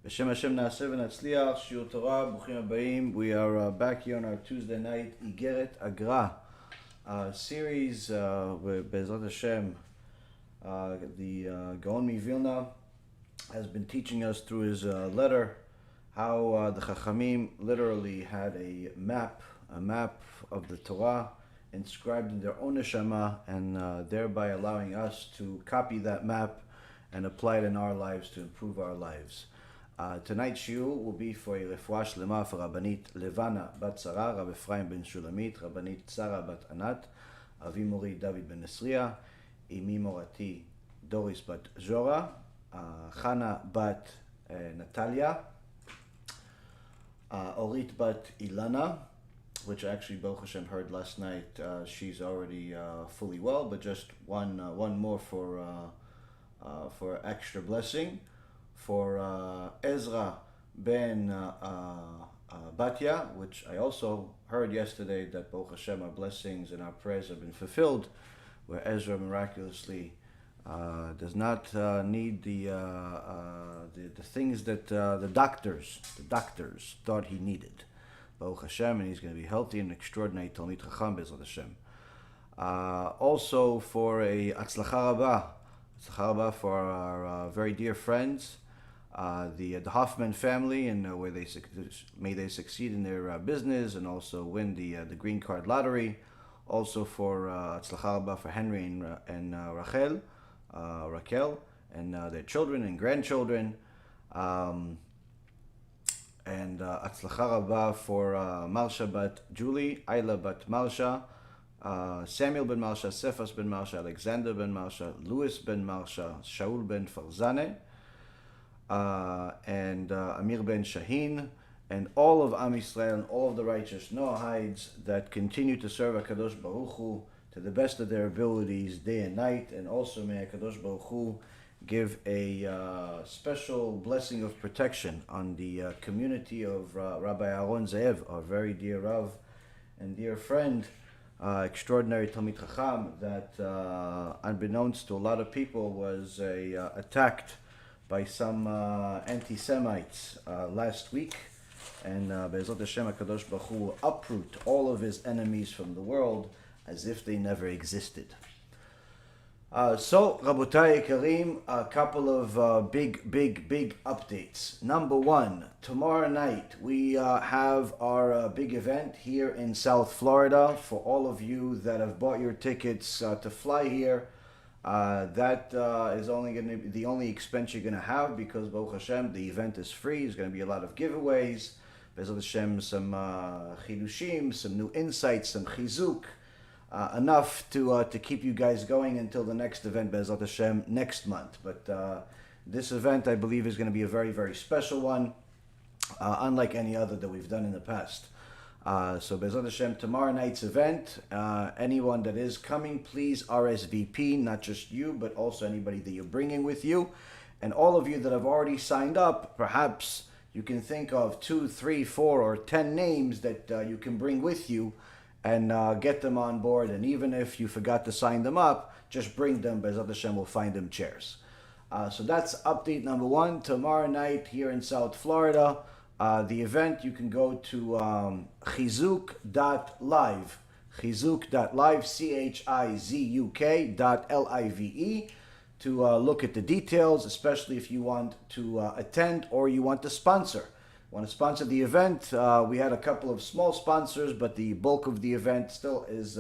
B'Shem Hashem Naaseh v'Natzliach, Shiur Torah, Bruchim Habayim. We are back here on our Tuesday night IGGERET HAGRA series with Be'ezrat Hashem. The Gaon of Vilna has been teaching us through his letter how the Chachamim literally had a map of the Torah inscribed in their own neshama, and thereby allowing us to copy that map and apply it in our lives to improve our lives. Tonight's shiur will be for a refuah shlema for Rabbanit Levana bat Sarah, Rabbi Ephraim ben Shulamit, Rabbanit Sarah bat Anat, Avi Mori David ben Nesriya, Imi Morati Doris bat Zora, Chana bat Natalia, Orit bat Ilana, which actually Baruch Hashem heard last night. She's already fully well, but just one more for extra blessing. For Ezra ben Batya, which I also heard yesterday that Baruch Hashem, our blessings and our prayers have been fulfilled, where Ezra miraculously does not need the things that the doctors thought he needed. Baruch Hashem, and he's going to be healthy and extraordinary Talmid Chacham Be'ezrat Hashem. Also for a Atzlacha Rabba for our very dear friends, the Hoffman family, and where may they succeed in their business and also win the green card lottery. Also for Atzlacha Rabba for Henry and Raquel, and their children and grandchildren. And Atzlacha Rabba for Marsha bat Julie, Ayla bat Marsha, Samuel ben Marsha, Cephas ben Marsha, Alexander ben Marsha, Louis ben Marsha, Shaul ben Farzaneh, and Amir ben Shaheen, and all of Am Yisrael and all of the righteous Noahides that continue to serve HaKadosh Baruch Hu to the best of their abilities day and night. And also may HaKadosh Baruch Hu give a special blessing of protection on the community of Rabbi Yaron Reuven, our very dear Rav and dear friend, extraordinary Talmid Chacham, that unbeknownst to a lot of people was attacked by some anti-Semites last week. And Be'ezrat Hashem, HaKadosh Baruch Hu will uproot all of his enemies from the world as if they never existed. So, Rabotai Karim, a couple of big updates. Number one, tomorrow night we have our big event here in South Florida. For all of you that have bought your tickets to fly here, that is only going to be the only expense you're going to have, because Baruch Hashem, the event is free. There's going to be a lot of giveaways. Be'ezrat Hashem, some chidushim, some new insights, some chizuk. Enough to keep you guys going until the next event, Be'ezrat Hashem, next month. But this event, I believe, is going to be a very special one, unlike any other that we've done in the past. So Be'ezrat Hashem, tomorrow night's event, anyone that is coming, please RSVP, not just you, but also anybody that you're bringing with you. And all of you that have already signed up, perhaps you can think of 2, 3, 4, or 10 names that you can bring with you, and get them on board. And even if you forgot to sign them up, just bring them. Be'ezrat Hashem will find them chairs. So that's update number one. Tomorrow night here in South Florida, the event, you can go to chizuk.live, chizuk.live, chizuk.live, to look at the details, especially if you want to attend or you want to sponsor. Want to sponsor the event. We had a couple of small sponsors, but the bulk of the event still is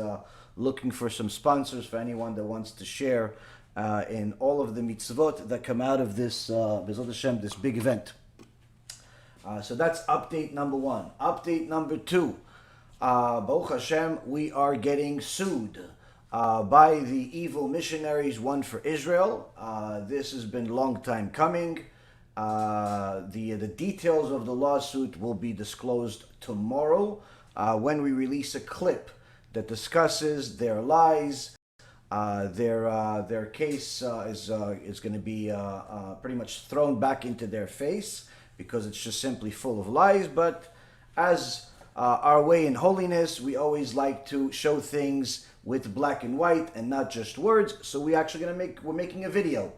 looking for some sponsors, for anyone that wants to share in all of the mitzvot that come out of this Be'ezrat Hashem, this big event. So that's update number one. Update number two, Baruch Hashem, we are getting sued by the evil missionaries, One for Israel. This has been a long time coming. The details of the lawsuit will be disclosed tomorrow when we release a clip that discusses their lies. Their case is going to be pretty much thrown back into their face, because it's just simply full of lies. But as our way in holiness, we always like to show things with black and white and not just words. So we're making a video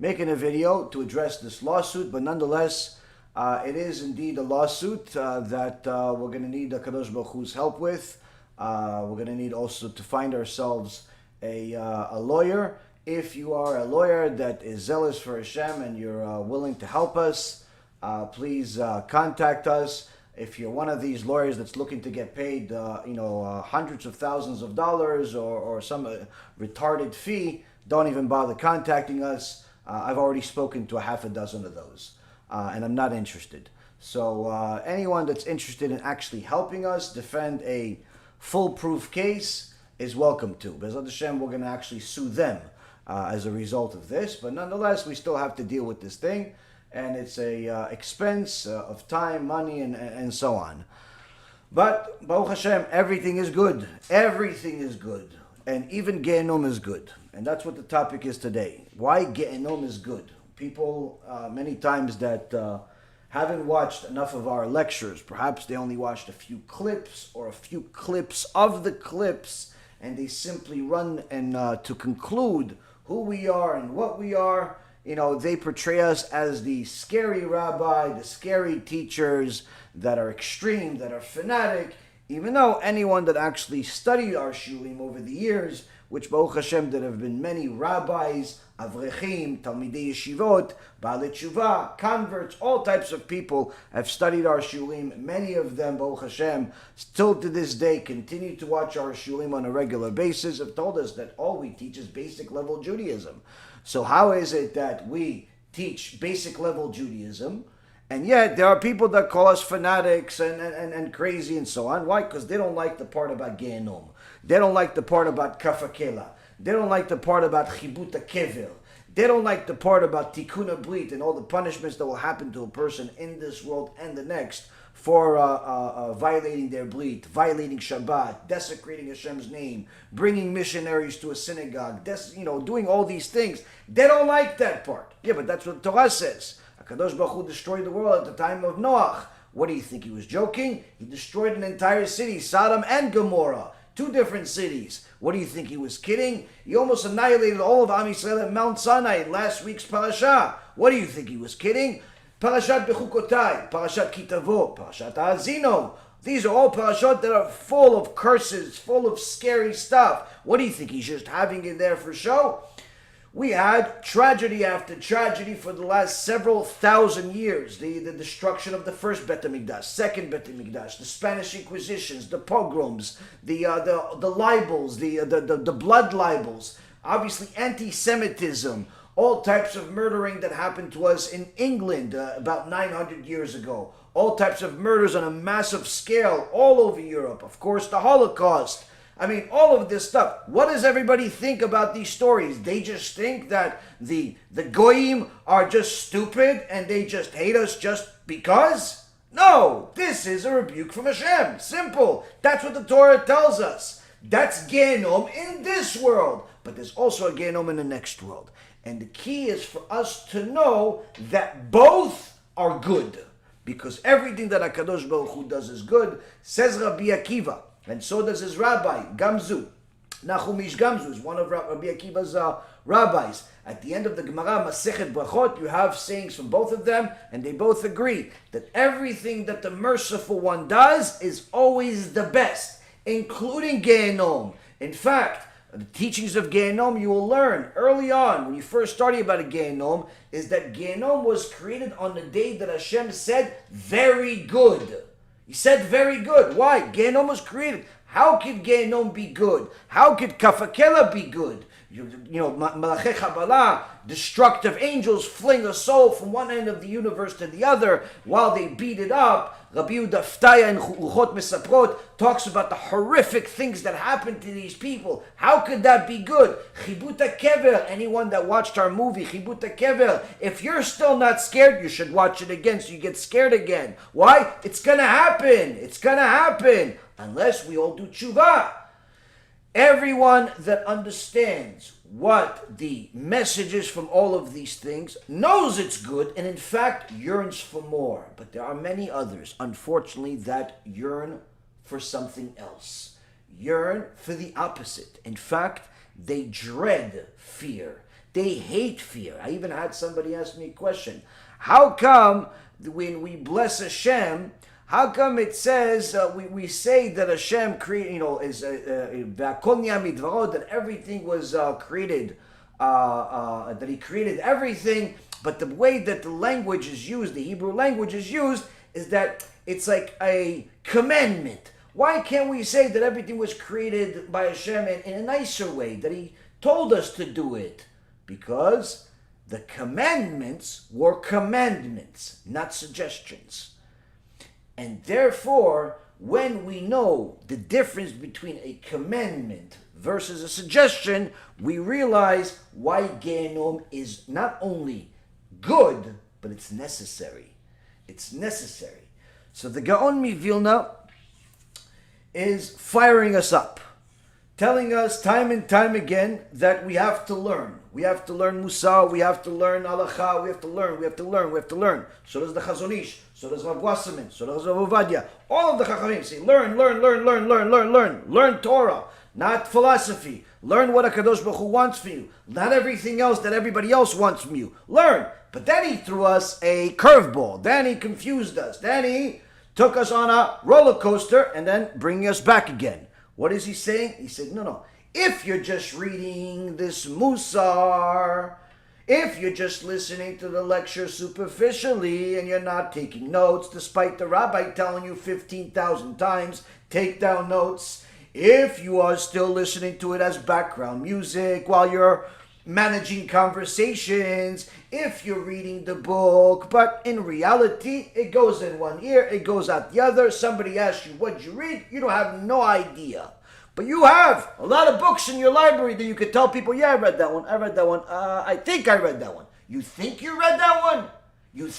to address this lawsuit, but nonetheless, It is indeed a lawsuit that we're going to need Kadosh Baruch Hu's help with. We're going to need also to find ourselves a lawyer. If you are a lawyer that is zealous for Hashem and you're willing to help us, please contact us. If you're one of these lawyers that's looking to get paid, hundreds of thousands of dollars or some retarded fee, don't even bother contacting us. I've already spoken to a half a dozen of those, and I'm not interested. So anyone that's interested in actually helping us defend a foolproof case is welcome to. B'ezrat Hashem, we're going to actually sue them as a result of this, but nonetheless, we still have to deal with this thing, and it's a expense of time, money, and so on. But Baruch Hashem, everything is good. Everything is good, and even Gehinnom is good, and that's what the topic is today. Why Gehinnom is good? People many times that haven't watched enough of our lectures, perhaps they only watched a few clips or a few clips of the clips, and they simply run and to conclude who we are and what we are. They portray us as the scary rabbi, the scary teachers that are extreme, that are fanatic, even though anyone that actually studied our shulim over the years, which Baruch Hashem, there have been many rabbis, avrechim, talmidei yeshivot, baalei tshuva, converts, all types of people have studied our shulim. Many of them, Baruch Hashem, still to this day continue to watch our shulim on a regular basis, have told us that all we teach is basic level Judaism. So how is it that we teach basic level Judaism, and yet there are people that call us fanatics and crazy and so on? Why? Because they don't like the part about Gehinnom. They don't like the part about kafakela. They don't like the part about chibuta kever. They don't like the part about tikkun brit and all the punishments that will happen to a person in this world and the next for violating their brit, violating Shabbat, desecrating Hashem's name, bringing missionaries to a synagogue, doing all these things. They don't like that part. Yeah, but that's what the Torah says. HaKadosh Baruch Hu destroyed the world at the time of Noach. What do you think? He was joking? He destroyed an entire city, Sodom and Gomorrah. 2 different cities. What do you think? He was kidding? He almost annihilated all of Am Yisrael at Mount Sinai in last week's parasha. What do you think? He was kidding? Parashat Bechukotai, Parashat Kitavo, Parashat Ha'azino. These are all parashot that are full of curses, full of scary stuff. What do you think? He's just having it there for show? We had tragedy after tragedy for the last several thousand years. The destruction of the first Bet HaMikdash, second Bet HaMikdash, the Spanish Inquisitions, the pogroms, the libels, the blood libels, obviously anti-Semitism, all types of murdering that happened to us in England about 900 years ago, all types of murders on a massive scale all over Europe, of course the Holocaust. I mean, all of this stuff. What does everybody think about these stories? They just think that the goyim are just stupid and they just hate us just because? No, this is a rebuke from Hashem. Simple. That's what the Torah tells us. That's Gehinnom in this world. But there's also a Gehinnom in the next world. And the key is for us to know that both are good. Because everything that HaKadosh Baruch Hu does is good, says Rabbi Akiva. And so does his rabbi, Gamzu. Nachum Ish Gamzu is one of Rabbi Akiva's rabbis. At the end of the Gemara, Masechet Brachot, you have sayings from both of them, and they both agree that everything that the merciful one does is always the best, including Gehinnom. In fact, the teachings of Gehinnom you will learn early on, when you first study about a Gehinnom, is that Gehinnom was created on the day that Hashem said, very good. He said very good. Why? Gehinnom was created. How could Gehinnom be good? How could Kafakela be good? Malachei Kabbalah, destructive angels fling a soul from one end of the universe to the other while they beat it up. Rabbi Yehuda Ftaya in Luchot Mesaprot talks about the horrific things that happen to these people. How could that be good? Chibuta Kever, anyone that watched our movie, Chibuta Kever, if you're still not scared, you should watch it again so you get scared again. Why? It's going to happen. It's going to happen. Unless we all do tshuva. Everyone that understands what the message is from all of these things knows it's good and in fact yearns for more. But there are many others, unfortunately, that yearn for something else. Yearn for the opposite. In fact, they dread fear. They hate fear. I even had somebody ask me a question. How come when we bless Hashem, how come it says we say that Hashem created, is that everything was created, that He created everything, but the way that the language is used, the Hebrew language is used, is that it's like a commandment. Why can't we say that everything was created by Hashem in a nicer way, that He told us to do it? Because the commandments were commandments, not suggestions. And therefore, when we know the difference between a commandment versus a suggestion, we realize why Gehinnom is not only good, but it's necessary. It's necessary. So the Gaon of Vilna is firing us up, telling us time and time again that we have to learn. We have to learn Musar, we have to learn Halacha, we have to learn. So does the Chazon Ish, so does Rav Wasserman, so does Rav Ovadia. All of the Chachamim say, learn. Learn Torah, not philosophy. Learn what HaKadosh Baruch Hu wants from you, not everything else that everybody else wants from you. Learn. But then he threw us a curveball. Then he confused us. Then he took us on a roller coaster and then bringing us back again. What is he saying? He said, no. If you're just reading this Musar, if you're just listening to the lecture superficially and you're not taking notes, despite the rabbi telling you 15,000 times, take down notes, if you are still listening to it as background music while you're managing conversations, if you're reading the book, but in reality, it goes in one ear, it goes out the other. Somebody asks you, what'd you read? You don't have no idea. But you have a lot of books in your library that you could tell people, yeah, I read that one. I think I read that one. You think you read that one? If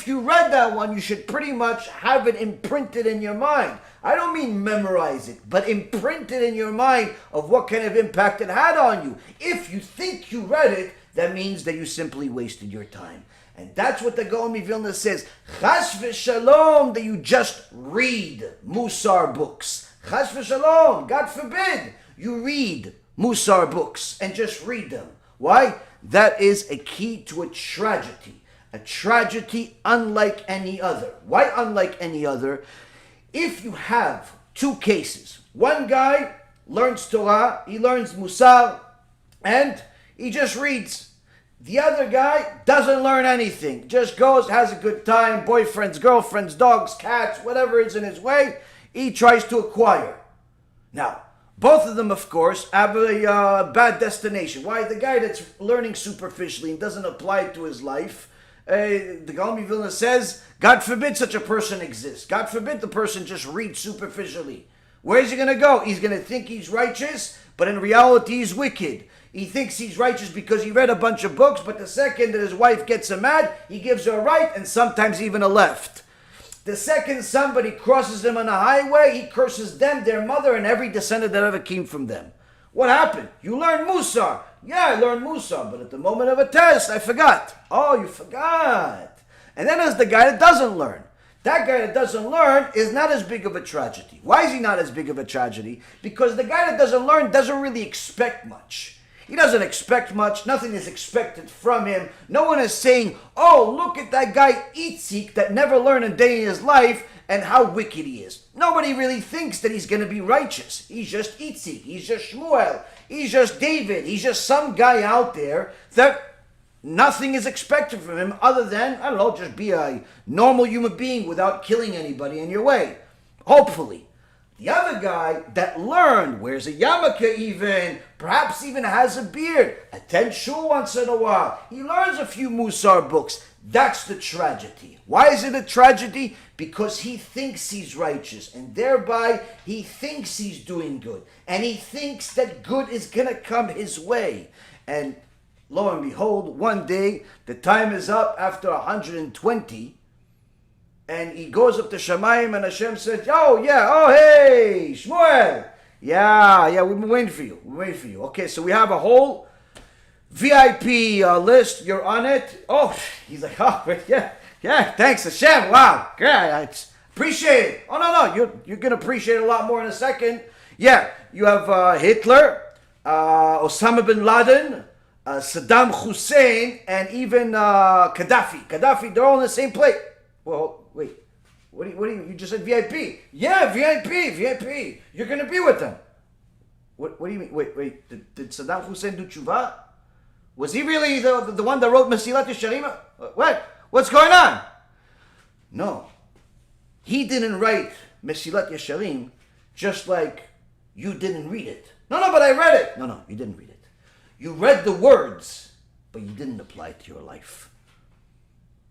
you read that one, you should pretty much have it imprinted in your mind. I don't mean memorize it, but imprint it in your mind of what kind of impact it had on you. If you think you read it, that means that you simply wasted your time. And that's what the Gaon of Vilna says. Chas v'shalom, that you just read Musar books. Chas v'shalom, God forbid, you read Musar books and just read them. Why? That is a key to a tragedy unlike any other. Why unlike any other? If you have two cases, one guy learns Torah, he learns Musar, and he just reads. The other guy doesn't learn anything, just goes, has a good time, boyfriends, girlfriends, dogs, cats, whatever is in his way, he tries to acquire. Now, both of them, of course, have a bad destination. Why? The guy that's learning superficially and doesn't apply it to his life, the Gaon of Vilna says, God forbid such a person exists. God forbid the person just reads superficially. Where's he going to go? He's going to think he's righteous, but in reality he's wicked. He thinks he's righteous because he read a bunch of books, but the second that his wife gets him mad, he gives her a right and sometimes even a left. The second somebody crosses him on a highway, he curses them, their mother, and every descendant that ever came from them. What happened? You learned Musar. Yeah, I learned Musar, but at the moment of a test, I forgot. Oh, you forgot. And then there's the guy that doesn't learn. That guy that doesn't learn is not as big of a tragedy. Why is he not as big of a tragedy? Because the guy that doesn't learn doesn't really expect much. He doesn't expect much. Nothing is expected from him. No one is saying, oh, look at that guy Itzik that never learned a day in his life and how wicked he is. Nobody really thinks that he's going to be righteous. He's just Itzik. He's just Shmuel. He's just David. He's just some guy out there that nothing is expected from him other than, I don't know, just be a normal human being without killing anybody in your way. Hopefully. The other guy that learned, wears a yarmulke even, perhaps even has a beard, attends shul once in a while, he learns a few Musar books. That's the tragedy. Why is it a tragedy? Because he thinks he's righteous, and thereby he thinks he's doing good, and he thinks that good is going to come his way. And lo and behold, one day, the time is up after 120, and he goes up to Shamayim and Hashem says, oh hey, Shmuel. Yeah, we've been waiting for you. Okay, so we have a whole VIP list. You're on it. Oh, he's like, oh, yeah, thanks Hashem. Wow, great, I appreciate it. Oh, no, you're going to appreciate it a lot more in a second. Yeah, you have Hitler, Osama bin Laden, Saddam Hussein and even Gaddafi. Gaddafi, they're all in the same plate. Well, wait. What do you just said VIP. Yeah, VIP. You're going to be with them. What do you mean? Wait. Did Saddam Hussein do tshuva? Was he really the one that wrote Mesilat Yesharim? What? What's going on? No. He didn't write Mesilat Yesharim just like you didn't read it. No, but I read it. No, you didn't read it. You read the words, but you didn't apply it to your life.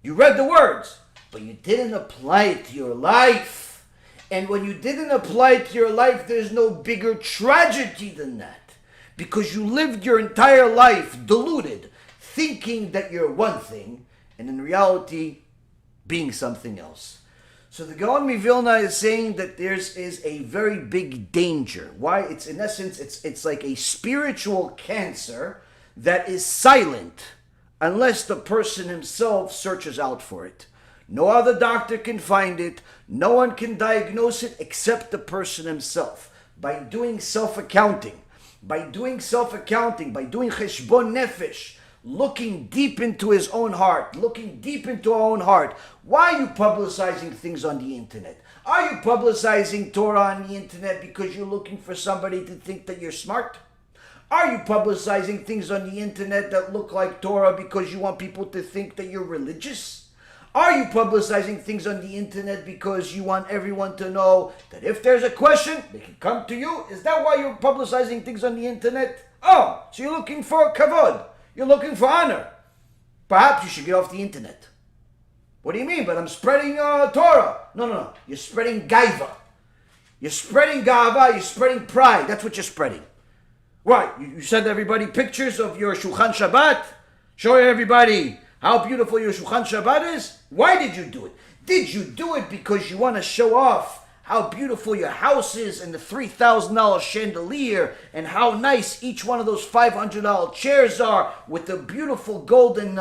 You read the words, but you didn't apply it to your life. And when you didn't apply it to your life, there's no bigger tragedy than that. Because you lived your entire life deluded, thinking that you're one thing, and in reality, being something else. So the Gaon of Vilna is saying that there is a very big danger. Why? It's in essence, it's like a spiritual cancer that is silent unless the person himself searches out for it. No other doctor can find it. No one can diagnose it except the person himself. By doing self-accounting, by doing cheshbon nefesh, looking deep into his own heart, looking deep into our own heart. Why are you publicizing things on the internet? Are you publicizing Torah on the internet because you're looking for somebody to think that you're smart? Are you publicizing things on the internet that look like Torah because you want people to think that you're religious? Are you publicizing things on the internet because you want everyone to know that if there's a question, they can come to you? Is that why you're publicizing things on the internet? Oh, so you're looking for kavod. You're looking for honor. Perhaps you should get off the internet. What do you mean? But I'm spreading Torah. No. You're spreading gaiva. You're spreading gava. You're spreading pride. That's what you're spreading. Right? You send everybody pictures of your Shulchan Shabbat. Show everybody how beautiful your Shulchan Shabbat is. Why did you do it? Did you do it because you want to show off how beautiful your house is and the $3,000 chandelier and how nice each one of those $500 chairs are with the beautiful golden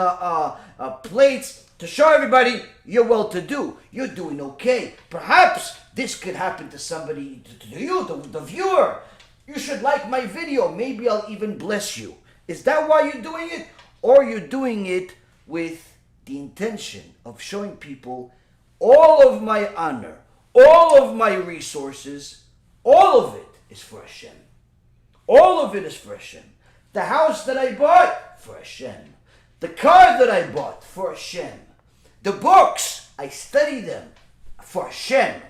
plates to show everybody you're well-to-do, you're doing okay. Perhaps this could happen to somebody, to you, the viewer. You should like my video. Maybe I'll even bless you. Is that why you're doing it? Or you're doing it with the intention of showing people all of my honor, all of my resources, all of it is for Hashem. All of it is for Hashem. The house that I bought, for Hashem. The car that I bought, for Hashem. The books, I study them, for Hashem.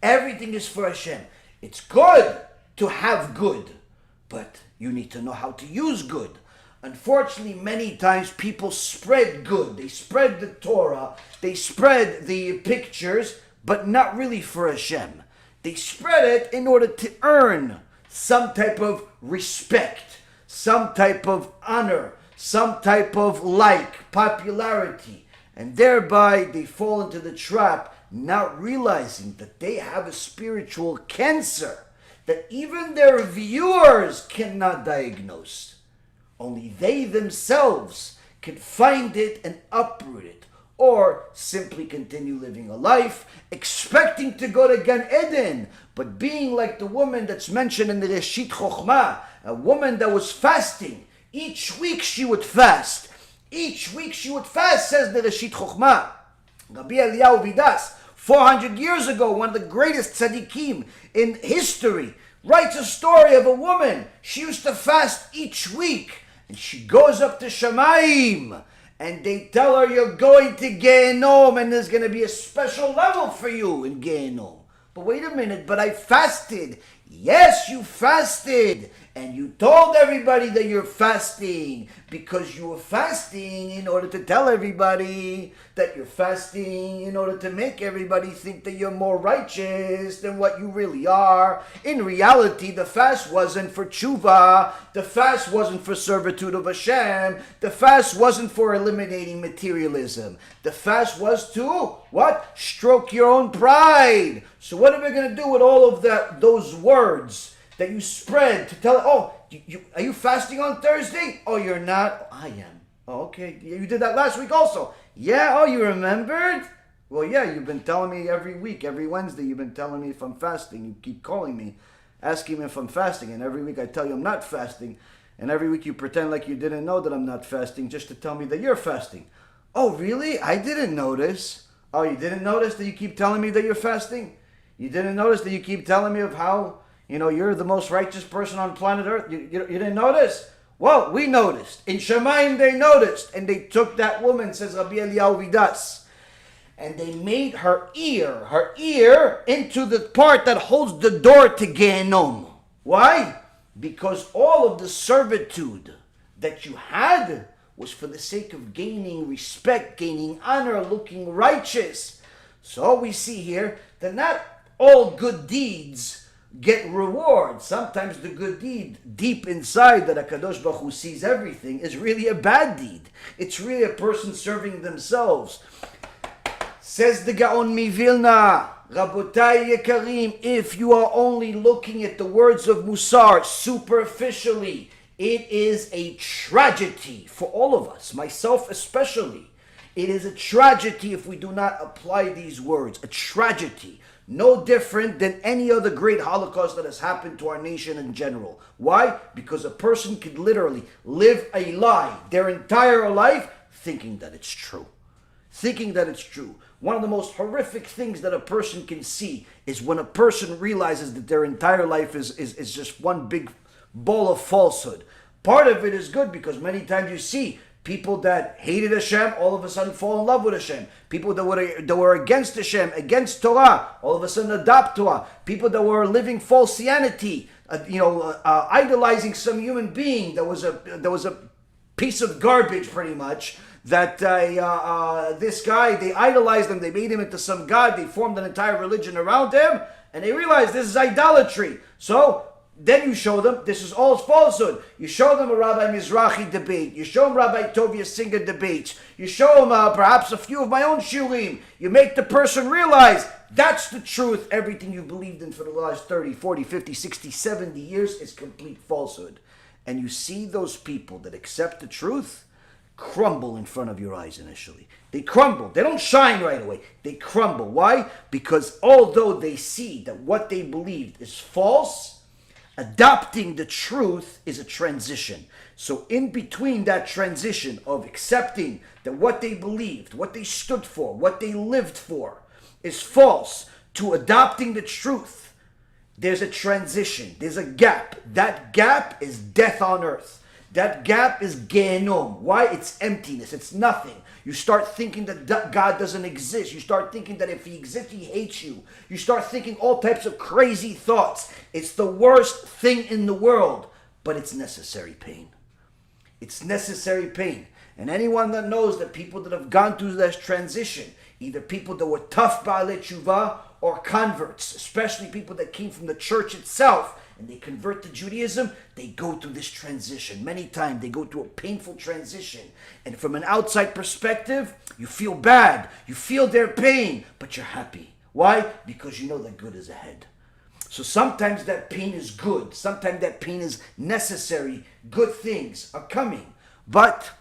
Everything is for Hashem. It's good to have good, but you need to know how to use good. Unfortunately, many times people spread good. They spread the Torah, they spread the pictures, but not really for Hashem. They spread it in order to earn some type of respect, some type of honor, some type of popularity. And thereby they fall into the trap, not realizing that they have a spiritual cancer that even their viewers cannot diagnose. Only they themselves can find it and uproot it. Or simply continue living a life, expecting to go to Gan Eden, but being like the woman that's mentioned in the Reshit Chochmah, a woman that was fasting. Each week she would fast. Each week she would fast, says the Reshit Chochmah. Rabbi Eliyahu Vidas, 400 years ago, one of the greatest tzaddikim in history, writes a story of a woman. She used to fast each week, and she goes up to Shamayim, and they tell her, you're going to Gehinnom, and there's going to be a special level for you in Gehinnom. But wait a minute, but I fasted. Yes, you fasted. And you told everybody that you're fasting because you were fasting in order to tell everybody that you're fasting in order to make everybody think that you're more righteous than what you really are. In reality, the fast wasn't for tshuva. The fast wasn't for servitude of Hashem. The fast wasn't for eliminating materialism. The fast was to, what? Stroke your own pride. So what are we going to do with all of those words that you spread to tell, are you fasting on Thursday? Oh, you're not? I am. Oh, okay. You did that last week also. Yeah, oh, you remembered? Well, yeah, you've been telling me every week, every Wednesday, you've been telling me if I'm fasting. You keep calling me, asking me if I'm fasting, and every week I tell you I'm not fasting. And every week you pretend like you didn't know that I'm not fasting just to tell me that you're fasting. Oh, really? I didn't notice. Oh, you didn't notice that you keep telling me that you're fasting? You didn't notice that you keep telling me of how, you're the most righteous person on planet Earth? You didn't notice? Well, we noticed. In Shemayim they noticed. And they took that woman, says Rabbi Eliyahu Vidas, and they made her ear into the part that holds the door to Gehinnom. Why? Because all of the servitude that you had was for the sake of gaining respect, gaining honor, looking righteous. So we see here that not all good deeds get reward. Sometimes the good deed deep inside that HaKadosh Baruch Hu sees everything is really a bad deed. It's really a person serving themselves. Says the Gaon of Vilna, Rabotai Yekarim, if you are only looking at the words of Musar superficially, it is a tragedy for all of us, myself especially. It is a tragedy if we do not apply these words. A tragedy. No different than any other great Holocaust that has happened to our nation in general. Why? Because a person could literally live a lie their entire life thinking that it's true. Thinking that it's true. One of the most horrific things that a person can see is when a person realizes that their entire life is just one big ball of falsehood. Part of it is good because many times you see people that hated Hashem all of a sudden fall in love with Hashem. People that were against Hashem, against Torah, all of a sudden adopt Torah. People that were living falsianity, idolizing some human being that was a piece of garbage pretty much. That this guy, they idolized him, they made him into some god, they formed an entire religion around him, and they realized this is idolatry. So then you show them this is all falsehood. You show them a Rabbi Mizrahi debate. You show them Rabbi Tovia Singer debates. You show them perhaps a few of my own shiurim. You make the person realize that's the truth. Everything you believed in for the last 30, 40, 50, 60, 70 years is complete falsehood. And you see those people that accept the truth crumble in front of your eyes initially. They crumble. They don't shine right away. They crumble. Why? Because although they see that what they believed is false, adopting the truth is a transition. So in between that transition of accepting that what they believed, what they stood for, what they lived for is false, to adopting the truth, there's a transition. There's a gap. That gap is death on earth. That gap is Gehinnom. Why? It's emptiness. It's nothing. You start thinking that God doesn't exist. You start thinking that if he exists, he hates you. You start thinking all types of crazy thoughts. It's the worst thing in the world, but it's necessary pain. It's necessary pain. And anyone that knows that people that have gone through this transition, either people that were tough Baalei Tshuva or converts, especially people that came from the church itself, and they convert to Judaism, they go through this transition. Many times they go through a painful transition. And from an outside perspective, you feel bad. You feel their pain, but you're happy. Why? Because you know that good is ahead. So sometimes that pain is good. Sometimes that pain is necessary. Good things are coming. But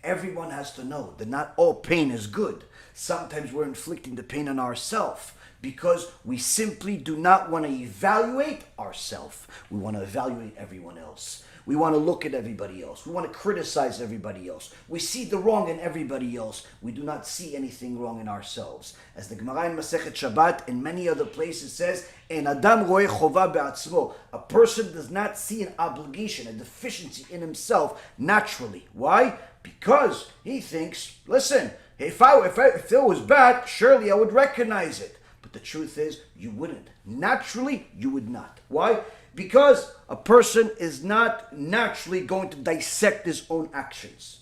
everyone has to know that not all pain is good. Sometimes we're inflicting the pain on ourselves, because we simply do not want to evaluate ourselves. We want to evaluate everyone else. We want to look at everybody else. We want to criticize everybody else. We see the wrong in everybody else. We do not see anything wrong in ourselves. As the Gemara in Masechet Shabbat and many other places says, "En adam roeh chova be'atzmo." A person does not see an obligation, a deficiency in himself naturally. Why? Because he thinks, listen, if it was bad, surely I would recognize it. But the truth is, you wouldn't. Naturally, you would not. Why? Because a person is not naturally going to dissect his own actions.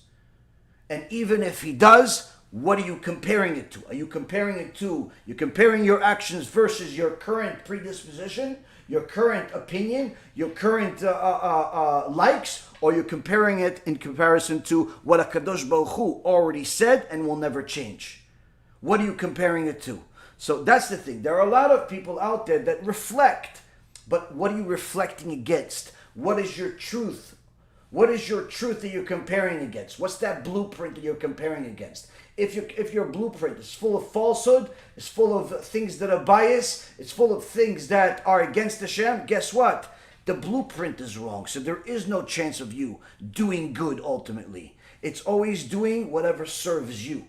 And even if he does, what are you comparing it to? Are you comparing it to, you're comparing your actions versus your current predisposition, your current opinion, your current likes, or you're comparing it in comparison to what HaKadosh Baruch Hu already said and will never change? What are you comparing it to? So that's the thing. There are a lot of people out there that reflect, but what are you reflecting against? What is your truth? What is your truth that you're comparing against? What's that blueprint that you're comparing against? If your blueprint is full of falsehood, it's full of things that are biased, it's full of things that are against Hashem, guess what? The blueprint is wrong, so there is no chance of you doing good ultimately. It's always doing whatever serves you.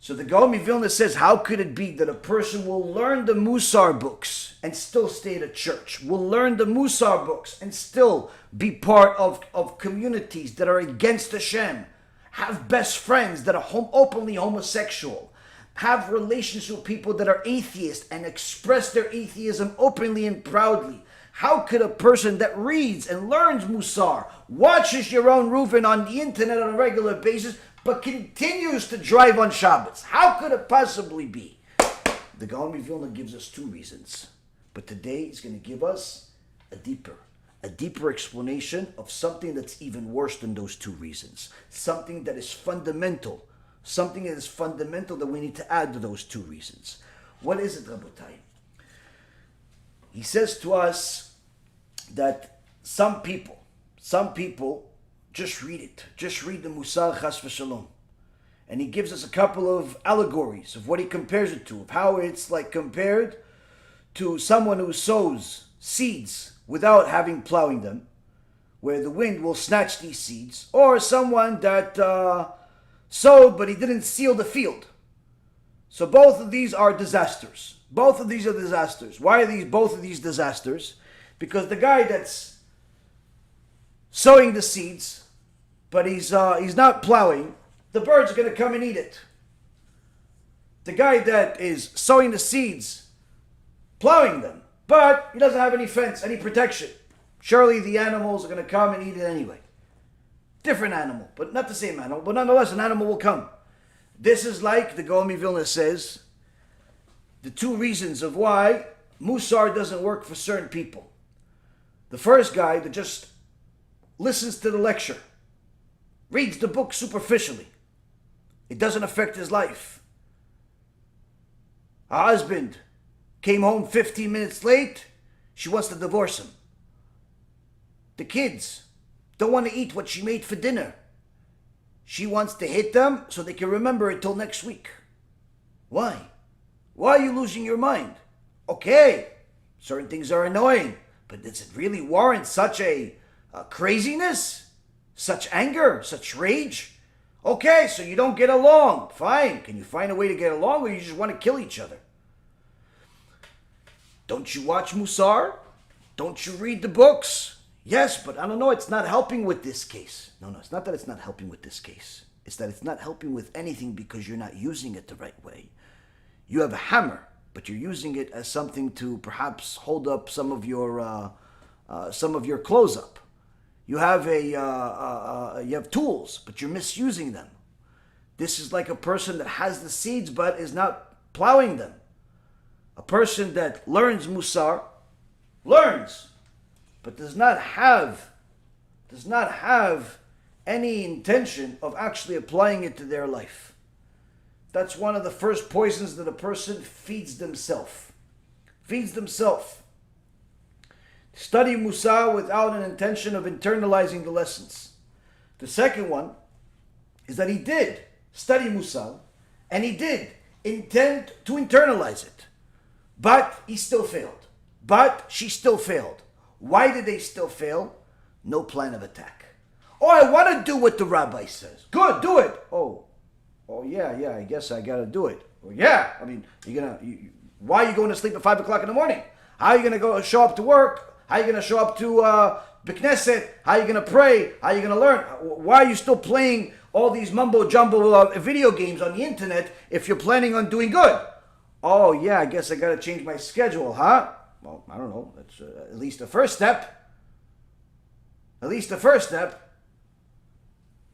So the Gaon of Vilna says, how could it be that a person will learn the Musar books and still stay at a church, will learn the Musar books and still be part of communities that are against Hashem, have best friends that are openly homosexual, have relations with people that are atheists and express their atheism openly and proudly? How could a person that reads and learns Musar, watches Yaron Reuven on the internet on a regular basis, but continues to drive on Shabbos? How could it possibly be? The Gaon of Vilna gives us two reasons. But today he's going to give us a deeper explanation of something that's even worse than those two reasons. Something that is fundamental. Something that is fundamental that we need to add to those two reasons. What is it, Rabotai? He says to us that some people just read it. Just read the Musar Chas v'Shalom. And he gives us a couple of allegories of what he compares it to, of how it's like compared to someone who sows seeds without having plowing them, where the wind will snatch these seeds, or someone that sowed but he didn't seal the field. So both of these are disasters. Both of these are disasters. Why are both of these disasters? Because the guy that's sowing the seeds, but he's not plowing, the birds are going to come and eat it. The guy that is sowing the seeds, plowing them, but he doesn't have any fence, any protection, surely the animals are going to come and eat it anyway. Different animal, but not the same animal, but nonetheless an animal will come. This is like the Gaon of Vilna says, the two reasons of why Musar doesn't work for certain people. The first guy that just listens to the lecture, reads the book superficially. It doesn't affect his life. A husband came home 15 minutes late, she wants to divorce him. The kids don't want to eat what she made for dinner. She wants to hit them so they can remember it till next week. Why? Why are you losing your mind? Okay, certain things are annoying, but does it really warrant such a craziness? Such anger? Such rage? Okay, so you don't get along. Fine. Can you find a way to get along, or you just want to kill each other? Don't you watch Musar? Don't you read the books? Yes, but I don't know, it's not helping with this case. No, it's not that it's not helping with this case. It's that it's not helping with anything because you're not using it the right way. You have a hammer, but you're using it as something to perhaps hold up some of your clothes up. You have you have tools, but you're misusing them. This is like a person that has the seeds but is not plowing them. A person that learns Musar, learns, but does not have any intention of actually applying it to their life. That's one of the first poisons that a person feeds themselves. Study Musar without an intention of internalizing the lessons. The second one is that he did study Musar and he did intend to internalize it. But he still failed. But she still failed. Why did they still fail? No plan of attack. Oh, I want to do what the rabbi says. Good, do it. Oh yeah, I guess I got to do it. Well, yeah, I mean, why are you going to sleep at 5 o'clock in the morning? How are you going to go show up to work? How are you going to show up to the Knesset? How are you going to pray? How are you going to learn? Why are you still playing all these mumbo-jumbo video games on the internet if you're planning on doing good? Oh, yeah, I guess I got to change my schedule, huh? Well, I don't know. That's at least the first step.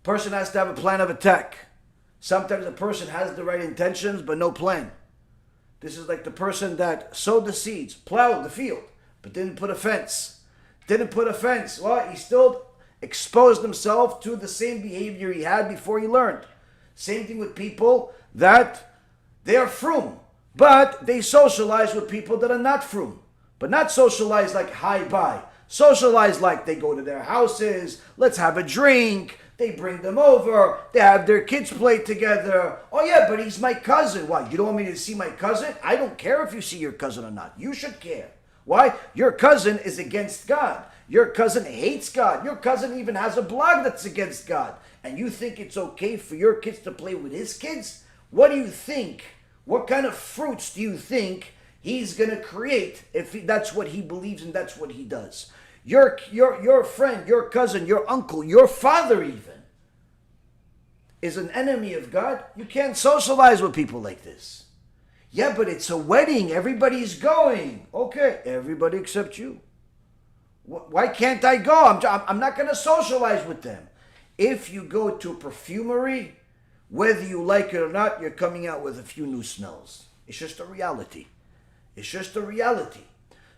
Person has to have a plan of attack. Sometimes a person has the right intentions, but no plan. This is like the person that sowed the seeds, plowed the field, but didn't put a fence. Well, he still exposed himself to the same behavior he had before he learned. Same thing with people that they are frum, but they socialize with people that are not frum. But not socialize like hi-bye. Socialize like they go to their houses, let's have a drink, they bring them over, they have their kids play together. Oh yeah, but he's my cousin. Why, you don't want me to see my cousin? I don't care if you see your cousin or not. You should care. Why? Your cousin is against God. Your cousin hates God. Your cousin even has a blog that's against God. And you think it's okay for your kids to play with his kids? What do you think? What kind of fruits do you think he's going to create if that's what he believes and that's what he does? Your friend, your cousin, your uncle, your father even is an enemy of God. You can't socialize with people like this. Yeah, but it's a wedding. Everybody's going. Okay, everybody except you. Why can't I go? I'm not going to socialize with them. If you go to a perfumery, whether you like it or not, you're coming out with a few new smells. It's just a reality. It's just a reality.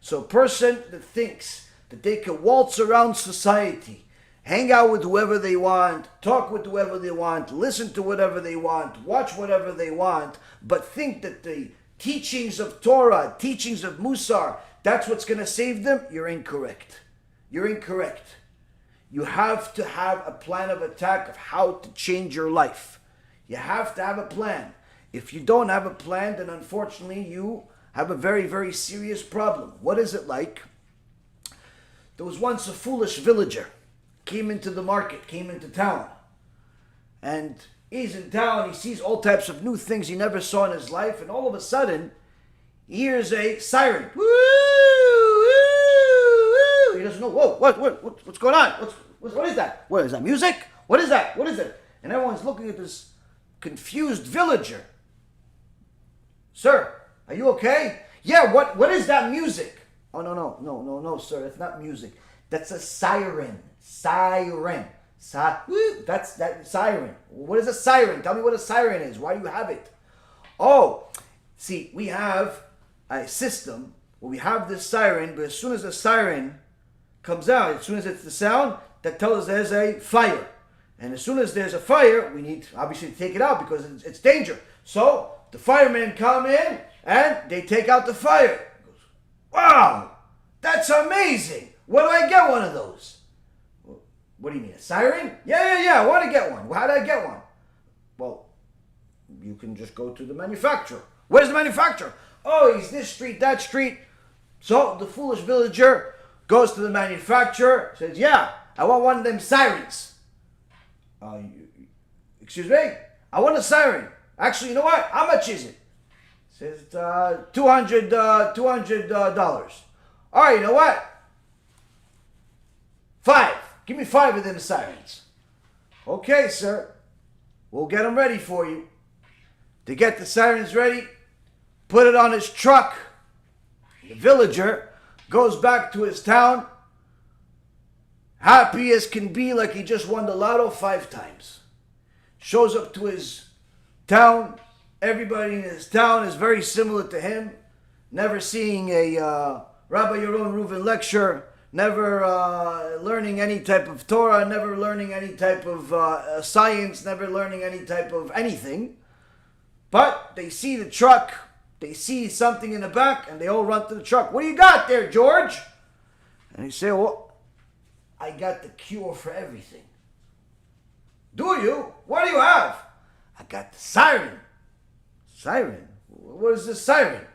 So a person that thinks that they can waltz around society, hang out with whoever they want, talk with whoever they want, listen to whatever they want, watch whatever they want, but think that the teachings of Torah, teachings of Musar, that's what's going to save them, you're incorrect. You're incorrect. You have to have a plan of attack of how to change your life. You have to have a plan. If you don't have a plan, then unfortunately you have a very, very serious problem. What is it like? There was once a foolish villager, came into the market, came into town, and he's in town, he sees all types of new things he never saw in his life, and all of a sudden, he hears a siren. Woo, woo, woo. He doesn't know, whoa, what's going on? What is that? What is that, music? What is that? What is it? And everyone's looking at this confused villager. Sir, are you okay? Yeah, what is that music? Oh, no, sir, that's not music. That's a siren. Siren. That's that siren. What is a siren? Tell me what a siren is. Why do you have it? Oh, see, we have a system where we have this siren, but as soon as the siren comes out, as soon as it's the sound, that tells us there's a fire. And as soon as there's a fire, we need obviously to take it out because it's danger. So the firemen come in and they take out the fire. Wow, that's amazing. Where do I get one of those? What do you mean, a siren? Yeah, I want to get one. How do I get one? Well, you can just go to the manufacturer. Where's the manufacturer? Oh, he's this street, that street. So the foolish villager goes to the manufacturer, says, yeah, I want one of them sirens. Excuse me? I want a siren. Actually, you know what? How much is it? Says $200. All right, you know what? 5. Give me 5 of them sirens. Okay, sir. We'll get them ready for you. To get the sirens ready, put it on his truck. The villager goes back to his town, happy as can be, like he just won the lotto 5 times. Shows up to his town. Everybody in his town is very similar to him. Never seeing a Rabbi Yaron Reuven lecture. Never learning any type of Torah. Never learning any type of science. Never learning any type of anything. But they see the truck. They see something in the back. And they all run to the truck. What do you got there, George? And he say, well, I got the cure for everything. Do you? What do you have? I got the siren. Siren? What is this siren?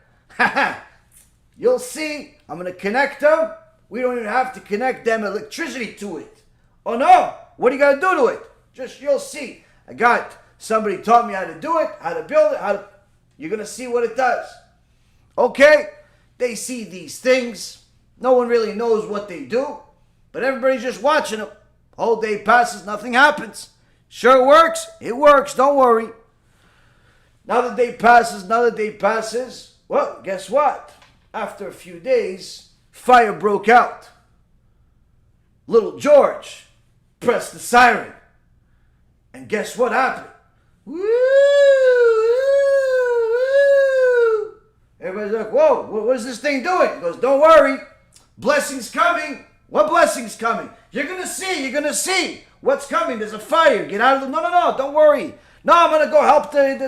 You'll see. I'm going to connect them. We don't even have to connect them electricity to it. Oh no. What do you got to do to it? Just you'll see. Somebody taught me how to do it, how to build it, you're going to see what it does. Okay. They see these things. No one really knows what they do. But everybody's just watching them. Whole day passes, nothing happens. Sure works? It works, don't worry. Another day passes. Well, guess what? After a few days, fire broke out. Little George pressed the siren. And guess what happened? Woo! Woo! Everybody's like, whoa, what is this thing doing? He goes, don't worry. Blessing's coming. What blessing's coming? You're going to see. What's coming? There's a fire. Get out of the... No, don't worry. No, I'm going to go help I'm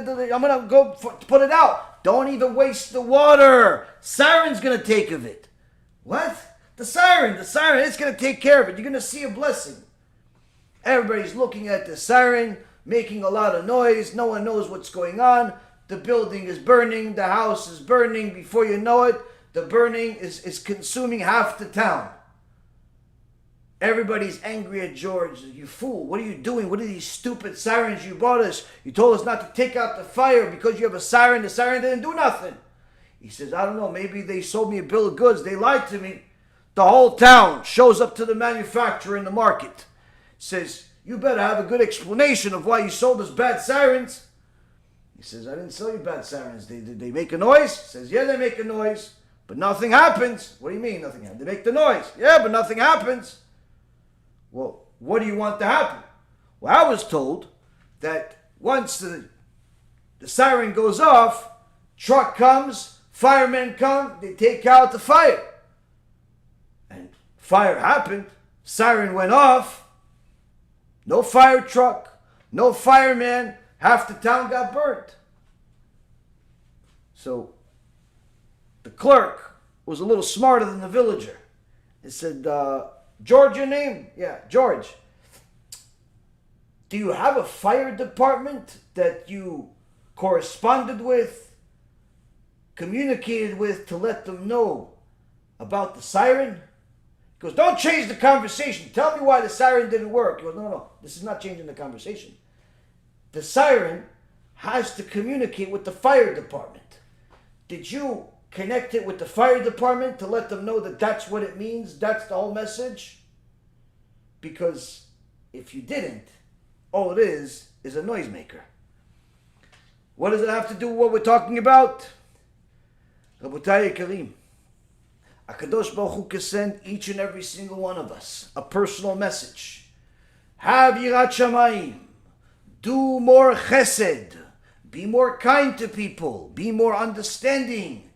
going to go put it out. Don't even waste the water. Siren's going to take of it. What? The siren, it's going to take care of it. You're going to see a blessing. Everybody's looking at the siren, making a lot of noise. No one knows what's going on. The building is burning. The house is burning. Before you know it, The burning is consuming half the town. Everybody's angry at George. You fool, what are you doing? What are these stupid sirens you bought us? You told us not to take out the fire because you have a siren. The siren didn't do nothing. He says, I don't know, maybe they sold me a bill of goods. They lied to me. The whole town shows up to the manufacturer in the market. Says, you better have a good explanation of why you sold us bad sirens. He says, I didn't sell you bad sirens. Did they make a noise? He says, yeah, they make a noise, but nothing happens. What do you mean nothing happens? They make the noise. Yeah, but nothing happens. Well, what do you want to happen? Well, I was told that once the siren goes off, truck comes, firemen come, they take out the fire. And fire happened, siren went off, no fire truck, no fireman, half the town got burnt. So the clerk was a little smarter than the villager. He said, George, your name? Yeah, George. Do you have a fire department that you corresponded with, communicated with to let them know about the siren? He goes, don't change the conversation. Tell me why the siren didn't work. He goes, no, this is not changing the conversation. The siren has to communicate with the fire department. Did you connect it with the fire department to let them know that that's what it means? That's the whole message? Because if you didn't, all it is a noisemaker. What does it have to do with what we're talking about? Rabotai Yekarim, HaKadosh Baruch Hu can send each and every single one of us a personal message. Have Yirat Shamayim. Do more chesed. Be more kind to people. Be more understanding.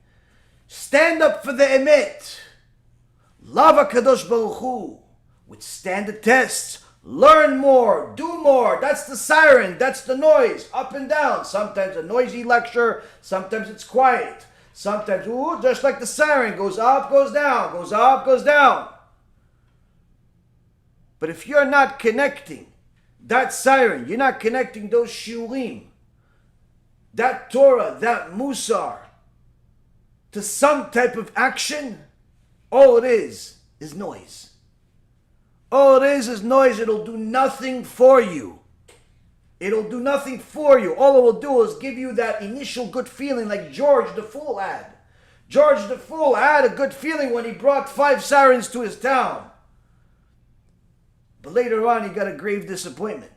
Stand up for the emet. Love HaKadosh Baruch Hu. Withstand the tests. Learn more. Do more. That's the siren. That's the noise. Up and down. Sometimes a noisy lecture. Sometimes it's quiet. Sometimes, just like the siren. Goes up, goes down. Goes up, goes down. But if you're not connecting that siren, you're not connecting those shiurim, that Torah, that musar, to some type of action, all it is noise. All it is noise. It'll do nothing for you. It'll do nothing for you. All it will do is give you that initial good feeling like George the Fool had. George the Fool had a good feeling when he brought 5 sirens to his town. But later on, he got a grave disappointment.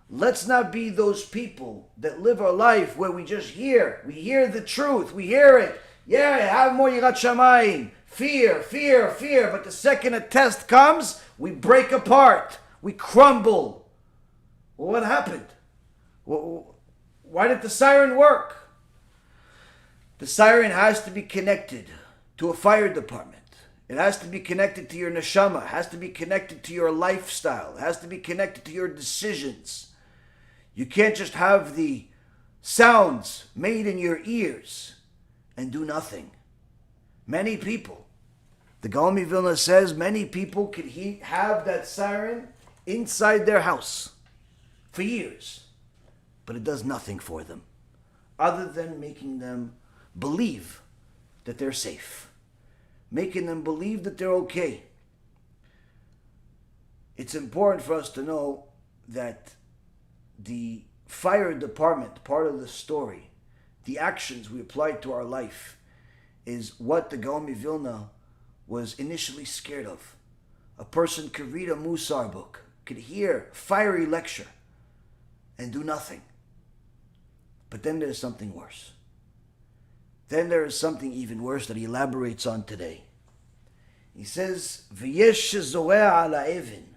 Let's not be those people that live our life where we just hear. We hear the truth. We hear it. Yeah, have more Yirat Shamayim. Fear, fear, fear. But the second a test comes, we break apart. We crumble. Well, what happened? Why did the siren work? The siren has to be connected to a fire department. It has to be connected to your neshama. It has to be connected to your lifestyle. It has to be connected to your decisions. You can't just have the sounds made in your ears and do nothing. Many people, the Gaon of Vilna says, many people could have that siren inside their house for years, but it does nothing for them other than making them believe that they're safe. Making them believe that they're okay. It's important for us to know that the fire department, part of the story, the actions we apply to our life, is what the Gaon of Vilna was initially scared of. A person could read a Musar book, could hear a fiery lecture, and do nothing. But then there's something worse. Then there is something even worse that he elaborates on today. He says, "V'yesh shezore'a al ha'even,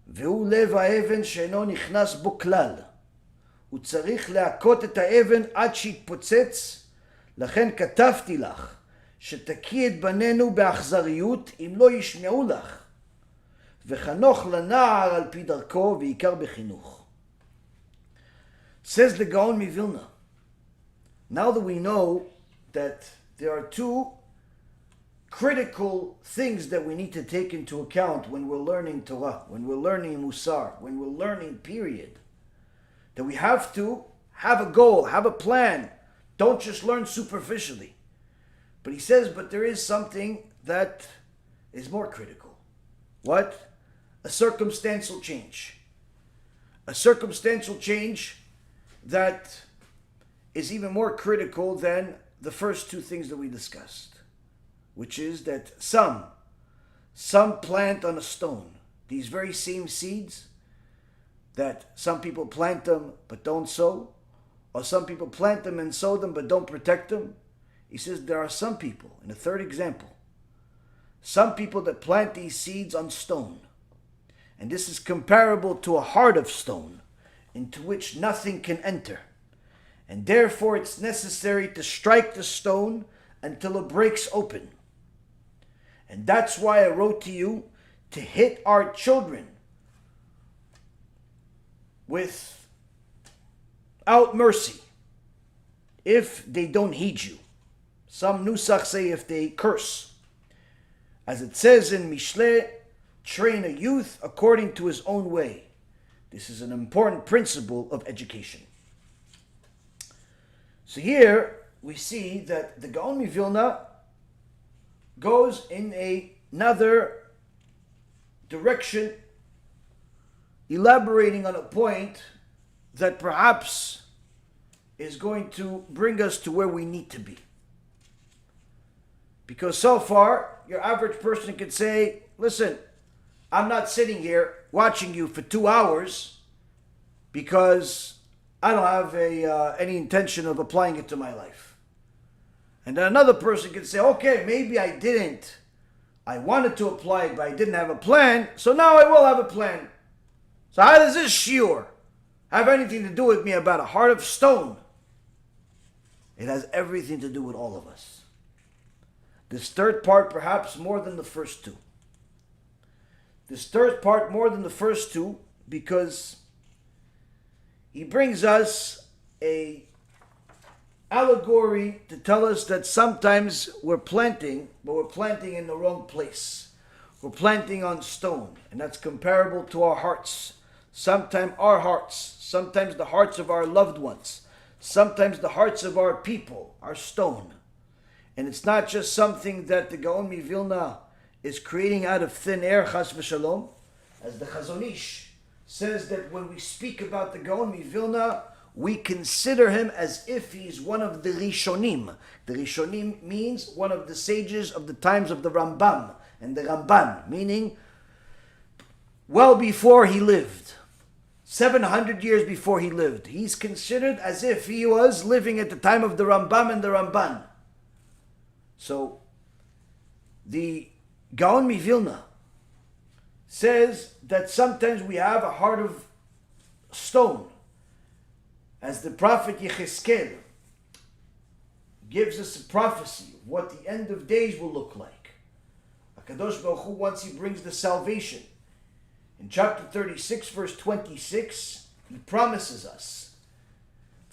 והוא לב האבן שאינו נכנס בו כלל. הוא צריך להכות את האבן עד שיתפוצץ. לכן כתבתי לך שתקי את בנינו באכזריות אם לא ישמעו לך. וחנוך לנער על פי דרכו ועיקר בחינוך." Says the Gaon of Vilna, now that we know that there are 2 critical things that we need to take into account when we're learning Torah, when we're learning Musar, when we're learning period, that we have to have a goal, have a plan. Don't just learn superficially. But he says, but there is something that is more critical. What? A circumstantial change. A circumstantial change that is even more critical than the first two things that we discussed, which is that some plant on a stone these very same seeds that some people plant them but don't sow, or some people plant them and sow them but don't protect them. He says there are some people, in a third example, some people that plant these seeds on stone. And this is comparable to a heart of stone into which nothing can enter. And therefore it's necessary to strike the stone until it breaks open. And that's why I wrote to you to hit our children without mercy if they don't heed you. Some nusach say if they curse. As it says in Mishle, train a youth according to his own way. This is an important principle of education. So here we see that the Gaon of Vilna goes in another direction, elaborating on a point that perhaps is going to bring us to where we need to be. Because so far, your average person could say, listen, I'm not sitting here watching you for 2 hours because I don't have any intention of applying it to my life. And then another person could say, okay, maybe I wanted to apply it, but I didn't have a plan, so now I will have a plan. So how does this shiur have anything to do with me about a heart of stone? It has everything to do with all of us. This third part perhaps more than the first two. This third part more than the first two because he brings us a allegory to tell us that sometimes we're planting, but we're planting in the wrong place. We're planting on stone, and that's comparable to our hearts. Sometimes our hearts, sometimes the hearts of our loved ones, sometimes the hearts of our people are stone. And it's not just something that the Gaon of Vilna is creating out of thin air, chas v'shalom. As the Chazon Ish says that when we speak about the Gaon of Vilna, we consider him as if he's one of the Rishonim. The Rishonim means one of the sages of the times of the Rambam and the Ramban, meaning well before he lived. 700 years before he lived. He's considered as if he was living at the time of the Rambam and the Ramban. So, the Gaon of Vilna says that sometimes we have a heart of stone. As the prophet Yecheskel gives us a prophecy of what the end of days will look like. HaKadosh Baruch Hu, once he brings the salvation, in chapter 36, verse 26, he promises us,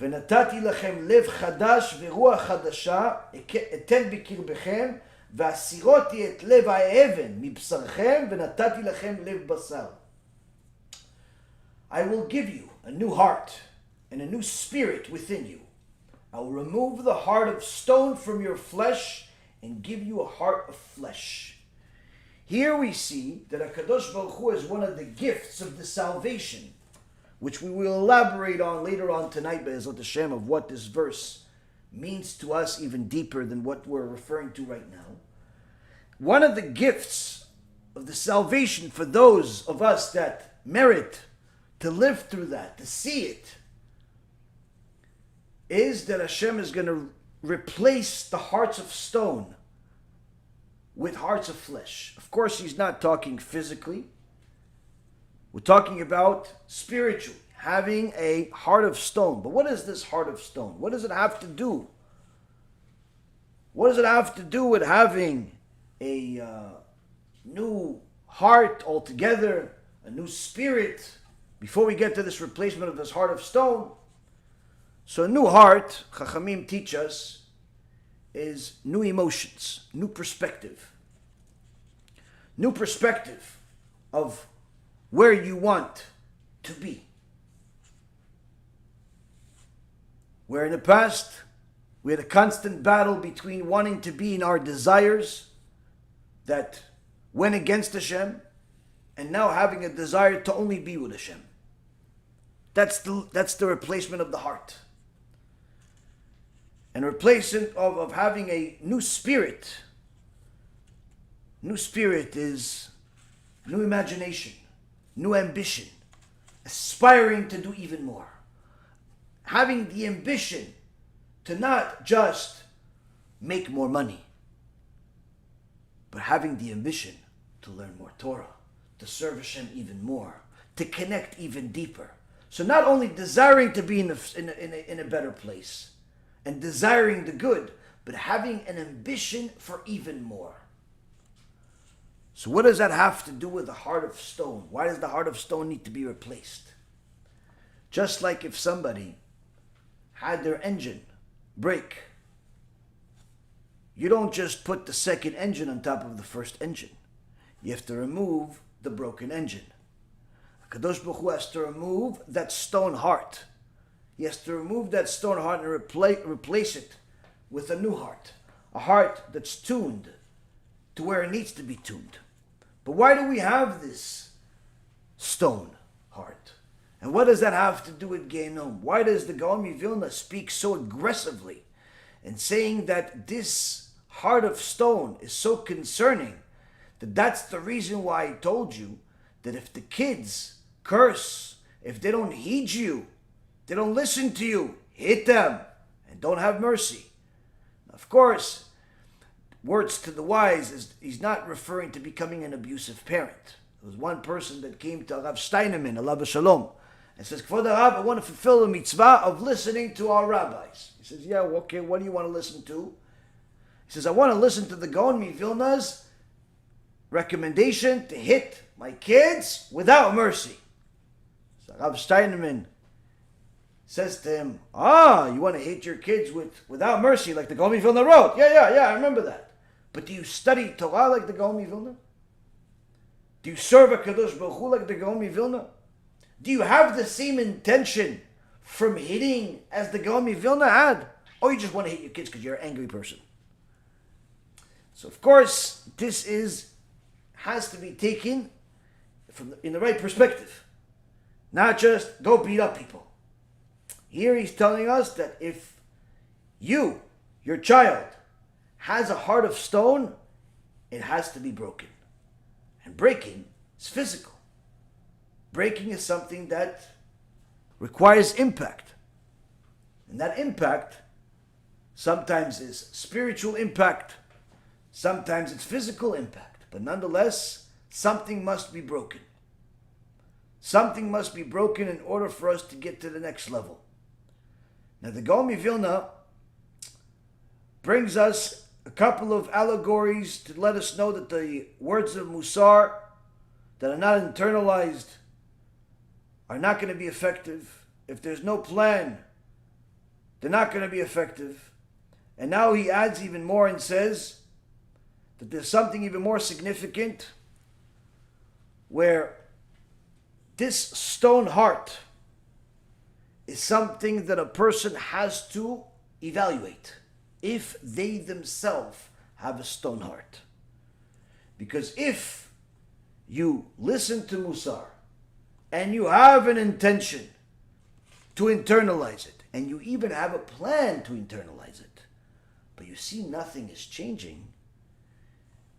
ונתתי לכם לב חדש ורוח חדשה אתן בקרבכם והסירותי את לב האבן מבשרכם ונתתי לכם לב בשר. I will give you a new heart and a new spirit within you. I will remove the heart of stone from your flesh and give you a heart of flesh. Here we see that HaKadosh Baruch Hu is one of the gifts of the salvation, which we will elaborate on later on tonight, Be'ezrat Hashem, of what this verse means to us even deeper than what we're referring to right now. One of the gifts of the salvation for those of us that merit to live through that, to see it, is that Hashem is going to replace the hearts of stone with hearts of flesh. Of course, he's not talking physically. We're talking about spiritually, having a heart of stone. But what is this heart of stone? What does it have to do? What does it have to do with having a new heart altogether, a new spirit, before we get to this replacement of this heart of stone? So a new heart, Chachamim teach us, is new emotions, new perspective. New perspective of where you want to be. Where in the past, We had a constant battle between wanting to be in our desires that went against Hashem, and now having a desire to only be with Hashem. That's the replacement of the heart. And replacement of having a new spirit. New spirit is new imagination, new ambition, aspiring to do even more. Having the ambition to not just make more money, but having the ambition to learn more Torah, to serve Hashem even more, to connect even deeper. So not only desiring to be in a better place and desiring the good, but having an ambition for even more. So what does that have to do with the heart of stone? Why does the heart of stone need to be replaced? Just like if somebody had their engine break, you don't just put the second engine on top of the first engine. You have to remove the broken engine. Kadosh Baruch Hu has to remove that stone heart. He has to remove that stone heart and replace it with a new heart. A heart that's tuned to where it needs to be tuned. But why do we have this stone heart? And what does that have to do with Gehinnom? Why does the Gaon of Vilna speak so aggressively in saying that this heart of stone is so concerning that that's the reason why I told you that if the kids curse, if they don't heed you, they don't listen to you, hit them and don't have mercy. Of course, words to the wise is he's not referring to becoming an abusive parent. There was one person that came to Rav Steinemann, alav shalom, and says, Kvod Rav, I want to fulfill the mitzvah of listening to our rabbis. He says, yeah, okay, what do you want to listen to? He says, I want to listen to the Gaon of Vilna's recommendation to hit my kids without mercy. So Rav Steinemann says to him, you want to hit your kids without mercy like the Gaon of Vilna wrote? Yeah, I remember that. But do you study Torah like the Gaon of Vilna? Do you serve a Kadosh Baruch Hu like the Gaon of Vilna? Do you have the same intention from hitting as the Gaon of Vilna had? Or you just want to hit your kids because you're an angry person? So of course, this has to be taken in the right perspective. Not just go beat up people. Here he's telling us that if your child, has a heart of stone, it has to be broken. And breaking is physical. Breaking is something that requires impact. And that impact sometimes is spiritual impact, sometimes it's physical impact. But nonetheless, something must be broken. Something must be broken in order for us to get to the next level. Now the Gaon of Vilna brings us a couple of allegories to let us know that the words of Musar that are not internalized are not going to be effective. If there's no plan, they're not going to be effective. And now he adds even more and says that there's something even more significant where this stone heart is something that a person has to evaluate if they themselves have a stone heart. Because if you listen to Musar and you have an intention to internalize it, and you even have a plan to internalize it, but you see nothing is changing,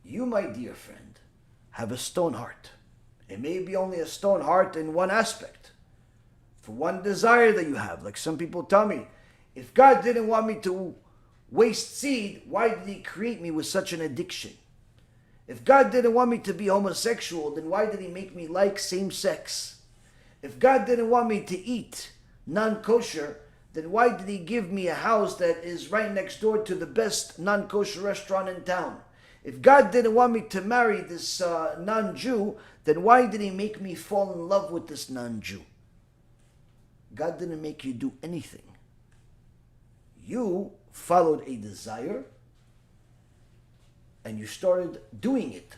you, my dear friend, have a stone heart. It may be only a stone heart in one aspect, for one desire that you have. Like some people tell me, if God didn't want me to waste seed, why did he create me with such an addiction? If God didn't want me to be homosexual, then why did he make me like same sex? If God didn't want me to eat non-kosher, then why did he give me a house that is right next door to the best non-kosher restaurant in town? If God didn't want me to marry this non-Jew, then why did he make me fall in love with this non-Jew? God didn't make you do anything. You followed a desire and you started doing it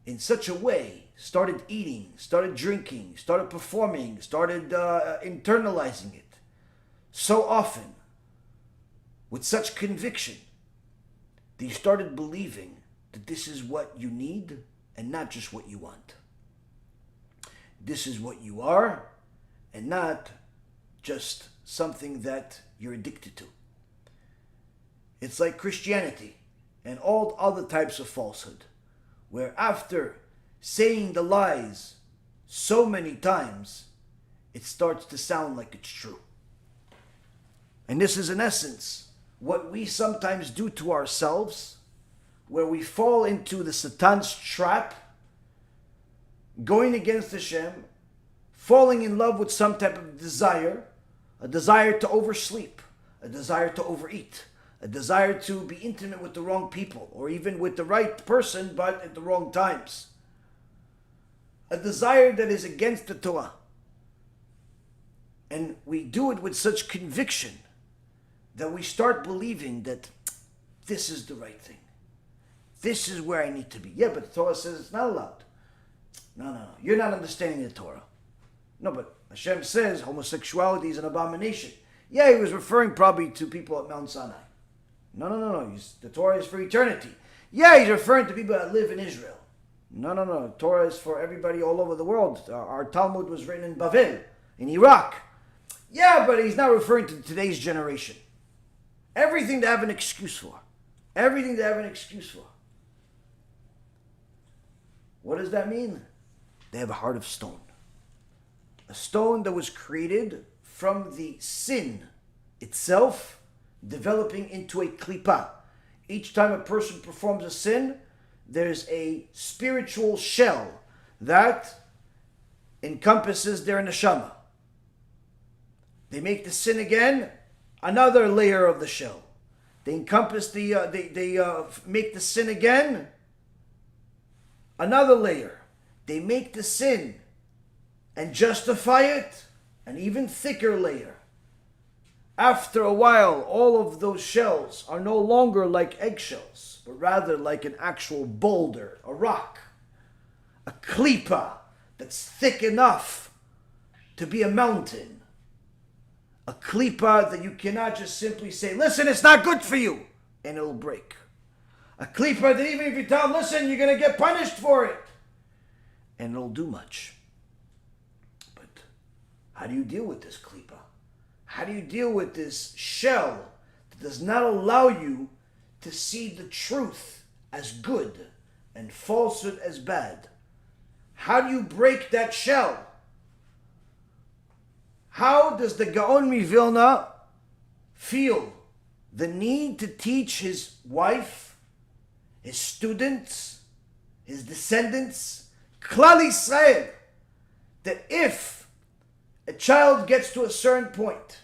in such a way, started eating, started drinking, started performing, started internalizing it so often with such conviction that you started believing that this is what you need and not just what you want. This is what you are and not just something that you're addicted to. It's like Christianity and all other types of falsehood, where after saying the lies so many times, it starts to sound like it's true. And this is in essence what we sometimes do to ourselves, where we fall into the Satan's trap, going against Hashem, falling in love with some type of desire, a desire to oversleep, a desire to overeat, a desire to be intimate with the wrong people, or even with the right person, but at the wrong times. A desire that is against the Torah. And we do it with such conviction that we start believing that this is the right thing. This is where I need to be. Yeah, but the Torah says it's not allowed. No. You're not understanding the Torah. No, but Hashem says homosexuality is an abomination. Yeah, he was referring probably to people at Mount Sinai. No. The Torah is for eternity. Yeah, he's referring to people that live in Israel. No. Torah is for everybody all over the world. Our Talmud was written in Bavel, in Iraq. Yeah, but he's not referring to today's generation. Everything to have an excuse for. Everything to have an excuse for. What does that mean? They have a heart of stone. A stone that was created from the sin itself developing into a klipa. Each time a person performs a sin, there's a spiritual shell that encompasses their neshama. They make the sin again, another layer of the shell. They encompass they make the sin again, another layer. They make the sin and justify it, an even thicker layer. After a while, all of those shells are no longer like eggshells, but rather like an actual boulder, a rock, a klipa that's thick enough to be a mountain. A klipa that you cannot just simply say, listen, it's not good for you, and it'll break. A klipa that even if you tell them, listen, you're going to get punished for it, and it'll do much. But how do you deal with this klipa? How do you deal with this shell that does not allow you to see the truth as good and falsehood as bad? How do you break that shell? How does the Gaon of Vilna feel the need to teach his wife, his students, his descendants, Klal Yisrael, that if a child gets to a certain point,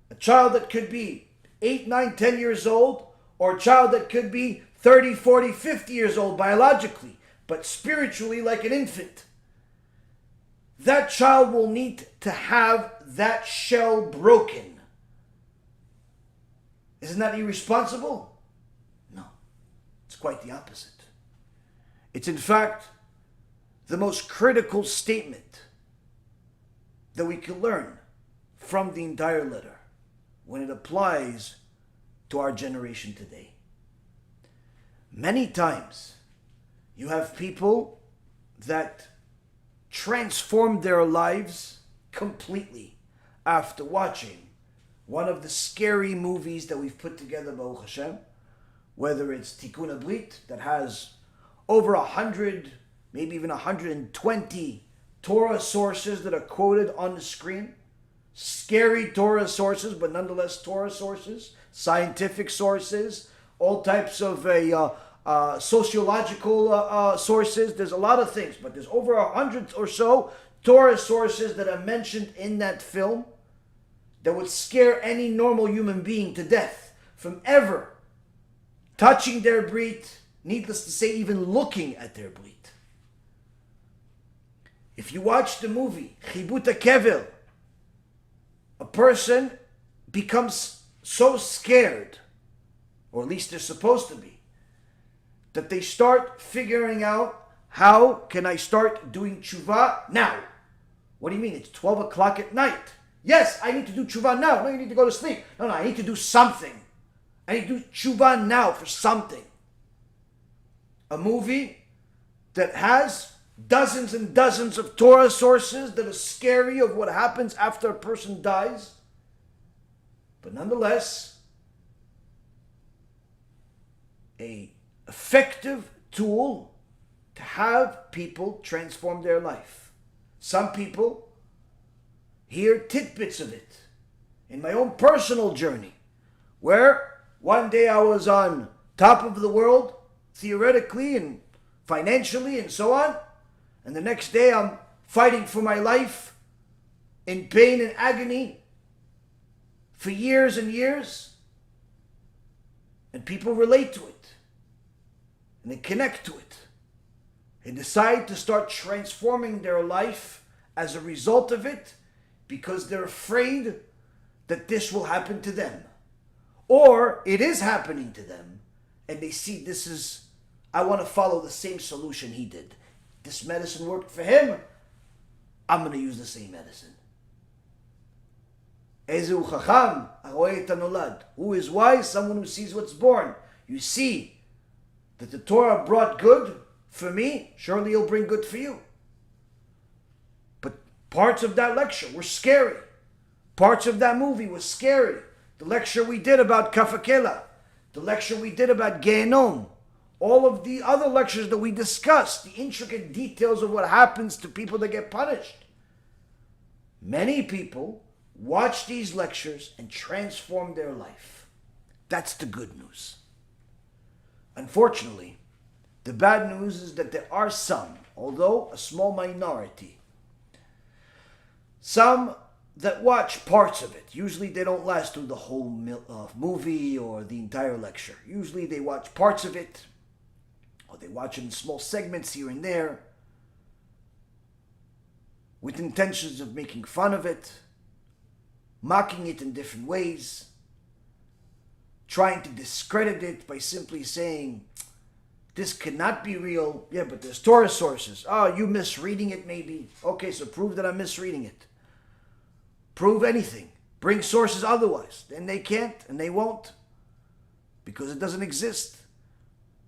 a child that could be 8, 9, 10 years old, or a child that could be 30, 40, 50 years old biologically, but spiritually like an infant, that child will need to have that shell broken. Isn't that irresponsible? No, it's quite the opposite. It's in fact the most critical statement that we can learn from the entire letter when it applies to our generation today. Many times you have people that transform their lives completely after watching one of the scary movies that we've put together, Baruch Hashem, whether it's Tikkun Abrit, that has over 100, maybe even 120 Torah sources that are quoted on the screen. Scary Torah sources, but nonetheless Torah sources, scientific sources, all types of sociological sources. There's a lot of things, but there's over 100 or so Torah sources that are mentioned in that film that would scare any normal human being to death from ever touching their brit, needless to say, even looking at their brit. If you watch the movie Chibut HaKever, a person becomes so scared, or at least they're supposed to be, that they start figuring out, how can I start doing tshuva now? What do you mean? It's 12 o'clock at night. Yes, I need to do tshuva now. No, you need to go to sleep. No, I need to do something. I need to do tshuva now for something. A movie that has dozens and dozens of Torah sources that are scary of what happens after a person dies. But nonetheless, an effective tool to have people transform their life. Some people hear tidbits of it in my own personal journey, where one day I was on top of the world, theoretically and financially and so on, and the next day I'm fighting for my life in pain and agony for years and years, and people relate to it, and they connect to it, and decide to start transforming their life as a result of it, because they're afraid that this will happen to them. Or it is happening to them, and they see I want to follow the same solution he did. This medicine worked for him, I'm going to use the same medicine. Ezu chacham haroeh et hanolad. Who is wise? Someone who sees what's born. You see that the Torah brought good for me, surely it'll bring good for you. But parts of that lecture were scary. Parts of that movie were scary. The lecture we did about Kafakela, the lecture we did about Gehinnom, all of the other lectures that we discussed, the intricate details of what happens to people that get punished. Many people watch these lectures and transform their life. That's the good news. Unfortunately, the bad news is that there are some, although a small minority, some that watch parts of it. Usually they don't last through the whole movie or the entire lecture. Usually they watch parts of it, or they watch it in small segments here and there, with intentions of making fun of it, mocking it in different ways, trying to discredit it by simply saying, this cannot be real. Yeah, but there's Torah sources. Oh, you misreading it maybe. Okay, so prove that I'm misreading it. Prove anything. Bring sources otherwise. Then they can't and they won't, because it doesn't exist.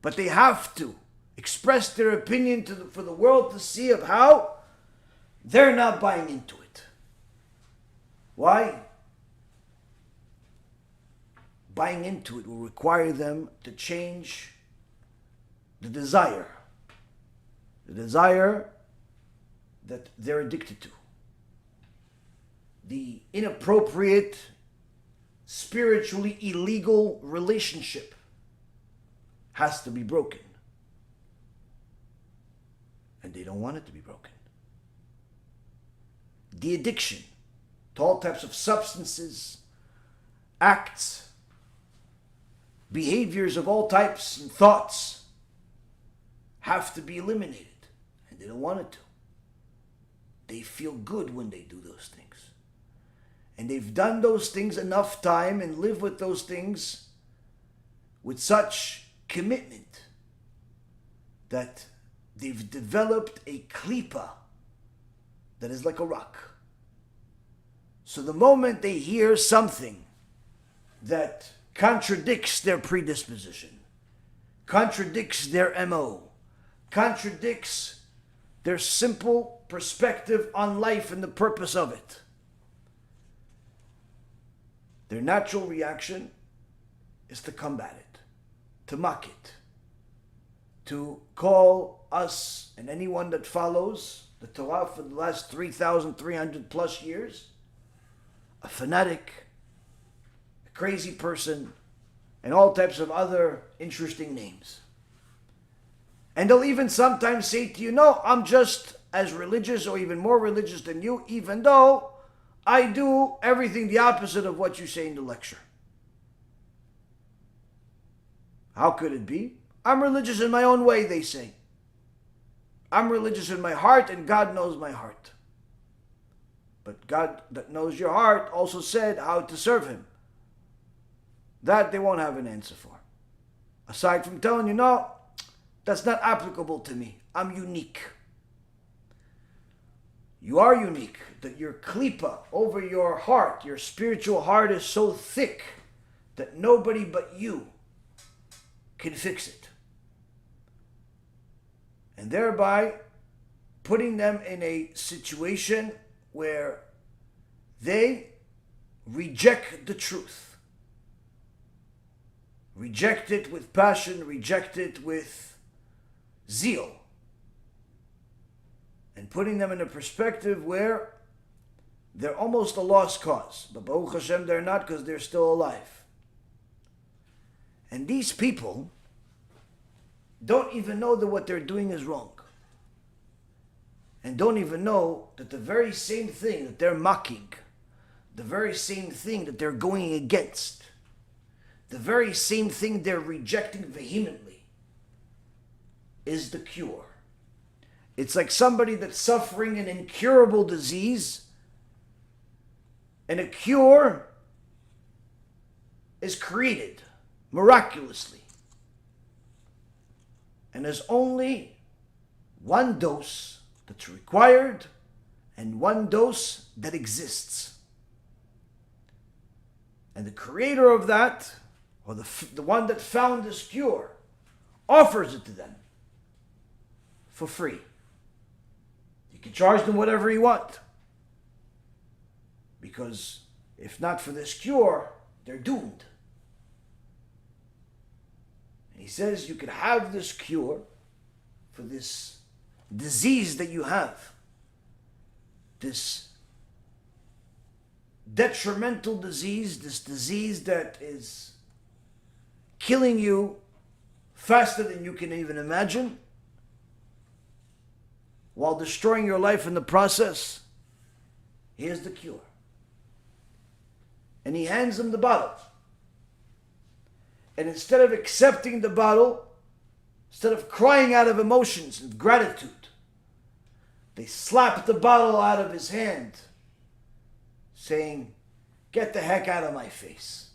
But they have to express their opinion for the world to see of how they're not buying into it. Why? Buying into it will require them to change the desire that they're addicted to. The inappropriate, spiritually illegal relationship has to be broken. And they don't want it to be broken. The addiction to all types of substances, acts, behaviors of all types and thoughts have to be eliminated. And they don't want it to. They feel good when they do those things. And they've done those things enough time and live with those things with such commitment that they've developed a klipa that is like a rock. So the moment they hear something that contradicts their predisposition, contradicts their MO, contradicts their simple perspective on life and the purpose of it, their natural reaction is to combat it, to mock it, to call us and anyone that follows the Torah for the last 3,300 plus years a fanatic, a crazy person, and all types of other interesting names. And they'll even sometimes say to you, no, I'm just as religious or even more religious than you, even though I do everything the opposite of what you say in the lecture. How could it be? I'm religious in my own way, they say. I'm religious in my heart, and God knows my heart. But God that knows your heart also said how to serve Him. That they won't have an answer for. Aside from telling you, no, that's not applicable to me. I'm unique. You are unique, that your klipa over your heart, your spiritual heart is so thick that nobody but you can fix it. And thereby putting them in a situation where they reject the truth. Reject it with passion, reject it with zeal. And putting them in a perspective where they're almost a lost cause. But Baruch Hashem, they're not, because they're still alive. And these people don't even know that what they're doing is wrong. And don't even know that the very same thing that they're mocking, the very same thing that they're going against, the very same thing they're rejecting vehemently is the cure. It's like somebody that's suffering an incurable disease, and a cure is created miraculously. And there's only one dose that's required and one dose that exists. And the creator of that, or the one that found this cure, offers it to them for free. You can charge them whatever you want. Because if not for this cure, they're doomed. And he says you could have this cure for this disease that you have. This detrimental disease, this disease that is killing you faster than you can even imagine, while destroying your life in the process. Here's the cure. And he hands them the bottle. And instead of accepting the bottle, instead of crying out of emotions of gratitude, they slap the bottle out of his hand, saying, "Get the heck out of my face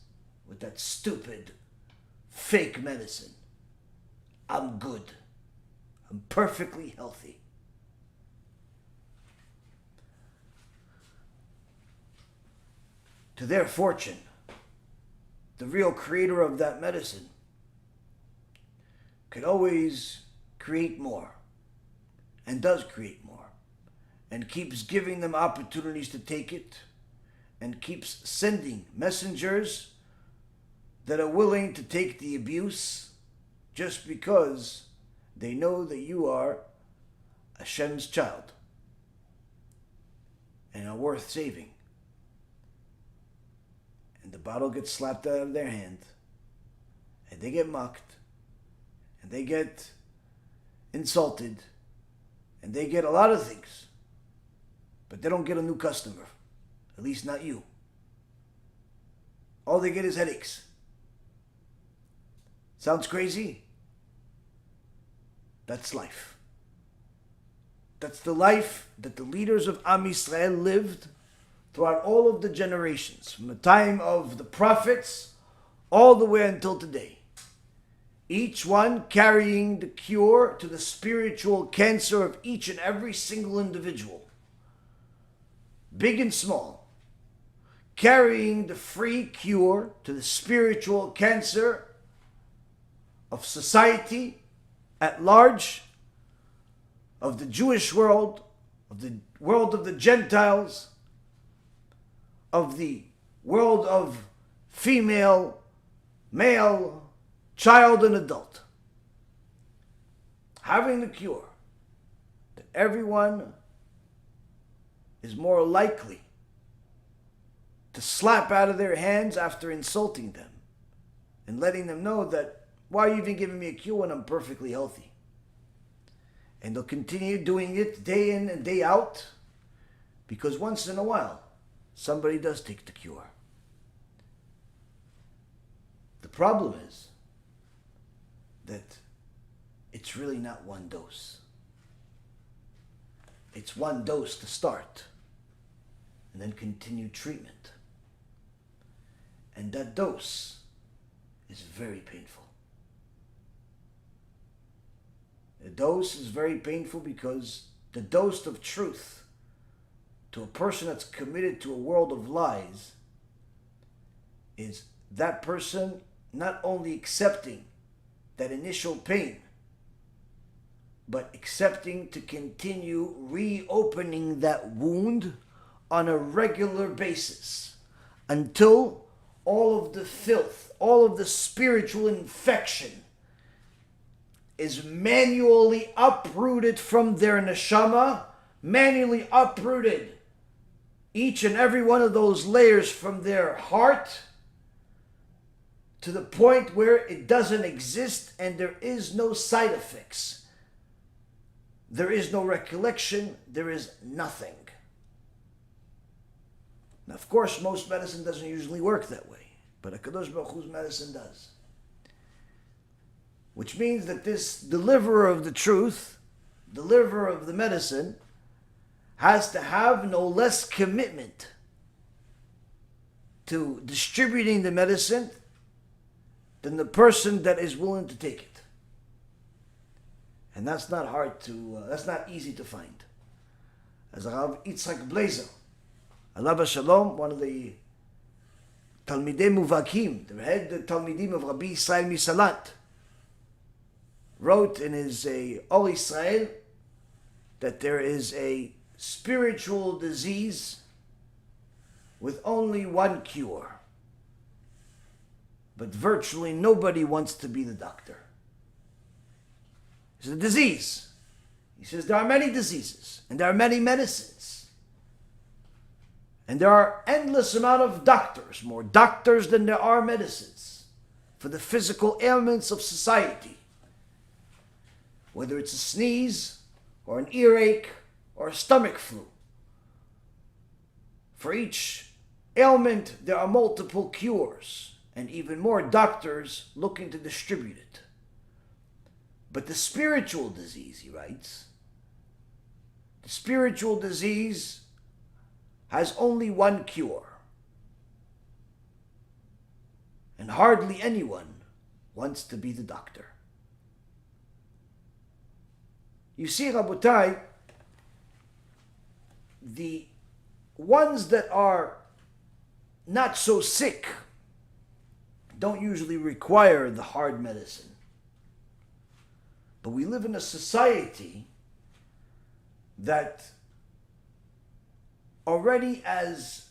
with that stupid, fake medicine. I'm good. I'm perfectly healthy." To their fortune, the real creator of that medicine could always create more, and does create more, and keeps giving them opportunities to take it, and keeps sending messengers that are willing to take the abuse just because they know that you are Hashem's child and are worth saving. And the bottle gets slapped out of their hand, and they get mocked, and they get insulted, and they get a lot of things, but they don't get a new customer, at least not you. All they get is headaches. Sounds crazy? That's life. That's the life that the leaders of Am Yisrael lived throughout all of the generations, from the time of the prophets all the way until today. Each one carrying the cure to the spiritual cancer of each and every single individual, big and small, carrying the free cure to the spiritual cancer of society at large, of the Jewish world, of the world of the Gentiles, of the world of female, male, child, and adult. Having the cure that everyone is more likely to slap out of their hands after insulting them and letting them know that, why are you even giving me a cure when I'm perfectly healthy? And they'll continue doing it day in and day out, because once in a while, somebody does take the cure. The problem is that it's really not one dose. It's one dose to start, and then continue treatment. And that dose is very painful. The dose is very painful because the dose of truth to a person that's committed to a world of lies is that person not only accepting that initial pain, but accepting to continue reopening that wound on a regular basis until all of the filth, all of the spiritual infection is manually uprooted from their neshama, manually uprooted each and every one of those layers from their heart to the point where it doesn't exist and there is no side effects. There is no recollection, there is nothing. Now, of course, most medicine doesn't usually work that way, but HaKadosh Baruch Hu's medicine does. Which means that this deliverer of the truth, deliverer of the medicine, has to have no less commitment to distributing the medicine than the person that is willing to take it. And that's not that's not easy to find. As Rav Yitzchak Blazer, Alav Shalom, one of the Talmidei Muvakim, the head Talmidim of Rabbi Yisrael Misalant, wrote in his Or Israel that there is a spiritual disease with only one cure. But virtually nobody wants to be the doctor. It's a disease. He says there are many diseases and there are many medicines. And there are endless amount of doctors, more doctors than there are medicines for the physical ailments of society. Whether it's a sneeze or an earache or a stomach flu. For each ailment, there are multiple cures and even more doctors looking to distribute it. But the spiritual disease, he writes, the spiritual disease has only one cure. And hardly anyone wants to be the doctor. You see, Rabotai, the ones that are not so sick don't usually require the hard medicine. But we live in a society that already has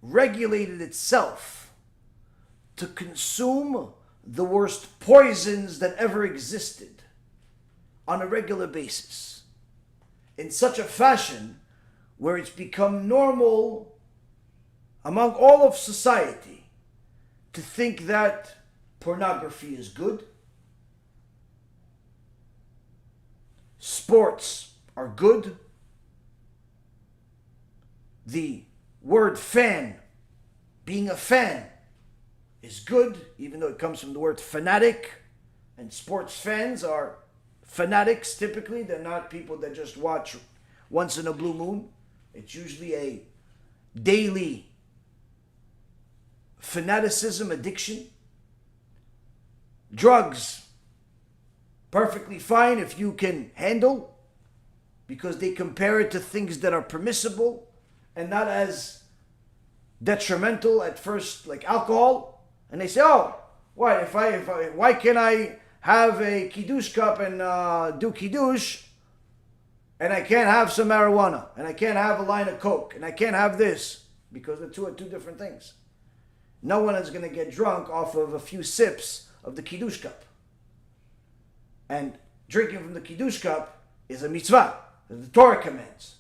regulated itself to consume the worst poisons that ever existed on a regular basis, in such a fashion where it's become normal among all of society to think that pornography is good, sports are good, the word fan, being a fan, is good, even though it comes from the word fanatic, and sports fans are fanatics typically. They're not people that just watch once in a blue moon. It's usually a daily fanaticism, addiction. Drugs, perfectly fine if you can handle, because they compare it to things that are permissible and not as detrimental at first, like alcohol. And they say, oh, what why can't I have a kiddush cup and do kiddush, and I can't have some marijuana, and I can't have a line of coke, and I can't have this, because the two are two different things. No one is going to get drunk off of a few sips of the kiddush cup. And drinking from the kiddush cup is a mitzvah that the Torah commands,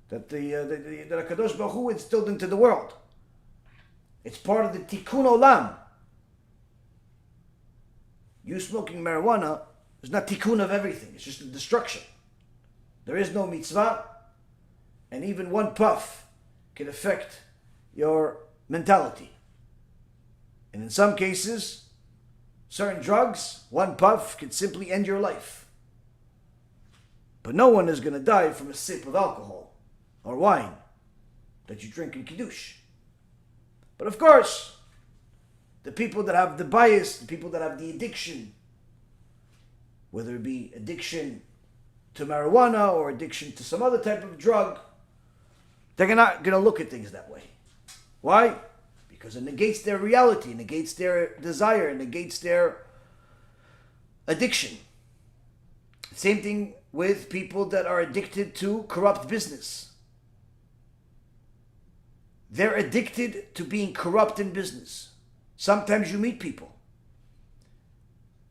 that the HaKadosh Baruch Hu instilled into the world. It's part of the tikkun olam. You smoking marijuana is not tikkun of everything. It's just a destruction. There is no mitzvah, and even one puff can affect your mentality. And in some cases, certain drugs, one puff can simply end your life. But no one is going to die from a sip of alcohol or wine that you drink in kiddush. But of course, the people that have the bias, the people that have the addiction, whether it be addiction to marijuana or addiction to some other type of drug, they're not going to look at things that way. Why? because it negates their reality, negates their desire, negates their addiction. Same thing with people that are addicted to corrupt business. They're addicted to being corrupt in business. Sometimes you meet people,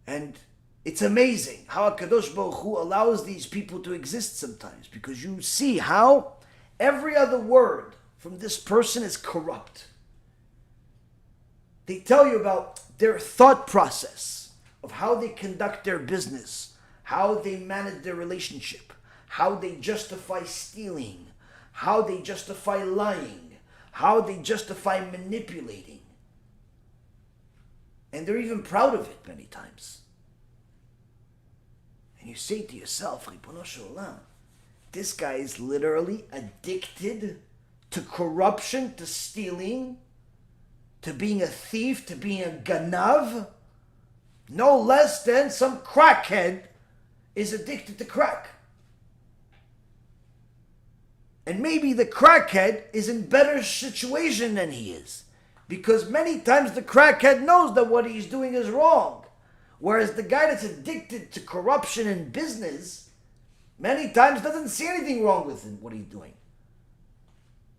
and it's amazing how HaKadosh Baruch Hu allows these people to exist sometimes, because you see how every other word from this person is corrupt. They tell you about their thought process of how they conduct their business, how they manage their relationship, how they justify stealing, how they justify lying, how they justify manipulating. And they're even proud of it many times. And you say to yourself, Ribono Shel Olam, this guy is literally addicted to corruption, to stealing, to being a thief, to being a ganav, no less than some crackhead is addicted to crack. And maybe the crackhead is in better situation than he is, because many times the crackhead knows that what he's doing is wrong, whereas the guy that's addicted to corruption in business many times doesn't see anything wrong with what he's doing,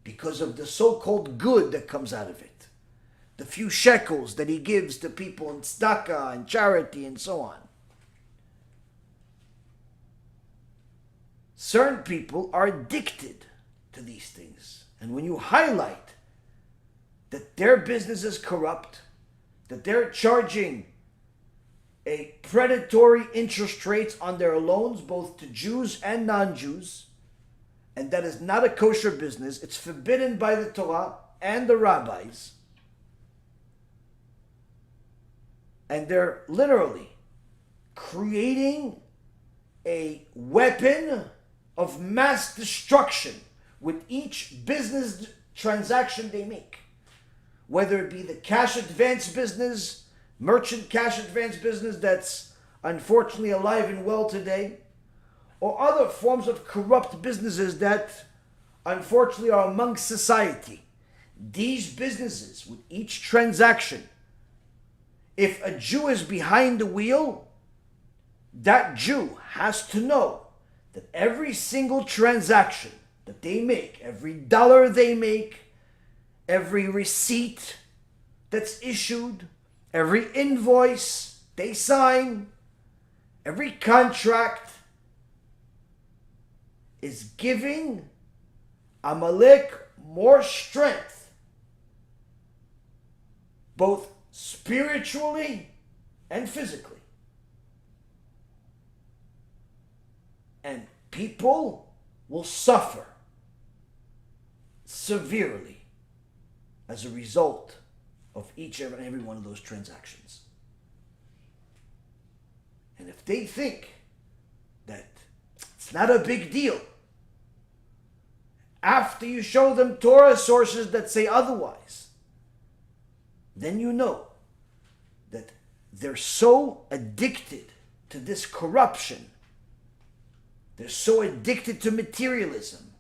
because of the so-called good that comes out of it. The few shekels that he gives to people in tzedakah and charity and so on. Certain people are addicted to these things. And when you highlight that their business is corrupt, that they're charging a predatory interest rates on their loans, both to Jews and non-Jews, and that is not a kosher business, it's forbidden by the Torah and the rabbis, and they're literally creating a weapon of mass destruction with each business transaction they make. Whether it be the cash advance business, merchant cash advance business that's unfortunately alive and well today, or other forms of corrupt businesses that unfortunately are among society. These businesses, with each transaction, if a Jew is behind the wheel, that Jew has to know that every single transaction that they make, every dollar they make, every receipt that's issued, every invoice they sign, every contract is giving Amalek more strength, both spiritually and physically. And people will suffer severely as a result of each and every one of those transactions. And if they think that it's not a big deal, after you show them Torah sources that say otherwise, then you know that they're so addicted to this corruption, they're so addicted to materialism,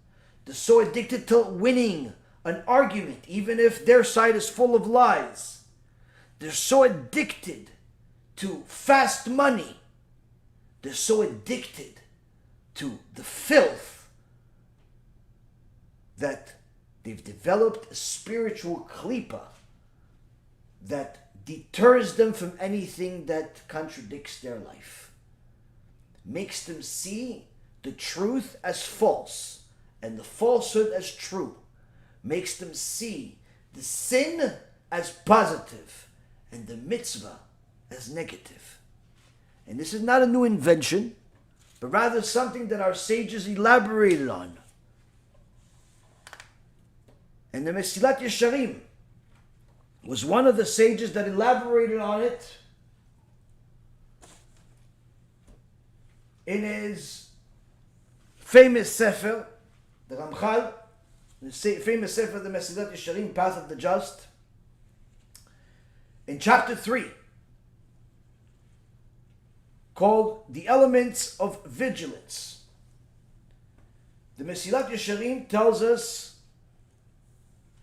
they're so addicted to winning an argument, even if their side is full of lies. They're so addicted to fast money. They're so addicted to the filth that they've developed a spiritual klipa that deters them from anything that contradicts their life, makes them see the truth as false and the falsehood as true, makes them see the sin as positive and the mitzvah as negative. And this is not a new invention, but rather something that our sages elaborated on. And the Mesilat Yesharim was one of the sages that elaborated on it in his famous Sefer, the Ramchal, the famous Sefer, the Mesilat Yesharim, Path of the Just. In chapter 3, called The Elements of Vigilance, the Mesilat Yesharim tells us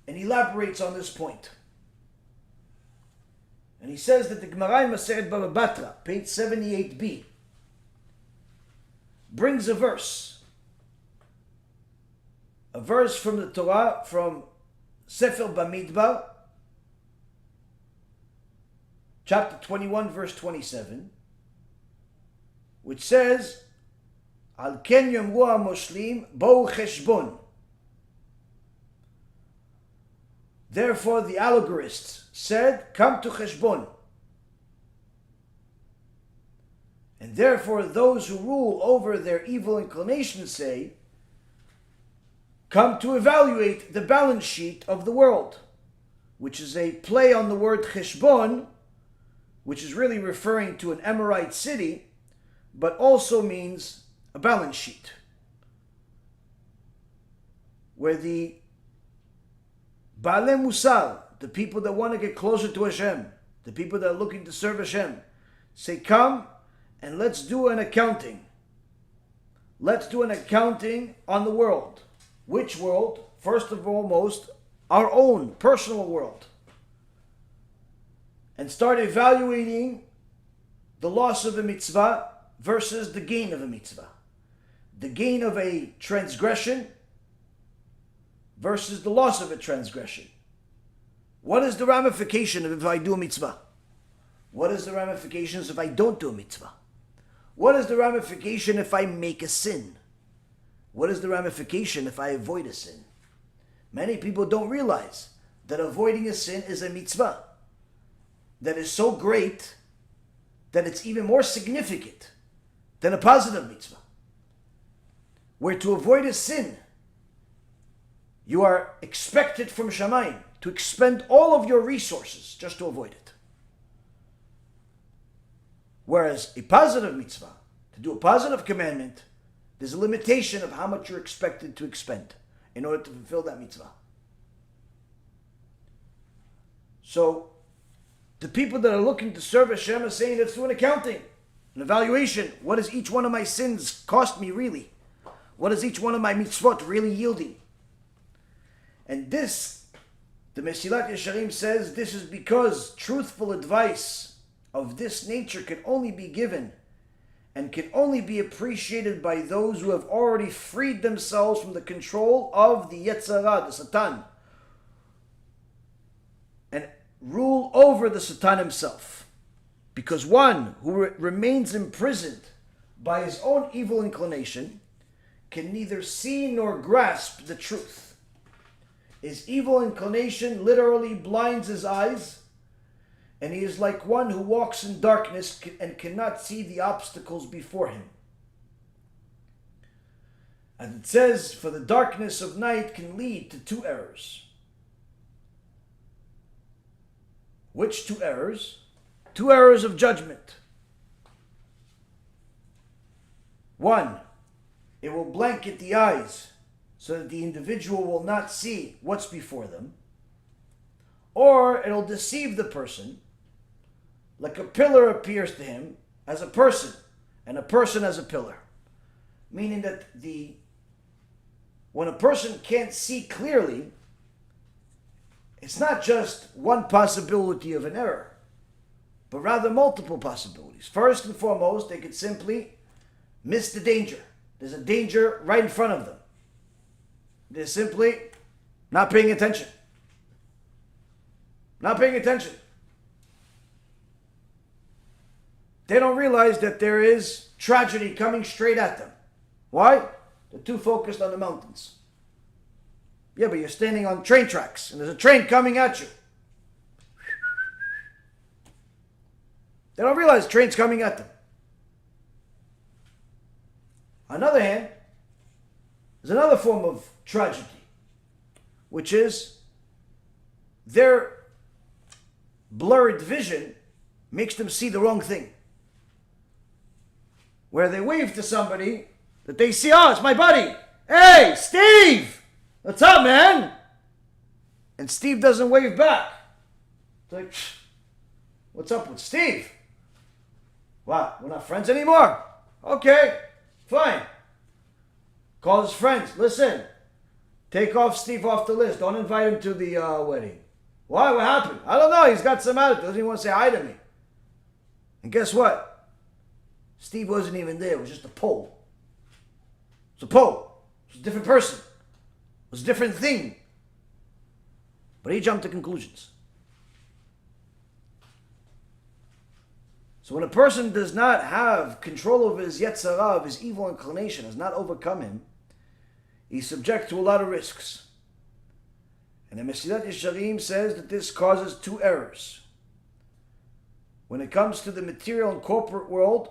and elaborates on this point. And he says that the Gemara in Masechet Baba Batra, page 78b, brings a verse from the Torah, from Sefer Bamidbar, chapter 21, verse 27, which says, Al ken yomru ha-moshlim bo'u cheshbon. Therefore the allegorists said, come to cheshbon. And therefore those who rule over their evil inclinations say, come to evaluate the balance sheet of the world, which is a play on the word cheshbon, which is really referring to an Amorite city, but also means a balance sheet, where the Baalei Musar, the people that want to get closer to Hashem, the people that are looking to serve Hashem, say, come and let's do an accounting. Let's do an accounting on the world. Which world? First of all, most, our own personal world. And start evaluating the loss of a mitzvah versus the gain of a mitzvah. The gain of a transgression versus the loss of a transgression. What is the ramification if I do a mitzvah? What is the ramifications if I don't do a mitzvah? What is the ramification if I make a sin? What is the ramification if I avoid a sin? Many people don't realize that avoiding a sin is a mitzvah that is so great that it's even more significant than a positive mitzvah. Where to avoid a sin, you are expected from Shamayim to expend all of your resources just to avoid it. Whereas a positive mitzvah, to do a positive commandment, there's a limitation of how much you're expected to expend in order to fulfill that mitzvah. So, the people that are looking to serve Hashem are saying, let's do an accounting, an evaluation. What does each one of my sins cost me really? What is each one of my mitzvot really yielding? And this, the Mesilat Yesharim says, this is because truthful advice of this nature can only be given and can only be appreciated by those who have already freed themselves from the control of the Yetzirah, the Satan, and rule over the Satan himself. Because one who remains imprisoned by his own evil inclination can neither see nor grasp the truth. His evil inclination literally blinds his eyes, and he is like one who walks in darkness and cannot see the obstacles before him. And it says, for the darkness of night can lead to two errors. Which two errors? Two errors of judgment. One, it will blanket the eyes so that the individual will not see what's before them. Or it'll deceive the person, like a pillar appears to him as a person, and a person as a pillar. Meaning that when a person can't see clearly, it's not just one possibility of an error, but rather multiple possibilities. First and foremost, they could simply miss the danger. There's a danger right in front of them. They're simply not paying attention. Not paying attention. They don't realize that there is tragedy coming straight at them. Why? They're too focused on the mountains. Yeah, but you're standing on train tracks and there's a train coming at you. They don't realize the train's coming at them. On the other hand, there's another form of tragedy, which is their blurred vision makes them see the wrong thing. Where they wave to somebody that they see, oh, it's my buddy. Hey, Steve! What's up, man? And Steve doesn't wave back. It's like, what's up with Steve? What? We're not friends anymore? Okay, fine. Call his friends. Listen, take Steve off the list. Don't invite him to the wedding. Why? What happened? I don't know. He's got some attitude. Doesn't even want to say hi to me. And guess what? Steve wasn't even there. It was just a pole. It was a pole. It was a different person. It was a different thing. But he jumped to conclusions. So when a person does not have control over his Yetzer Hara, his evil inclination, has not overcome him, he's subject to a lot of risks. And the Mesilat Yesharim says that this causes two errors. When it comes to the material and corporate world,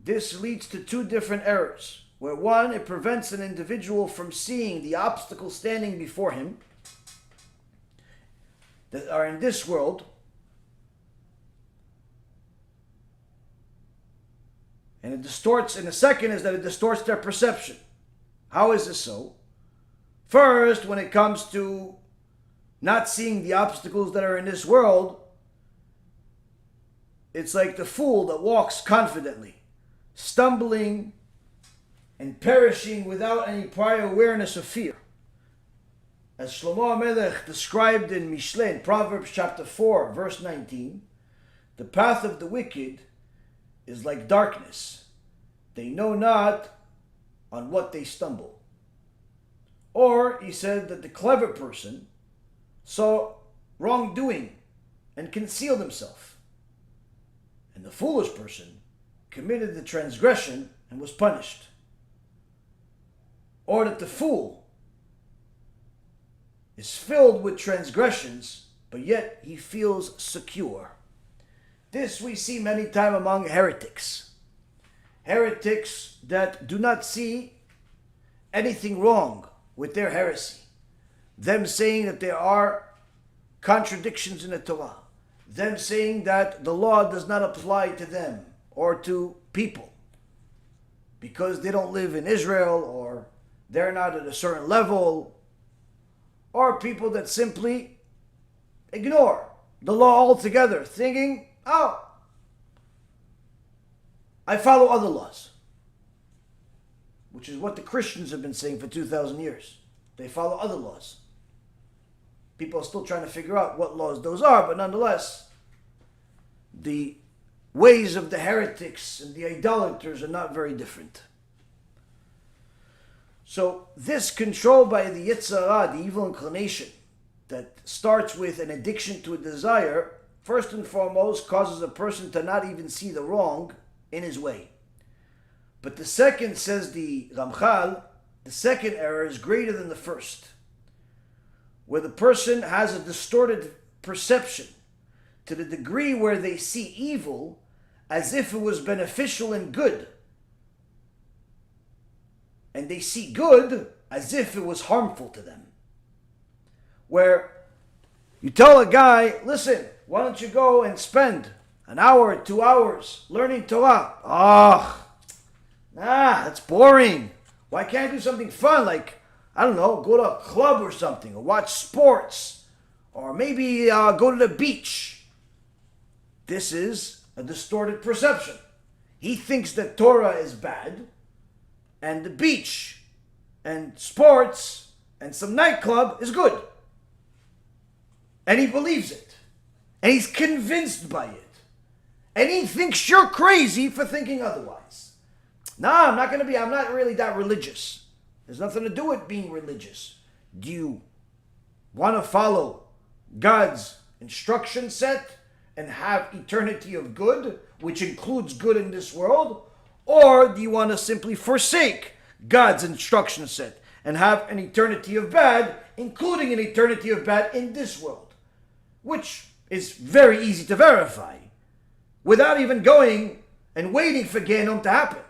this leads to two different errors. Where one, it prevents an individual from seeing the obstacles standing before him that are in this world. And it distorts, and the second is that it distorts their perception. How is this so? First, when it comes to not seeing the obstacles that are in this world, it's like the fool that walks confidently, stumbling and perishing without any prior awareness of fear. As Shlomo HaMelech described in Mishle, in Proverbs chapter 4, verse 19, the path of the wicked is like darkness. They know not on what they stumble. Or he said that the clever person saw wrongdoing and concealed himself. And the foolish person committed the transgression and was punished. Or that the fool is filled with transgressions, but yet he feels secure. This we see many times among heretics. Heretics that do not see anything wrong with their heresy. Them saying that there are contradictions in the Torah. Them saying that the law does not apply to them or to people because they don't live in Israel or they're not at a certain level, or people that simply ignore the law altogether, thinking, oh, I follow other laws, which is what the Christians have been saying for 2,000 years. They follow other laws. People are still trying to figure out what laws those are, but nonetheless, the ways of the heretics and the idolaters are not very different. So this control by the Yetzer Hara, the evil inclination, that starts with an addiction to a desire, first and foremost causes a person to not even see the wrong in his way. But the second, says the Ramchal, the second error is greater than the first, where the person has a distorted perception to the degree where they see evil as if it was beneficial and good, and they see good as if it was harmful to them. Where you tell a guy, listen, why don't you go and spend an hour, 2 hours learning Torah? That's boring. Why can't I do something fun, like, I don't know, go to a club or something, or watch sports, or maybe go to the beach? This is a distorted perception. He thinks that Torah is bad, and the beach, and sports, and some nightclub is good. And he believes it. And he's convinced by it. And he thinks you're crazy for thinking otherwise. No, I'm not really that religious. There's nothing to do with being religious. Do you want to follow God's instruction set and have eternity of good, which includes good in this world? Or do you want to simply forsake God's instruction set and have an eternity of bad, including an eternity of bad in this world? Which is very easy to verify without even going and waiting for Gehinnom to happen.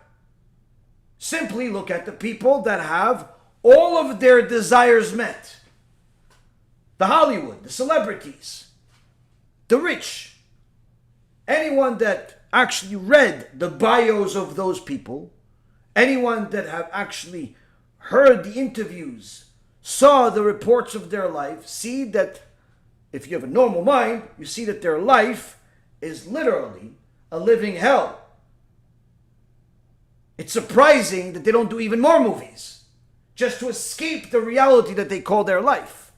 Simply look at the people that have all of their desires met. The Hollywood, the celebrities, the rich. Anyone that actually read the bios of those people, anyone that have actually heard the interviews, saw the reports of their life, see that if you have a normal mind, you see that their life is literally a living hell. It's surprising that they don't do even more movies just to escape the reality that they call their life.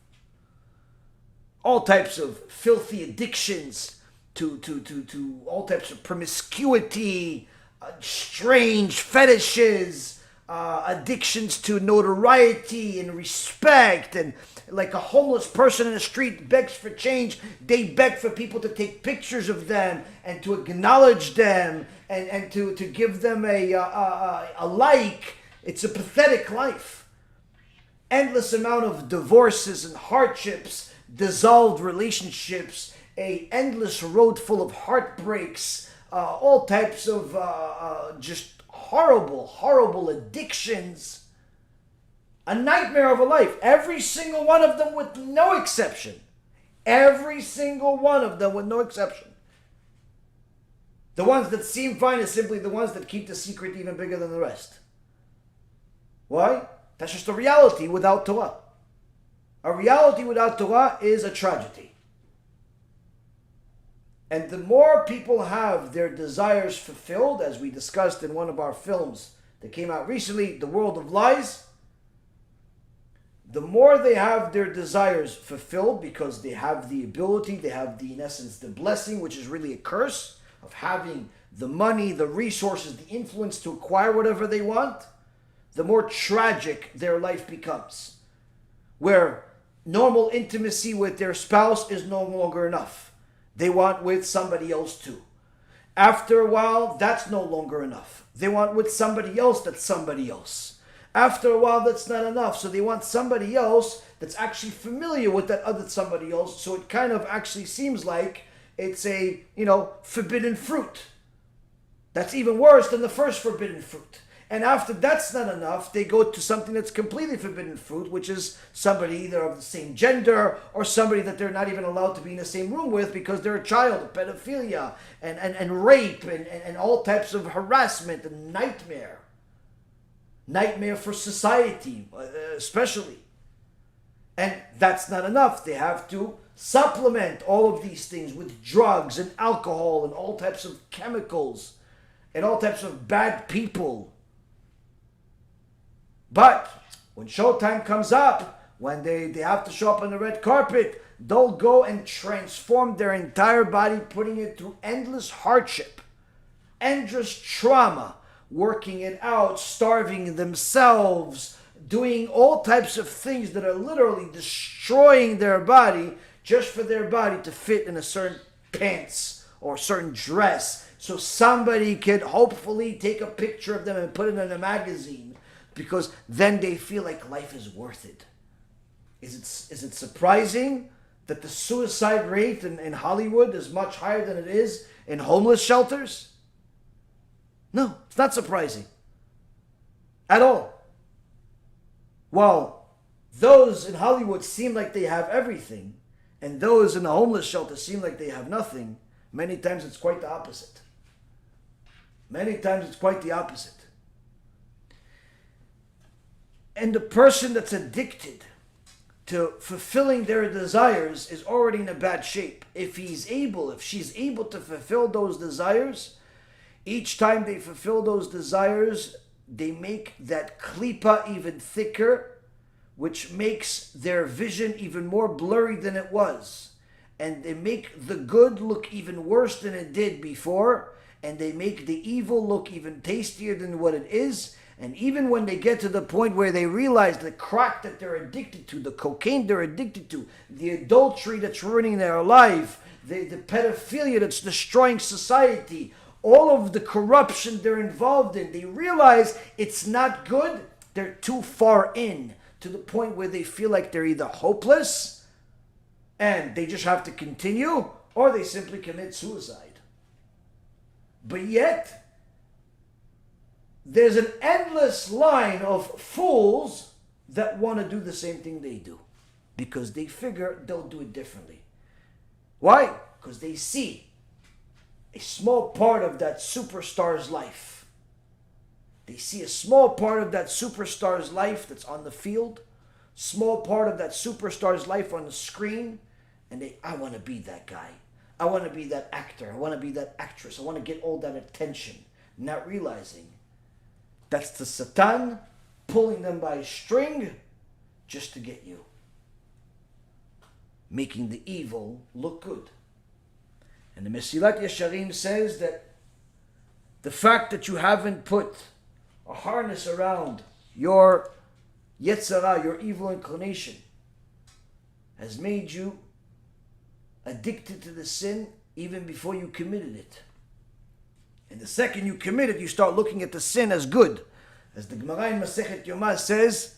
all types of filthy addictions, to all types of promiscuity, strange fetishes, addictions to notoriety and respect, and like a homeless person in the street begs for change, they beg for people to take pictures of them and to acknowledge them and to give them a like. It's a pathetic life. Endless amount of divorces and hardships, dissolved relationships, a endless road full of heartbreaks, all types of just horrible addictions. A nightmare of a life. Every single one of them with no exception. Every single one of them with no exception. The ones that seem fine is simply the ones that keep the secret even bigger than the rest. Why? That's just a reality without Torah. A reality without Torah is a tragedy. And the more people have their desires fulfilled, as we discussed in one of our films that came out recently, The World of Lies, the more they have their desires fulfilled because they have the ability, they have the, in essence, the blessing, which is really a curse of having the money, the resources, the influence to acquire whatever they want, the more tragic their life becomes. Where normal intimacy with their spouse is no longer enough. They want with somebody else too. After a while, that's no longer enough. They want with somebody else that's somebody else. After a while, that's not enough. So they want somebody else that's actually familiar with that other somebody else. So it kind of actually seems like it's a, forbidden fruit. That's even worse than the first forbidden fruit. And after that's not enough, they go to something that's completely forbidden fruit, which is somebody either of the same gender or somebody that they're not even allowed to be in the same room with because they're a child, pedophilia, and rape, and all types of harassment and nightmare. Nightmare for society, especially. And that's not enough. They have to supplement all of these things with drugs and alcohol and all types of chemicals and all types of bad people. But when showtime comes up, when they have to show up on the red carpet, they'll go and transform their entire body, putting it through endless hardship, endless trauma, working it out, starving themselves, doing all types of things that are literally destroying their body just for their body to fit in a certain pants or a certain dress so somebody could hopefully take a picture of them and put it in a magazine because then they feel like life is worth it. Is it surprising that the suicide rate in Hollywood is much higher than it is in homeless shelters? No, it's not surprising at all. While those in Hollywood seem like they have everything, and those in the homeless shelter seem like they have nothing, many times it's quite the opposite. Many times it's quite the opposite. And the person that's addicted to fulfilling their desires is already in a bad shape. If she's able to fulfill those desires, each time they fulfill those desires, they make that klipa even thicker, which makes their vision even more blurry than it was. And they make the good look even worse than it did before, and they make the evil look even tastier than what it is. And even when they get to the point where they realize the crack that they're addicted to, the cocaine they're addicted to, the adultery that's ruining their life, the pedophilia that's destroying society, all of the corruption they're involved in, they realize it's not good. They're too far in to the point where they feel like they're either hopeless and they just have to continue, or they simply commit suicide. But yet, there's an endless line of fools that want to do the same thing they do because they figure they'll do it differently. Why? Because they see a small part of that superstar's life. They see a small part of that superstar's life that's on the field, small part of that superstar's life on the screen, and I want to be that guy. I want to be that actor. I want to be that actress. I want to get all that attention. Not realizing that's the Satan pulling them by a string just to get you. making the evil look good. And the Mesilat Yesharim says that the fact that you haven't put a harness around your Yetzirah, your evil inclination, has made you addicted to the sin even before you committed it. And the second you commit it, you start looking at the sin as good. As the Gemara in Masechet Yomah says,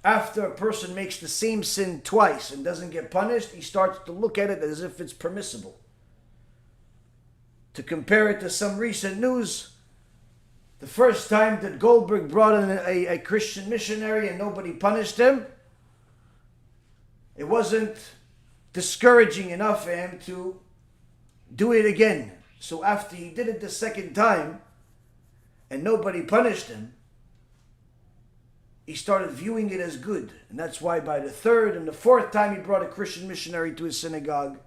after a person makes the same sin twice and doesn't get punished, he starts to look at it as if it's permissible. To compare it to some recent news, the first time that Goldberg brought in a Christian missionary and nobody punished him, it wasn't discouraging enough for him to do it again. So after he did it the second time and nobody punished him, he started viewing it as good. And that's why by the third and the fourth time he brought a Christian missionary to his synagogue,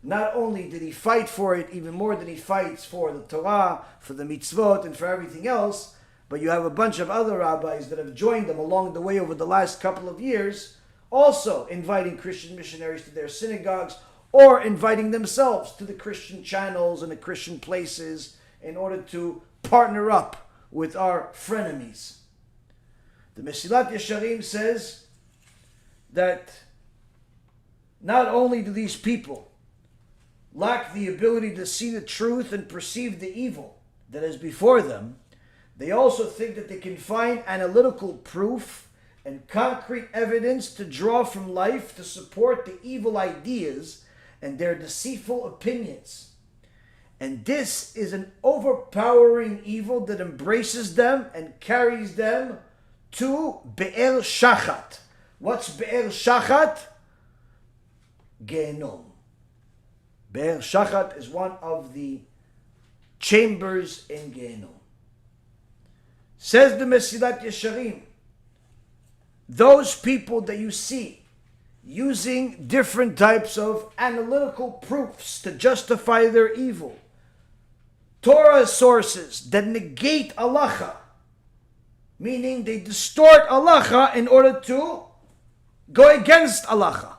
not only did he fight for it even more than he fights for the Torah, for the mitzvot, and for everything else, but you have a bunch of other rabbis that have joined them along the way over the last couple of years, also inviting Christian missionaries to their synagogues or inviting themselves to the Christian channels and the Christian places in order to partner up with our frenemies. The Mesilat Yesharim says that not only do these people lack the ability to see the truth and perceive the evil that is before them, they also think that they can find analytical proof and concrete evidence to draw from life to support the evil ideas and their deceitful opinions. And this is an overpowering evil that embraces them and carries them to Be'er Shachat. What's Be'er Shachat? Gehinnom. Be'er Shachat is one of the chambers in Gehinnom. Says the Mesilat Yesharim, those people that you see using different types of analytical proofs to justify their evil, Torah sources that negate halacha, meaning they distort halacha in order to go against halacha,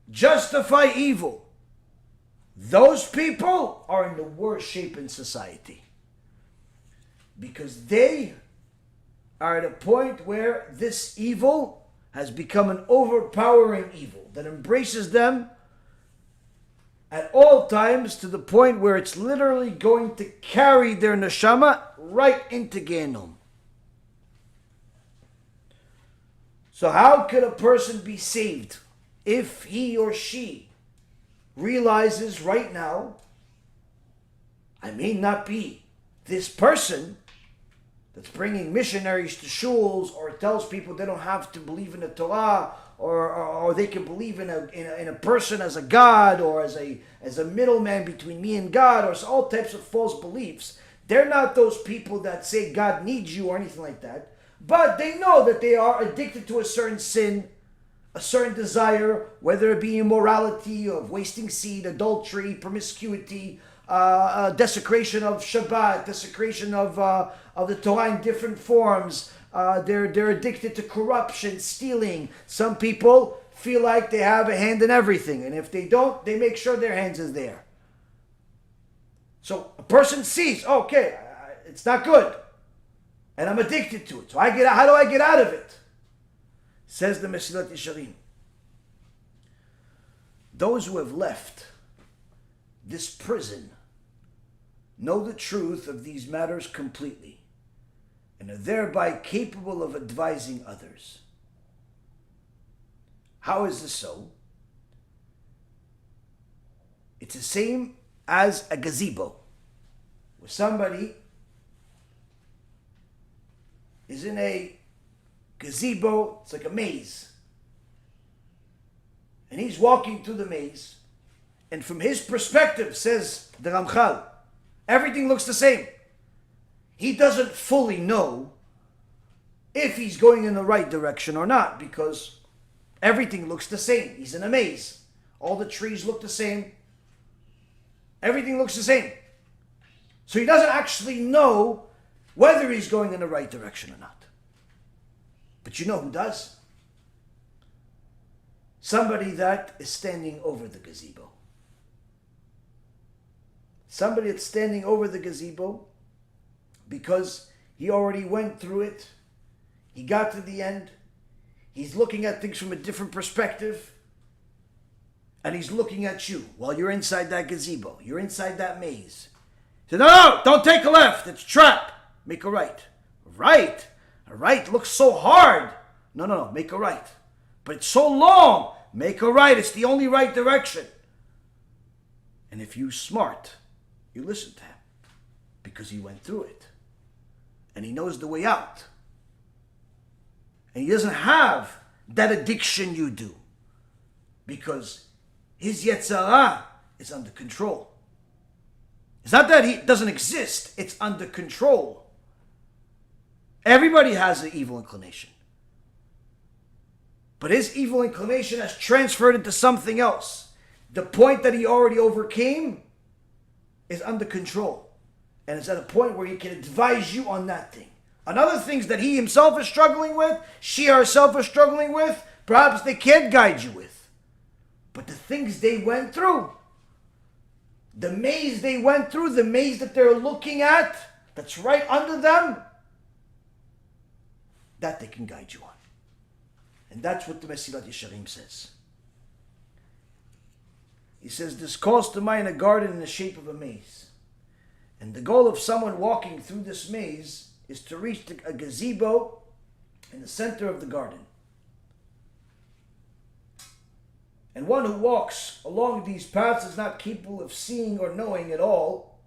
justify evil. Those people are in the worst shape in society because they are at a point where this evil has become an overpowering evil that embraces them at all times to the point where it's literally going to carry their neshama right into Gehinnom. So how could a person be saved if he or she realizes right now, I may not be this person that's bringing missionaries to shuls or tells people they don't have to believe in the Torah or they can believe in a person as a God or as a middleman between me and God, or all types of false beliefs. They're not those people that say God needs you or anything like that, but they know that they are addicted to a certain sin, a certain desire, whether it be immorality of wasting seed, adultery, promiscuity, desecration of Shabbat, desecration of the Torah in different forms. They're addicted to corruption, stealing. Some people feel like they have a hand in everything, and if they don't, they make sure their hands is there. So a person sees, okay, it's not good, and I'm addicted to it. So how do I get out of it? Says the Mesilat Yesharim, those who have left this prison know the truth of these matters completely and are thereby capable of advising others. How is this so? It's the same as a gazebo, where somebody is in a gazebo, it's like a maze, and he's walking through the maze, and from his perspective, says the Ramchal, everything looks the same. He doesn't fully know if he's going in the right direction or not, because everything looks the same. He's in a maze. All the trees look the same. Everything looks the same. So he doesn't actually know whether he's going in the right direction or not. But you know who does? Somebody that is standing over the gazebo. Somebody that's standing over the gazebo because he already went through it. He got to the end. He's looking at things from a different perspective. And he's looking at you while you're inside that gazebo. You're inside that maze. He said, no, don't take a left. It's a trap. Make a right. Right? A right looks so hard. No, make a right. But it's so long. Make a right. It's the only right direction. And if you're smart, you listen to him because he went through it. And he knows the way out. And he doesn't have that addiction you do because his Yetzirah is under control. It's not that he doesn't exist, it's under control. Everybody has an evil inclination. But his evil inclination has transferred into something else. The point that he already overcame is under control. And it's at a point where he can advise you on that thing. On other things that he himself is struggling with, she herself is struggling with, perhaps they can't guide you with. But the things they went through, the maze they went through, the maze that they're looking at, that's right under them, that they can guide you on. And that's what the Mesilat Yesharim says. He says, this calls to mind a garden in the shape of a maze. And the goal of someone walking through this maze is to reach a gazebo in the center of the garden. And one who walks along these paths is not capable of seeing or knowing at all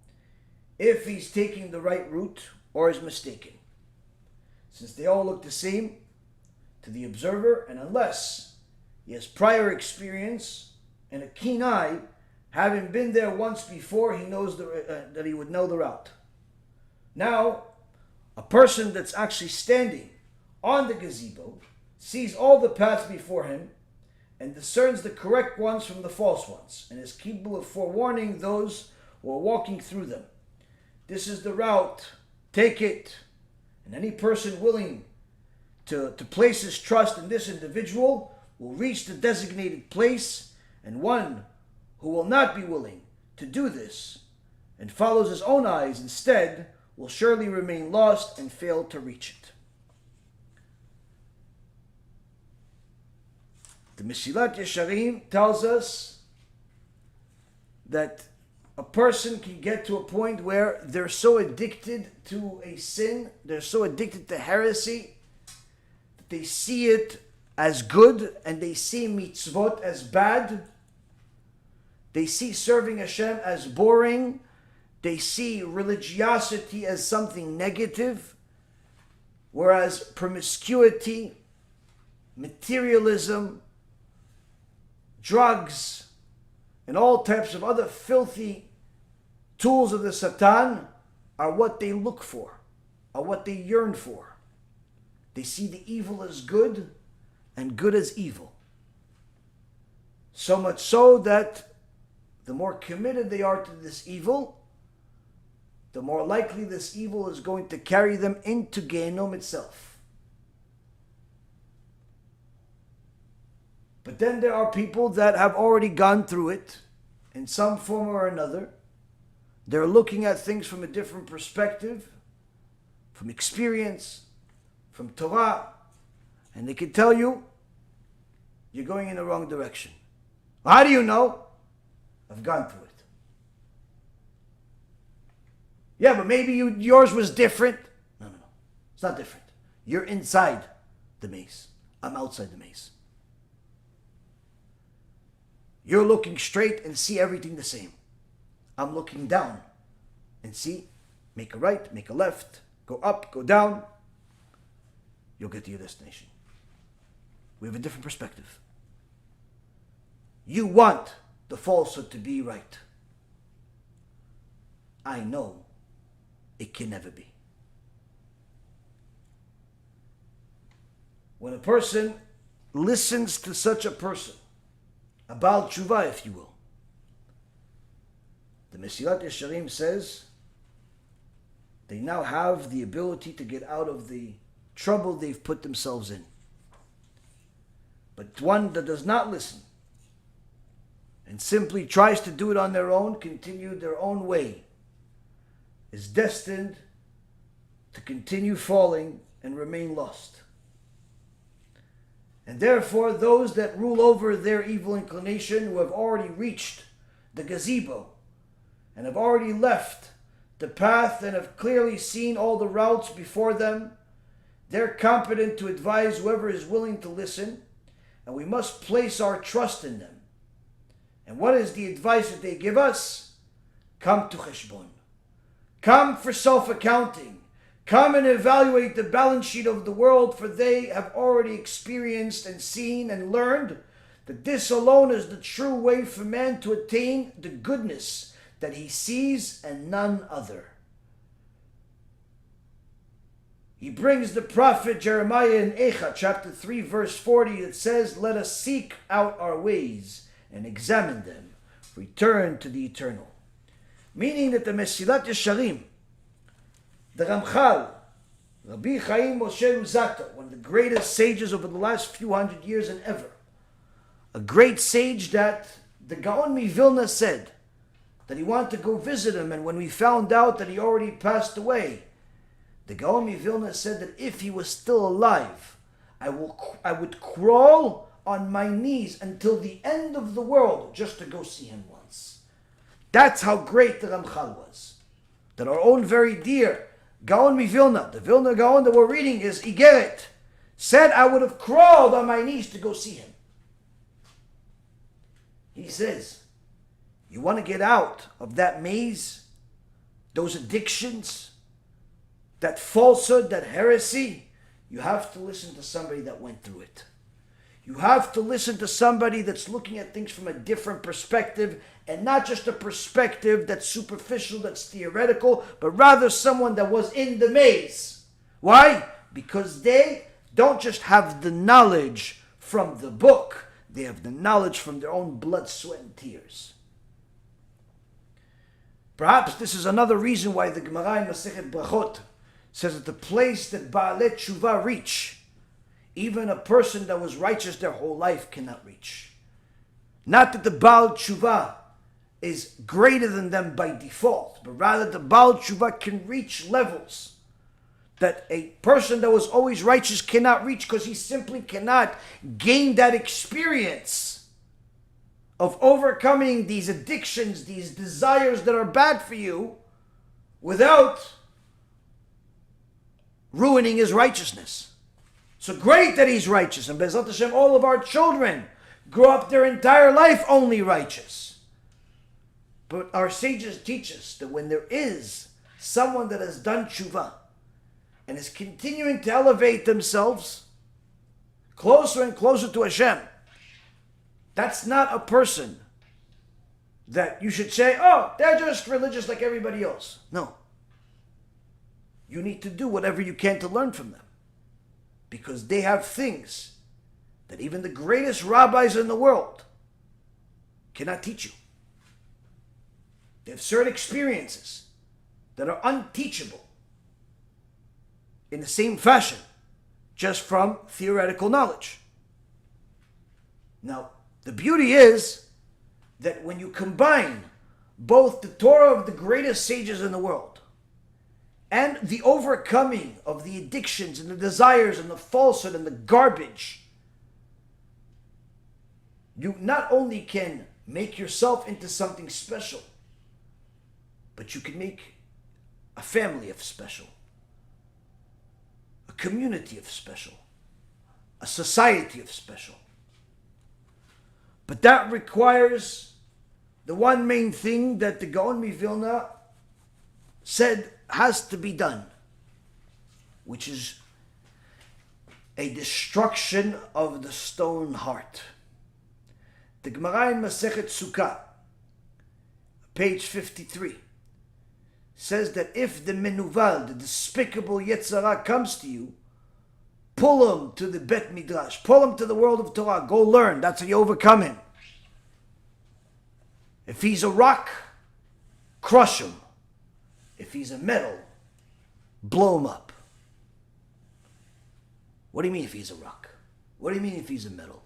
if he's taking the right route or is mistaken, since they all look the same to the observer, and unless he has prior experience and a keen eye, having been there once before, he knows that he would know the route. Now, a person that's actually standing on the gazebo sees all the paths before him and discerns the correct ones from the false ones, and is capable of forewarning those who are walking through them. This is the route, take it. And any person willing to place his trust in this individual will reach the designated place, and one who will not be willing to do this and follows his own eyes instead will surely remain lost and fail to reach it. The Mesilat Yesharim tells us that a person can get to a point where they're so addicted to a sin, they're so addicted to heresy, that they see it as good and they see mitzvot as bad. They see serving Hashem as boring. They see religiosity as something negative, whereas promiscuity, materialism, drugs, and all types of other filthy tools of the Satan are what they look for, are what they yearn for. They see the evil as good and good as evil. So much so that the more committed they are to this evil, the more likely this evil is going to carry them into Gehinnom itself. But then there are people that have already gone through it in some form or another. They're looking at things from a different perspective, from experience, from Torah, and they can tell you, you're going in the wrong direction. How do you know? I've gone through it. Yeah, but maybe yours was different. No. It's not different. You're inside the maze. I'm outside the maze. You're looking straight and see everything the same. I'm looking down and see, make a right, make a left, go up, go down. You'll get to your destination. We have a different perspective. You want the falsehood to be right. I know it can never be. When a person listens to such a person, a Baal Tshuva, if you will, the Mesilat Yesharim says they now have the ability to get out of the trouble they've put themselves in. But one that does not listen and simply tries to do it on their own, continue their own way, is destined to continue falling and remain lost. And therefore, those that rule over their evil inclination, who have already reached the gazebo and have already left the path and have clearly seen all the routes before them, they're competent to advise whoever is willing to listen, and we must place our trust in them. And what is the advice that they give us? Come to cheshbon. Come for self-accounting. Come and evaluate the balance sheet of the world, for they have already experienced and seen and learned that this alone is the true way for man to attain the goodness that he sees and none other. He brings the prophet Jeremiah in chapter 3, verse 40, that says, "Let us seek out our ways and examine them. Return to the eternal." Meaning that the Mesilat Yesharim, the Ramchal, Rabbi Chaim Moshe Luzzatto, one of the greatest sages over the last few hundred years and ever, a great sage that the Gaon of Vilna said that he wanted to go visit him, and when we found out that he already passed away, the Gaon of Vilna said that if he was still alive, I would crawl on my knees until the end of the world just to go see him once. That's how great the Ramchal was. That our own very dear Gaon of Vilna, the Vilna Gaon that we're reading is IGGERET, said I would have crawled on my knees to go see him. He says, you want to get out of that maze, those addictions, that falsehood, that heresy, you have to listen to somebody that went through it. You have to listen to somebody that's looking at things from a different perspective, and not just a perspective that's superficial, that's theoretical, but rather someone that was in the maze. Why? Because they don't just have the knowledge from the book, they have the knowledge from their own blood, sweat, and tears. Perhaps this is another reason why the Gemara in Masechet Brachot says that the place that Baalei Tshuva reach, even a person that was righteous their whole life cannot reach. Not that the Baal Tshuva is greater than them by default, but rather the Baal Tshuva can reach levels that a person that was always righteous cannot reach, because he simply cannot gain that experience of overcoming these addictions, these desires that are bad for you, without ruining his righteousness. So great that he's righteous, and Be'ezrat Hashem, all of our children grow up their entire life only righteous. But our sages teach us that when there is someone that has done tshuva and is continuing to elevate themselves closer and closer to Hashem, that's not a person that you should say, oh, they're just religious like everybody else. No. You need to do whatever you can to learn from them, because they have things that even the greatest rabbis in the world cannot teach you. They have certain experiences that are unteachable in the same fashion, just from theoretical knowledge. Now, the beauty is that when you combine both the Torah of the greatest sages in the world and the overcoming of the addictions and the desires and the falsehood and the garbage, you not only can make yourself into something special, but you can make a family of special, a community of special, a society of special. But that requires the one main thing that the Gaon of Vilna said has to be done, which is a destruction of the stone heart. The Gemara in Masechet Sukkah, page 53, says that if the menuval, the despicable Yetzirah, comes to you, pull him to the Bet Midrash, pull him to the world of Torah, go learn. That's how you overcome him. If he's a rock, crush him. If he's a metal, blow him up. What do you mean if he's a rock? What do you mean if he's a metal?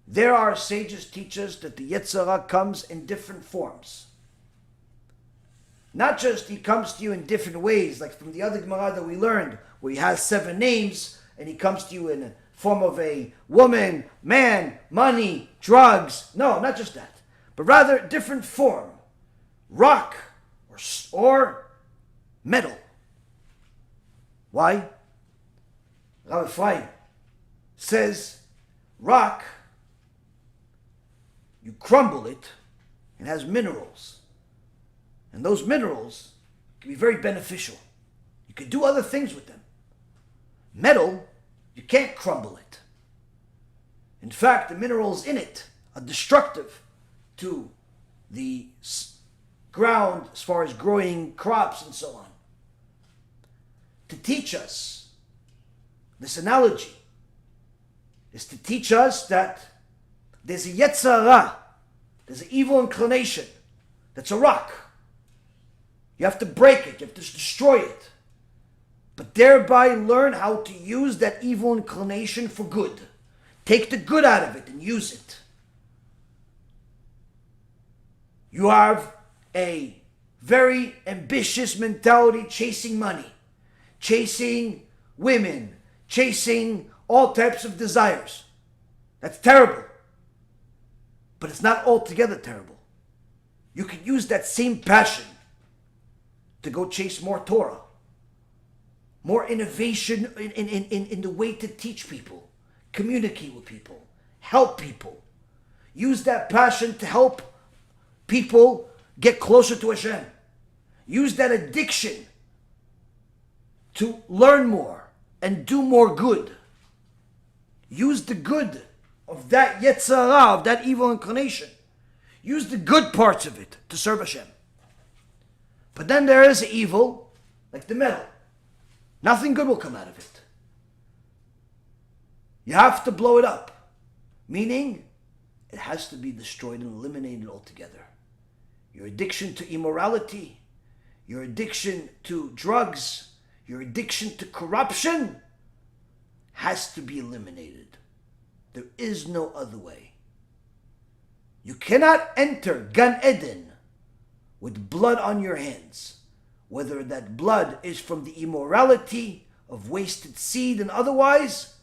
There are sages teach us that the Yetzer Hara comes in different forms. Not just he comes to you in different ways, like from the other Gemara that we learned, where he has 7 names, and he comes to you in the form of a woman, man, money, drugs. No, not just that, but rather different form. Rock or metal. Why? Rabbi Reuven says rock, you crumble it, it has minerals. And those minerals can be very beneficial. You can do other things with them. Metal, you can't crumble it. In fact, the minerals in it are destructive to the ground as far as growing crops and so on. To teach us, this analogy is to teach us that there's a Yetzer Hara, there's an evil inclination that's a rock. You have to break it, you have to destroy it, but thereby learn how to use that evil inclination for good. Take the good out of it and use it. You have a very ambitious mentality, chasing money, chasing women, chasing all types of desires. That's terrible. But it's not altogether terrible. You can use that same passion to go chase more Torah, more innovation in the way to teach people, communicate with people, help people. Use that passion to help people get closer to Hashem. Use that addiction to learn more and do more good. Use the good of that Yetzer Hara, of that evil inclination. Use the good parts of it to serve Hashem. But then there is evil, like the metal. Nothing good will come out of it. You have to blow it up. Meaning, it has to be destroyed and eliminated altogether. Your addiction to immorality, your addiction to drugs, your addiction to corruption has to be eliminated. There is no other way. You cannot enter Gan Eden with blood on your hands, whether that blood is from the immorality of wasted seed and otherwise,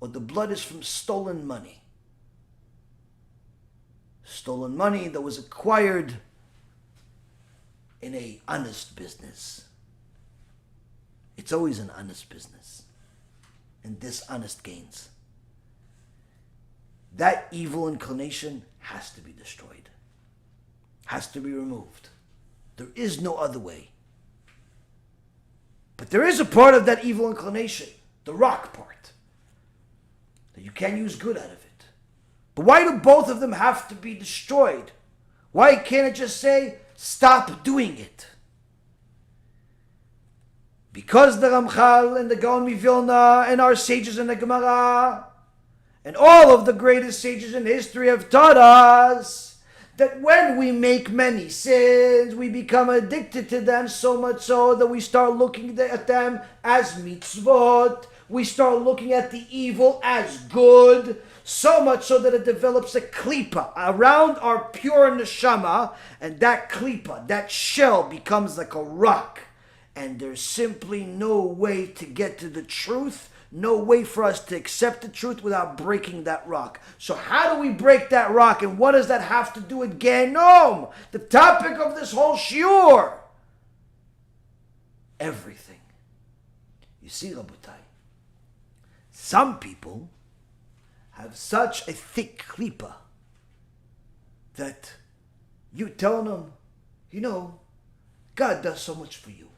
or the blood is from stolen money. Stolen money that was acquired in an honest business. It's always an honest business and dishonest gains. That evil inclination has to be destroyed, has to be removed. There is no other way. But there is a part of that evil inclination, the rock part, that you can use good out of it. But why do both of them have to be destroyed? Why can't it just say, stop doing it? Because the Ramchal and the Gaon of Vilna and our sages in the Gemara and all of the greatest sages in history have taught us that when we make many sins, we become addicted to them, so much so that we start looking at them as mitzvot. We start looking at the evil as good, so much so that it develops a klipa around our pure neshama, and that klipa, that shell, becomes like a rock. And there's simply no way to get to the truth, no way for us to accept the truth without breaking that rock. So how do we break that rock, and what does that have to do with Gehinnom? The topic of this whole shiur. Everything. You see, Rabotai, some people have such a thick klipa that you tell them, you know, God does so much for you.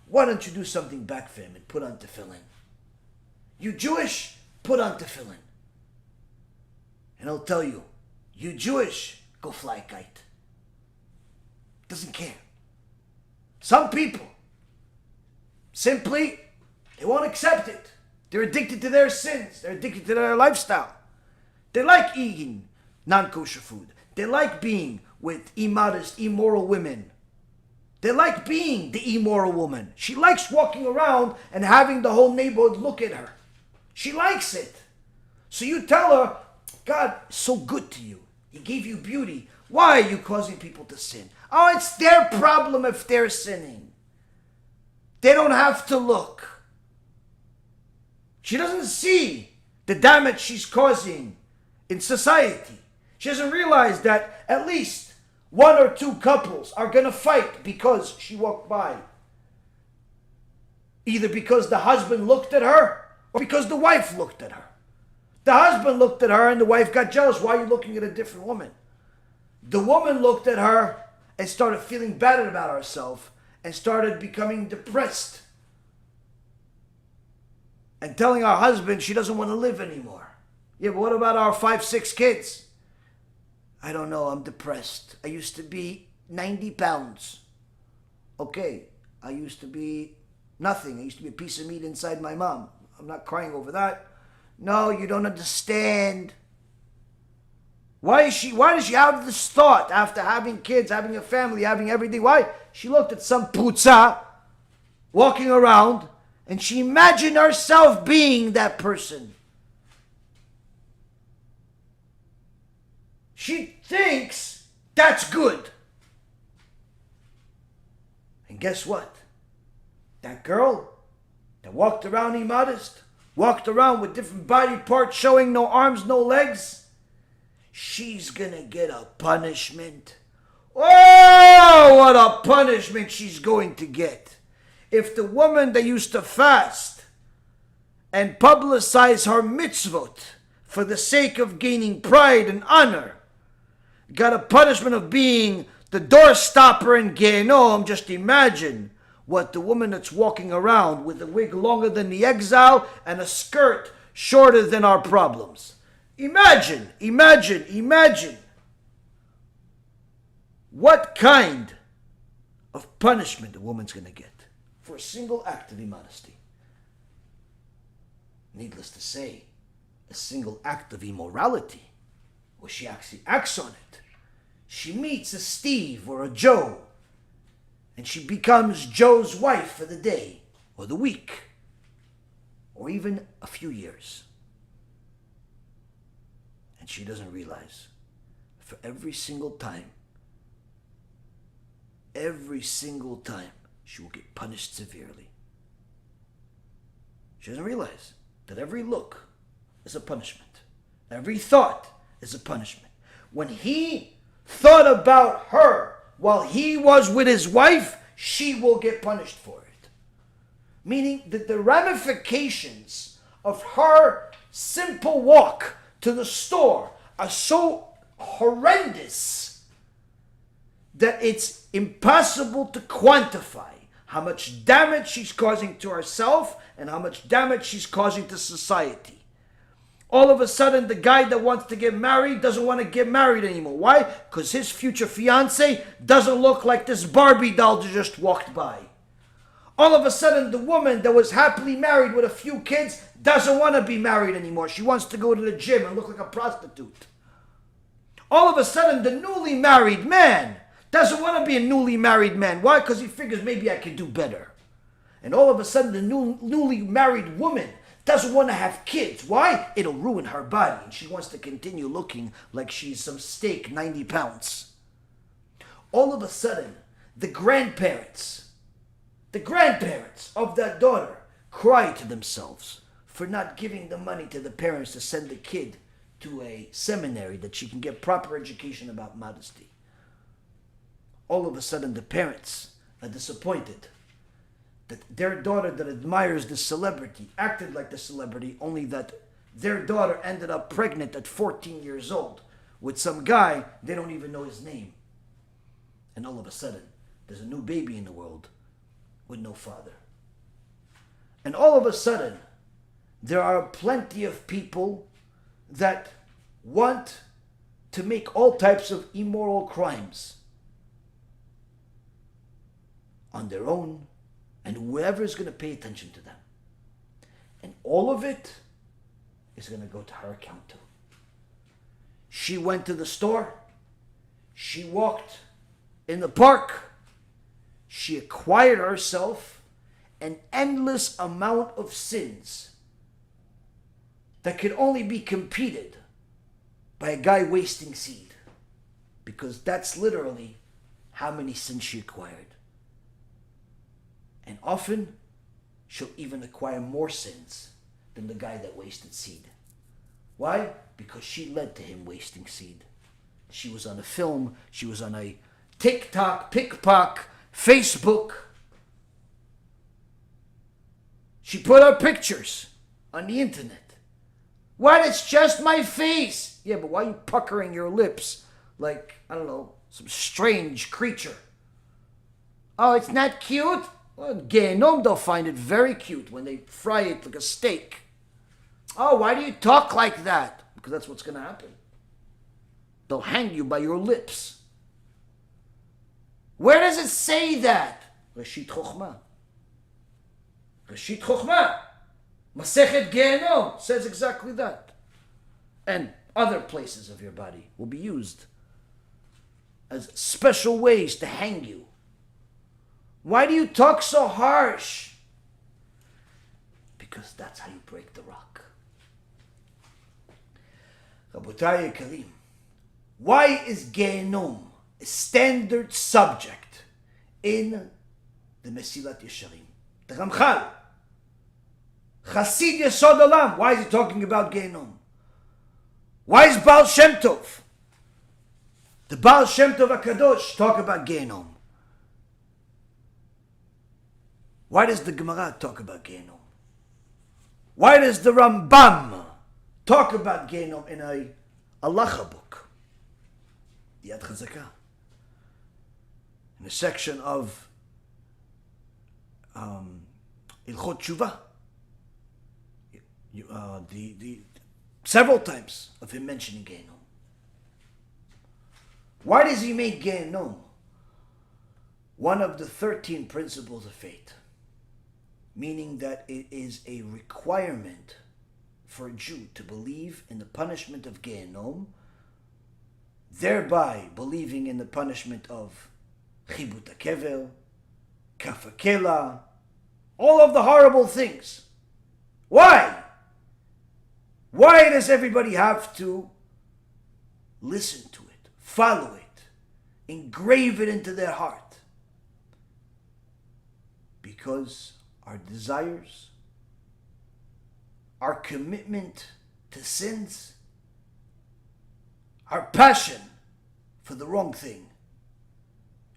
Why don't you do something back for him and put on tefillin? You Jewish? Put on tefillin. And he'll tell you, you Jewish? Go fly a kite. Doesn't care. Some people, simply, they won't accept it. They're addicted to their sins. They're addicted to their lifestyle. They like eating non-kosher food. They like being with immodest, immoral women. They like being the immoral woman. She likes walking around and having the whole neighborhood look at her. She likes it. So you tell her, God is so good to you. He gave you beauty. Why are you causing people to sin? Oh, it's their problem if they're sinning. They don't have to look. She doesn't see the damage she's causing in society. She doesn't realize that at least one or two couples are going to fight because she walked by. Either because the husband looked at her or because the wife looked at her. The husband looked at her and the wife got jealous. Why are you looking at a different woman? The woman looked at her and started feeling bad about herself and started becoming depressed and telling her husband she doesn't want to live anymore. Yeah, but what about our 5, 6 kids? I don't know, I'm depressed. I used to be 90 pounds. Okay, I used to be nothing. I used to be a piece of meat inside my mom. I'm not crying over that. No, you don't understand. Why does she have this thought after having kids, having a family, having everything? Why? She looked at some putza walking around and she imagined herself being that person. She thinks that's good. And guess what? That girl that walked around immodest, walked around with different body parts showing, no arms, no legs, she's gonna get a punishment. Oh, what a punishment she's going to get. If the woman that used to fast and publicize her mitzvot for the sake of gaining pride and honor got a punishment of being the doorstopper in Gehinnom, just imagine what the woman that's walking around with a wig longer than the exile and a skirt shorter than our problems. Imagine what kind of punishment a woman's going to get for a single act of immodesty. Needless to say, a single act of immorality, where she actually acts on it. She meets a Steve or a Joe, and she becomes Joe's wife for the day, or the week, or even a few years. And she doesn't realize, for every single time, she will get punished severely. She doesn't realize that every look is a punishment. Every thought is a punishment. When he thought about her while he was with his wife, she will get punished for it. Meaning that the ramifications of her simple walk to the store are so horrendous that it's impossible to quantify how much damage she's causing to herself and how much damage she's causing to society. All of a sudden, the guy that wants to get married doesn't want to get married anymore. Why? Because his future fiance doesn't look like this Barbie doll that just walked by. All of a sudden, the woman that was happily married with a few kids doesn't want to be married anymore. She wants to go to the gym and look like a prostitute. All of a sudden, the newly married man doesn't want to be a newly married man. Why? Because he figures maybe I can do better. And all of a sudden, the newly married woman doesn't want to have kids. Why? It'll ruin her body. And she wants to continue looking like she's some steak 90 pounds. All of a sudden, the grandparents of that daughter cry to themselves for not giving the money to the parents to send the kid to a seminary that she can get proper education about modesty. All of a sudden, the parents are disappointed that their daughter that admires the celebrity acted like the celebrity, only that their daughter ended up pregnant at 14 years old with some guy they don't even know his name. And all of a sudden, there's a new baby in the world with no father. And all of a sudden, there are plenty of people that want to make all types of immoral crimes on their own, and whoever is going to pay attention to them. And all of it is going to go to her account too. She went to the store. She walked in the park. She acquired herself an endless amount of sins that could only be competed by a guy wasting seed. Because that's literally how many sins she acquired. And often, she'll even acquire more sins than the guy that wasted seed. Why? Because she led to him wasting seed. She was on a film, she was on a TikTok, PikPok, Facebook. She put up pictures on the internet. What? It's just my face. Yeah, but why are you puckering your lips like, I don't know, some strange creature? Oh, it's not cute? Well, Gehinnom, they'll find it very cute when they fry it like a steak. Oh, why do you talk like that? Because that's what's going to happen. They'll hang you by your lips. Where does it say that? Reshit Chochmah. Reshit Chochmah. Masechet Gehinnom says exactly that. And other places of your body will be used as special ways to hang you. Why do you talk so harsh? Because that's how you break the rock. Rabotai Karim, why is Gehinnom a standard subject in the Mesilat Yesharim? The Ramchal, Chasid Yesod Olam, why is he talking about Gehinnom? Why is Baal Shem Tov, the Baal Shem Tov HaKadosh, talk about Gehinnom? Why does the Gemara talk about Gehinnom? Why does the Rambam talk about Gehinnom in a halacha book? Yad Chazakah. In a section of Ilchot Tshuva. The several times of him mentioning Gehinnom. Why does he make Gehinnom one of the 13 principles of faith? Meaning that it is a requirement for a Jew to believe in the punishment of Gehinnom, thereby believing in the punishment of Chibut HaKever, Kaf HaKela, all of the horrible things. Why? Why does everybody have to listen to it, follow it, engrave it into their heart? Because our desires, our commitment to sins, our passion for the wrong thing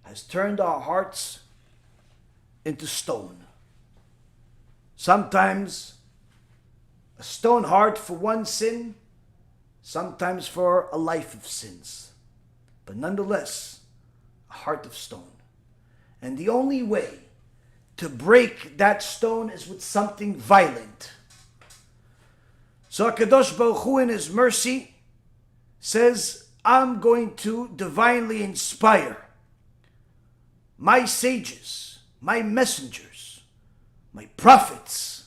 has turned our hearts into stone. Sometimes a stone heart for one sin, sometimes for a life of sins. But nonetheless, a heart of stone. And the only way to break that stone is with something violent. So HaKadosh Baruch Hu in His mercy says, I'm going to divinely inspire my sages, my messengers, my prophets,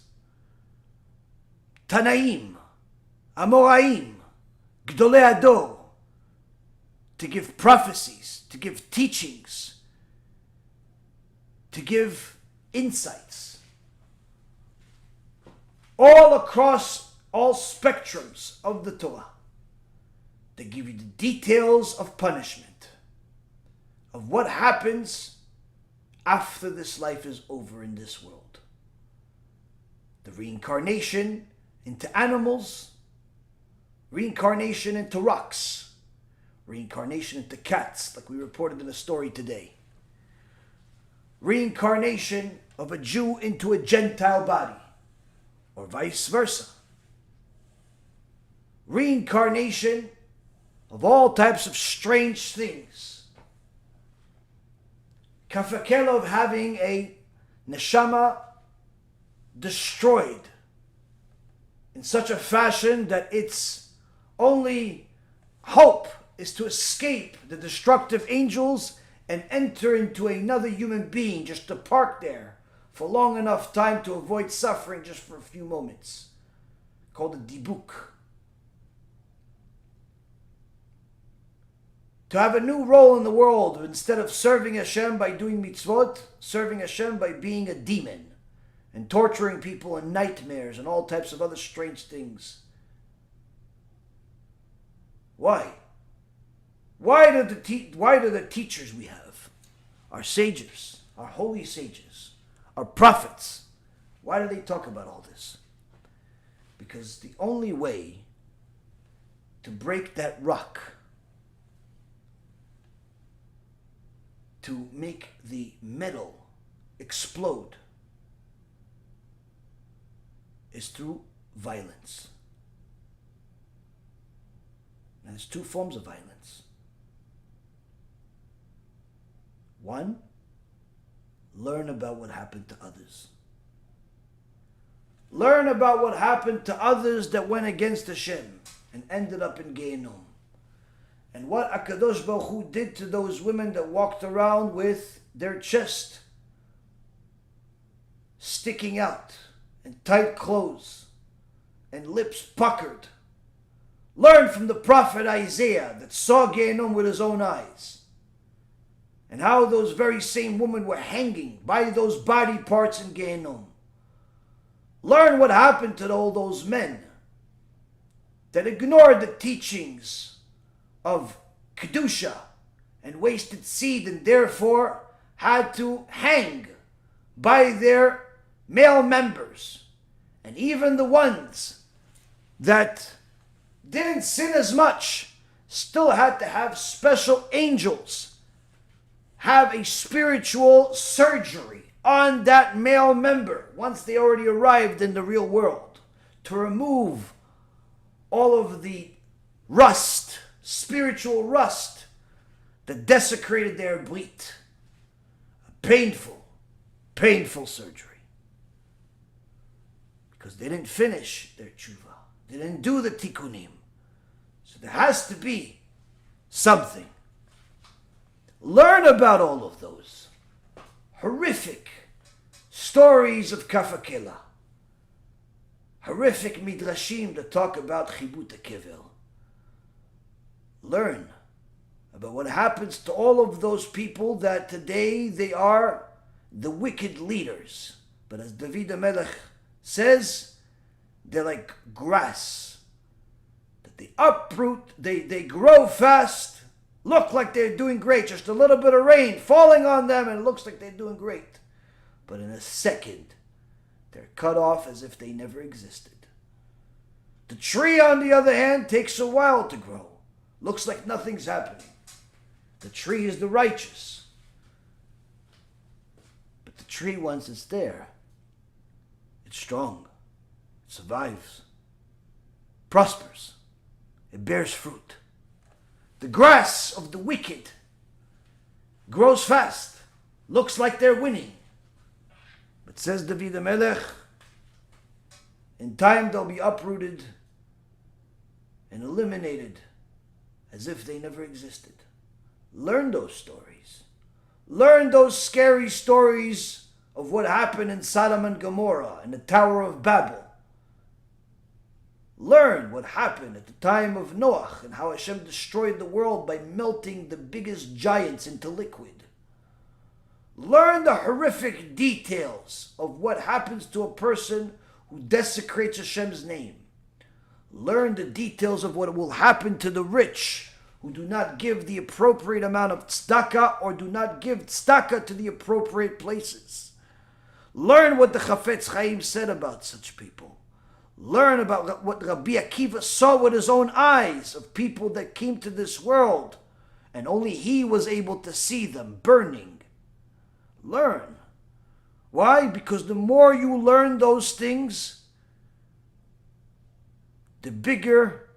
Tanaim, Amoraim, Gdolei Ador, to give prophecies, to give teachings, to give insights all across all spectrums of the Torah. They give you the details of punishment, of what happens after this life is over in this world. The reincarnation into animals, reincarnation into rocks, reincarnation into cats, like we reported in a story today. Reincarnation of a Jew into a Gentile body, or vice versa. Reincarnation of all types of strange things. Kafakela of having a neshama destroyed in such a fashion that its only hope is to escape the destructive angels and enter into another human being, just to park there for long enough time to avoid suffering just for a few moments. Called a dibuk. To have a new role in the world, instead of serving Hashem by doing mitzvot, serving Hashem by being a demon and torturing people in nightmares and all types of other strange things. Why? Why do the teachers we have, our sages, our holy sages, our prophets, why do they talk about all this? Because the only way to break that rock, to make the metal explode, is through violence. And there's two forms of violence. One, learn about what happened to others. Learn about what happened to others that went against Hashem and ended up in Gehinnom. And what HaKadosh Baruch Hu did to those women that walked around with their chest sticking out and tight clothes and lips puckered. Learn from the prophet Isaiah that saw Gehinnom with his own eyes, and how those very same women were hanging by those body parts in Gehinnom. Learn what happened to all those men that ignored the teachings of Kedusha and wasted seed and therefore had to hang by their male members. And even the ones that didn't sin as much still had to have special angels have a spiritual surgery on that male member once they already arrived in the real world to remove all of the rust, spiritual rust that desecrated their brit. A painful, painful surgery. Because they didn't finish their tshuva. They didn't do the tikkunim. So there has to be something. Learn about all of those horrific stories of Kafakela. Horrific midrashim that talk about chibut kevel. Learn about what happens to all of those people that today they are the wicked leaders. But as David HaMelech says, they're like grass. That they uproot, they grow fast, look like they're doing great. Just a little bit of rain falling on them and it looks like they're doing great. But in a second, they're cut off as if they never existed. The tree, on the other hand, takes a while to grow. Looks like nothing's happening. The tree is the righteous. But the tree, once it's there, it's strong. It survives. Prospers. It bears fruit. The grass of the wicked grows fast. Looks like they're winning. But says David HaMelech, in time they'll be uprooted and eliminated as if they never existed. Learn those stories. Learn those scary stories of what happened in Sodom and Gomorrah and the Tower of Babel. Learn what happened at the time of Noach and how Hashem destroyed the world by melting the biggest giants into liquid. Learn the horrific details of what happens to a person who desecrates Hashem's name. Learn the details of what will happen to the rich who do not give the appropriate amount of tzedakah or do not give tzedakah to the appropriate places. Learn what the Chafetz Chaim said about such people. Learn about what Rabbi Akiva saw with his own eyes of people that came to this world and only he was able to see them burning. Learn. Why? Because the more you learn those things, the bigger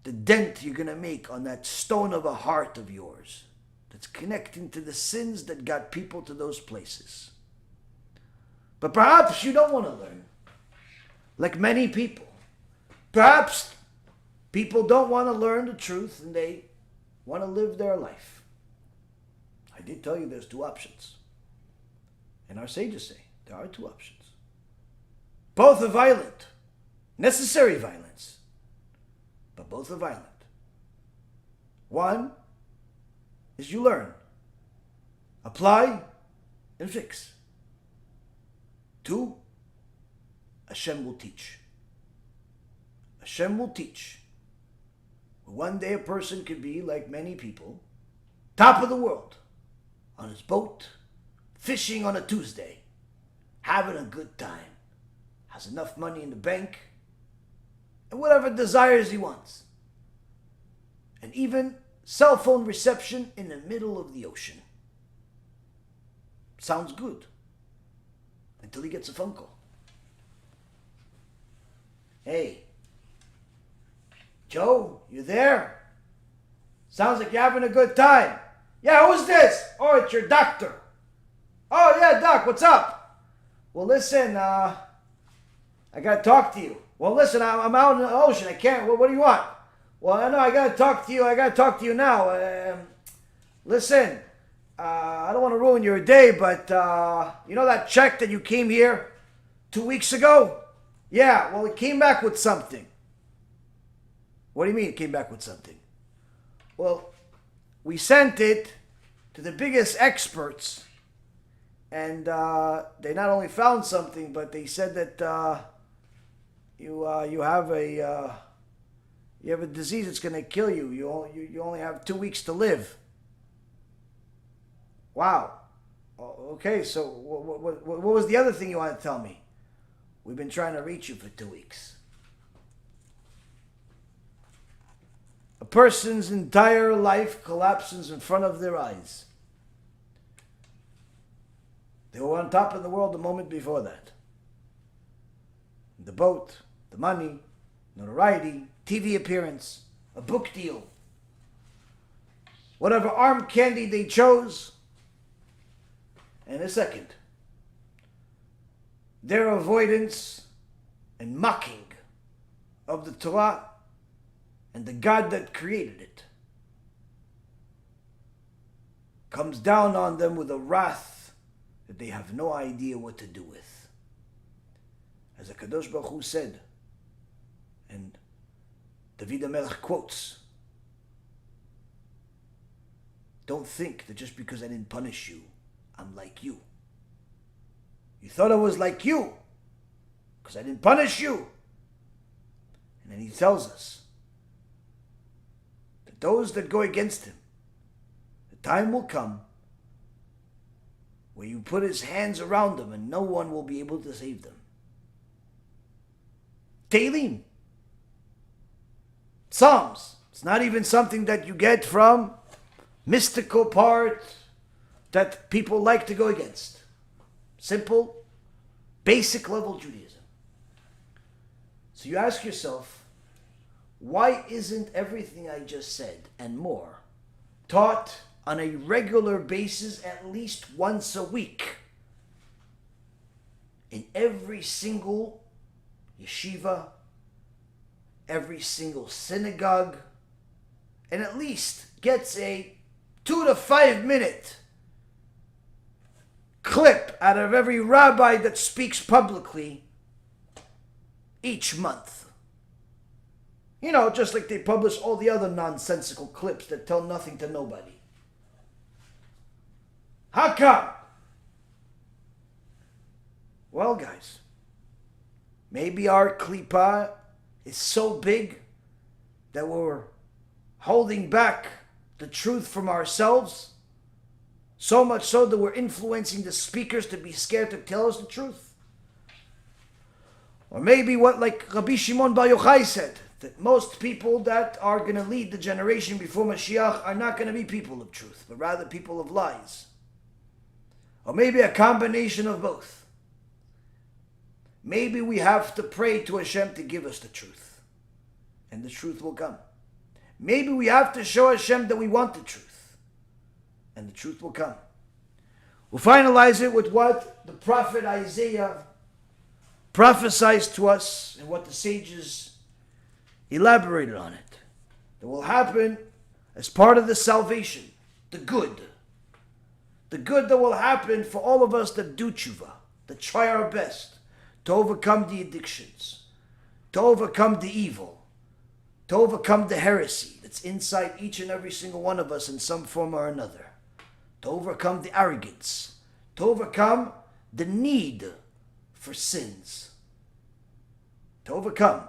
the dent you're going to make on that stone of a heart of yours that's connecting to the sins that got people to those places. But perhaps you don't want to learn, like many people. Perhaps people don't want to learn the truth and they want to live their life. I did tell you there's two options. And our sages say there are two options. Both are violent, necessary violence, but both are violent. One is you learn, apply, and fix. Two, Hashem will teach. Hashem will teach. One day a person could be, like many people, top of the world, on his boat, fishing on a Tuesday, having a good time, has enough money in the bank, and whatever desires he wants. And even cell phone reception in the middle of the ocean. Sounds good. Until he gets a phone call. Hey, Joe, you there? Sounds like you're having a good time. Yeah, who's this? Oh, it's your doctor. Oh, yeah, Doc, what's up? Well, listen, I gotta talk to you. Well, listen, I'm out in the ocean. I can't. What do you want? Well, I know I gotta talk to you. I gotta talk to you now. Listen, I don't want to ruin your day, but you know that check that you came here 2 weeks ago? Yeah, well, it came back with something. What do you mean it came back with something? Well, we sent it to the biggest experts, and they not only found something, but they said that you have a disease that's going to kill you. You only have 2 weeks to live. Wow. Okay, so what was the other thing you wanted to tell me? We've been trying to reach you for 2 weeks. A person's entire life collapses in front of their eyes. They were on top of the world the moment before that. The boat, the money, notoriety, TV appearance, a book deal, whatever arm candy they chose. In a second, their avoidance and mocking of the Torah and the God that created it comes down on them with a wrath that they have no idea what to do with. As the Kadosh Baruch Hu said, and David HaMelech quotes, don't think that just because I didn't punish you, I'm like you. You thought I was like you because I didn't punish you. And then he tells us that those that go against him, the time will come where you put his hands around them and no one will be able to save them. Tehillim. Psalms. It's not even something that you get from mystical part that people like to go against. Simple, basic level Judaism. So you ask yourself, why isn't everything I just said and more taught on a regular basis at least once a week in every single yeshiva, every single synagogue, and at least gets a 2 to 5 minute clip out of every rabbi that speaks publicly each month? You know, just like they publish all the other nonsensical clips that tell nothing to nobody. How come? Well, guys, maybe our klipa is so big that we're holding back the truth from ourselves, so much so that we're influencing the speakers to be scared to tell us the truth. Or maybe what, like Rabbi Shimon Bar Yochai said, that most people that are going to lead the generation before Mashiach are not going to be people of truth, but rather people of lies. Or maybe a combination of both. Maybe we have to pray to Hashem to give us the truth, and the truth will come. Maybe we have to show Hashem that we want the truth, and the truth will come. We'll finalize it with what the prophet Isaiah prophesies to us and what the sages elaborated on it. That will happen as part of the salvation, the good. The good that will happen for all of us that do tshuva, that try our best to overcome the addictions, to overcome the evil, to overcome the heresy that's inside each and every single one of us in some form or another, to overcome the arrogance, to overcome the need for sins, to overcome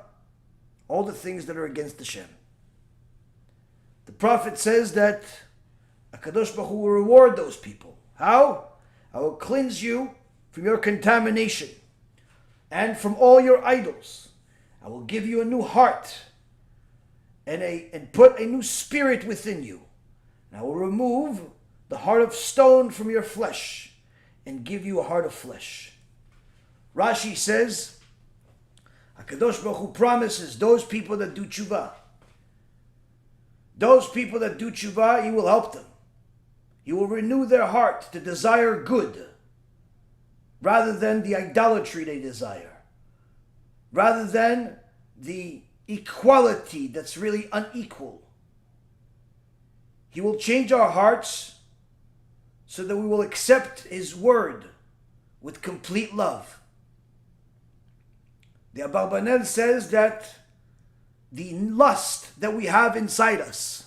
all the things that are against Hashem. The prophet says that HaKadosh Baruch Hu will reward those people. How? I will cleanse you from your contamination and from all your idols. I will give you a new heart and put a new spirit within you. And I will remove the heart of stone from your flesh and give you a heart of flesh. Rashi says, HaKadosh Baruch Hu promises those people that do tshuva, He will help them. He will renew their heart to desire good rather than the idolatry they desire, rather than the equality that's really unequal. He will change our hearts so that we will accept His word with complete love. The Abarbanel says that the lust that we have inside us,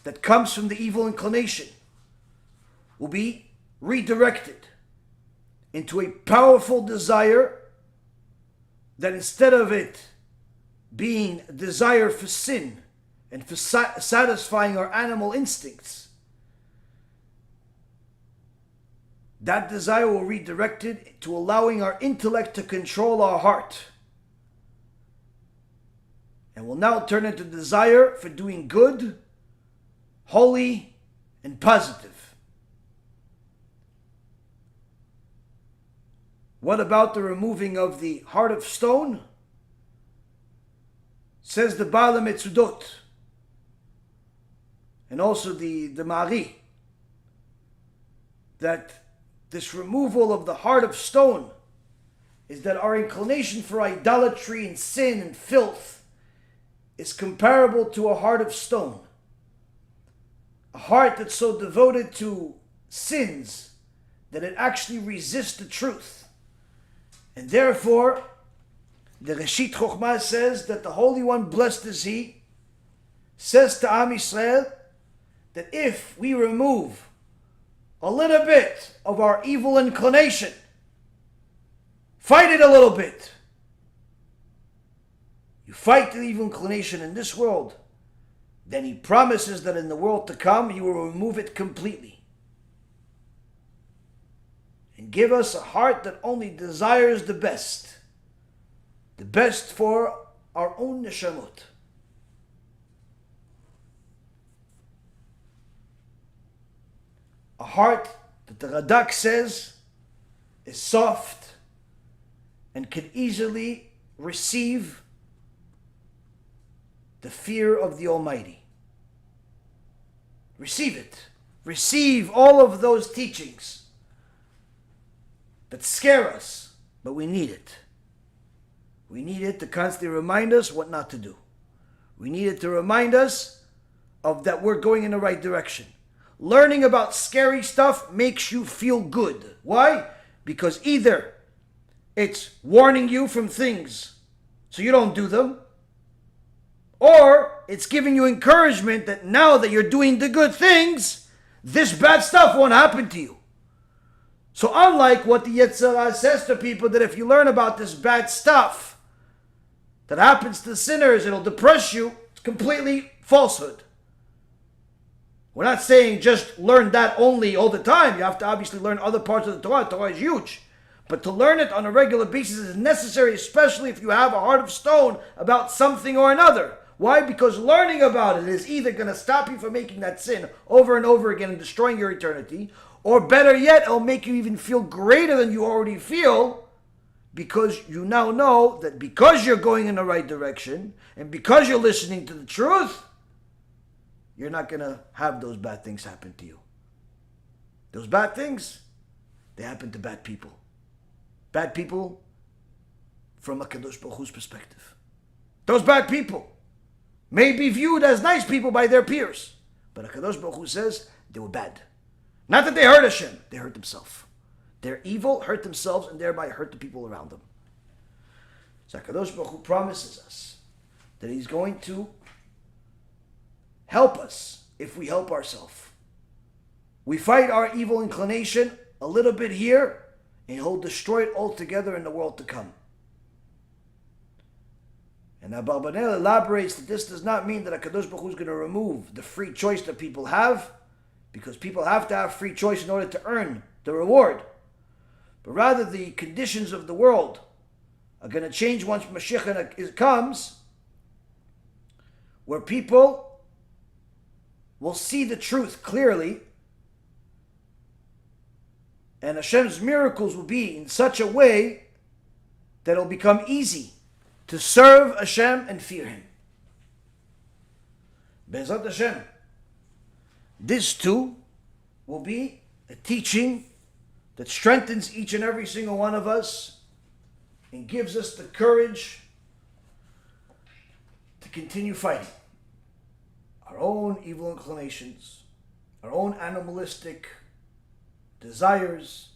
that comes from the evil inclination, will be redirected into a powerful desire that, instead of it being a desire for sin and for satisfying our animal instincts, that desire will be redirected to allowing our intellect to control our heart, and will now turn into desire for doing good, holy, and positive. What about the removing of the heart of stone? Says the Baal HaMetzudot, and also the Mari, that this removal of the heart of stone is that our inclination for idolatry and sin and filth is comparable to a heart of stone. A heart that's so devoted to sins that it actually resists the truth. And therefore, the Reshit Chokhmah says that the Holy One, blessed is He, says to Am Yisrael that if we remove a little bit of our evil inclination, fight it a little bit. You fight the evil inclination in this world, then He promises that in the world to come, He will remove it completely and give us a heart that only desires the best for our own neshamot. A heart that the Radak says is soft and can easily receive the fear of the Almighty. Receive it. Receive all of those teachings that scare us, but we need it. We need it to constantly remind us what not to do. We need it to remind us of that we're going in the right direction. Learning about scary stuff makes you feel good. Why? Because either it's warning you from things so you don't do them, or it's giving you encouragement that now that you're doing the good things, this bad stuff won't happen to you. So unlike what the Yetzer Hara says to people, that if you learn about this bad stuff that happens to sinners, it'll depress you, it's completely falsehood. We're not saying just learn that only all the time. You have to obviously learn other parts of the Torah. Torah is huge. But to learn it on a regular basis is necessary, especially if you have a heart of stone about something or another. Why? Because learning about it is either going to stop you from making that sin over and over again and destroying your eternity, or better yet, it'll make you even feel greater than you already feel, because you now know that because you're going in the right direction and because you're listening to the truth, you're not going to have those bad things happen to you. Those bad things, they happen to bad people. Bad people from a Kadosh Baruch Hu's perspective. Those bad people may be viewed as nice people by their peers, but a Kadosh Baruch Hu says they were bad. Not that they hurt Hashem, they hurt themselves. Their evil hurt themselves and thereby hurt the people around them. So HaKadosh Baruch Hu promises us that He's going to help us if we help ourselves. We fight our evil inclination a little bit here, and He'll destroy it altogether in the world to come. And Abarbanel elaborates that this does not mean that HaKadosh Baruch Hu is going to remove the free choice that people have, because people have to have free choice in order to earn the reward. But rather the conditions of the world are going to change once Mashiach comes, where people will see the truth clearly, and Hashem's miracles will be in such a way that it will become easy to serve Hashem and fear Him. Be'ezrat Hashem. This too will be a teaching that strengthens each and every single one of us and gives us the courage to continue fighting our own evil inclinations, our own animalistic desires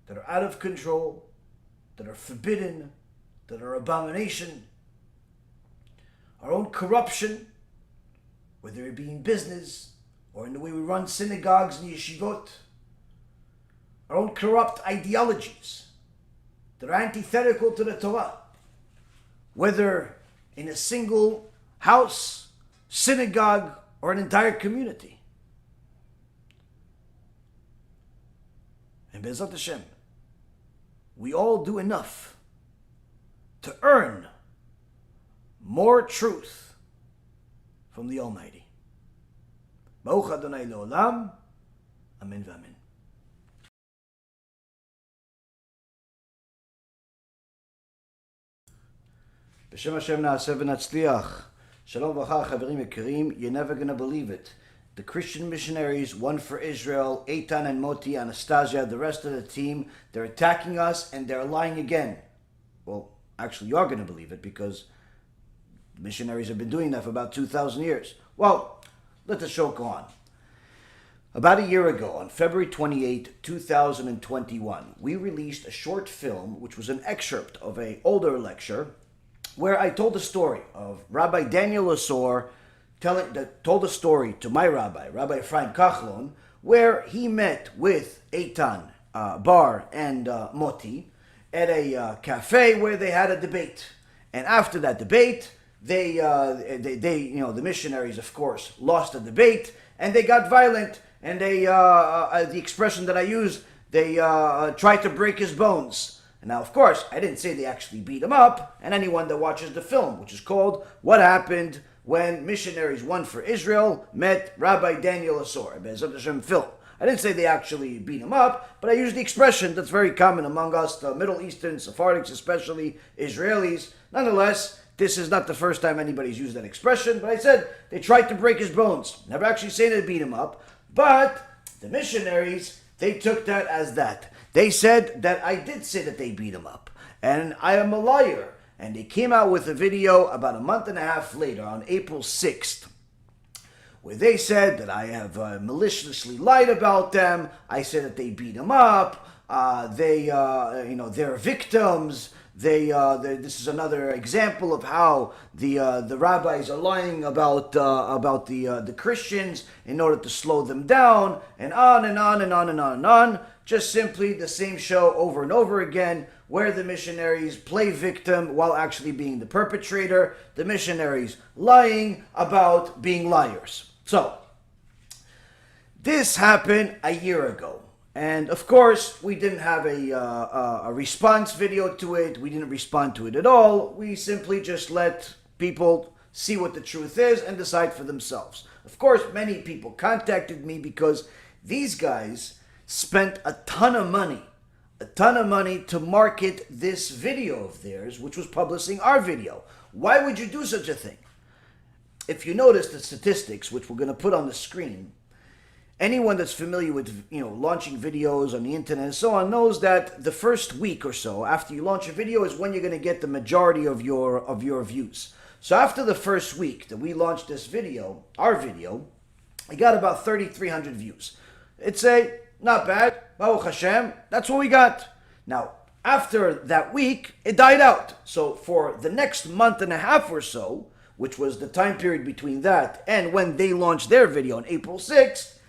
that are out of control, that are forbidden, that are abomination, our own corruption, whether it be in business or in the way we run synagogues and yeshivot, our own corrupt ideologies that are antithetical to the Torah, whether in a single house, synagogue, or an entire community. And Be'ezrat Hashem, we all do enough to earn more truth from the Almighty. Baruch Adonai Le'olam. Amen v'amen. B'shem Hashem na'aseh v'natzliach. Shalom v'cha, chaverim יקרים. You're never going to believe it. The Christian missionaries, one for Israel, Eitan and Moti, Anastasia, the rest of the team, they're attacking us and they're lying again. Well, actually, you're going to believe it because missionaries have been doing that for about 2,000 years. Well, let the show go on. About a year ago, on February 28, 2021, we released a short film, which was an excerpt of an older lecture, where I told the story of Rabbi Daniel Asor told a story to my rabbi, Rabbi Ephraim Kachlon, where he met with Eitan Bar and Moti at a cafe where they had a debate. And after that debate, the missionaries, of course, lost the debate and they got violent. And they, the expression that I used, they tried to break his bones. And now, of course, I didn't say they actually beat him up. And anyone that watches the film, which is called What Happened When Missionaries, One for Israel, Met Rabbi Daniel Asor, Be'ezrat Hashem film. I didn't say they actually beat him up, but I used the expression that's very common among us, the Middle Eastern, Sephardics, especially Israelis. Nonetheless, this is not the first time anybody's used that expression, but I said they tried to break his bones. Never actually saying they beat him up, but the missionaries, they took that as that. They said that I did say that they beat him up, and I am a liar. And they came out with a video about a month and a half later, on April 6th, where they said that I have maliciously lied about them. I said that they beat him up. They're victims. This is another example of how the rabbis are lying about the Christians in order to slow them down, and on and on and on and on and on. Just simply the same show over and over again, where the missionaries play victim while actually being the perpetrator. The missionaries lying about being liars. So, this happened a year ago. And of course, we didn't have a response video to it. We didn't respond to it at all. We simply just let people see what the truth is and decide for themselves. Of course, many people contacted me because these guys spent a ton of money to market this video of theirs, which was publishing our video. Why would you do such a thing? If you notice the statistics, which we're going to put on the screen, anyone that's familiar with launching videos on the internet and so on knows that the first week or so after you launch a video is when you're going to get the majority of your views. So after the first week that we launched this video, our video, it got about 3,300 views. It's not bad, Baruch Hashem, that's what we got. Now, after that week, it died out. So for the next month and a half or so, which was the time period between that and when they launched their video on April 6th,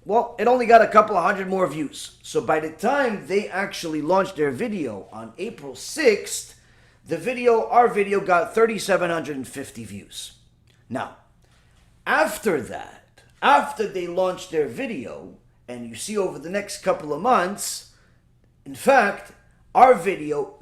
well, it only got a couple of hundred more views. So by the time they actually launched their video on April 6th, our video got 3,750 views. Now, after that, after they launched their video, and you see over the next couple of months, in fact, our video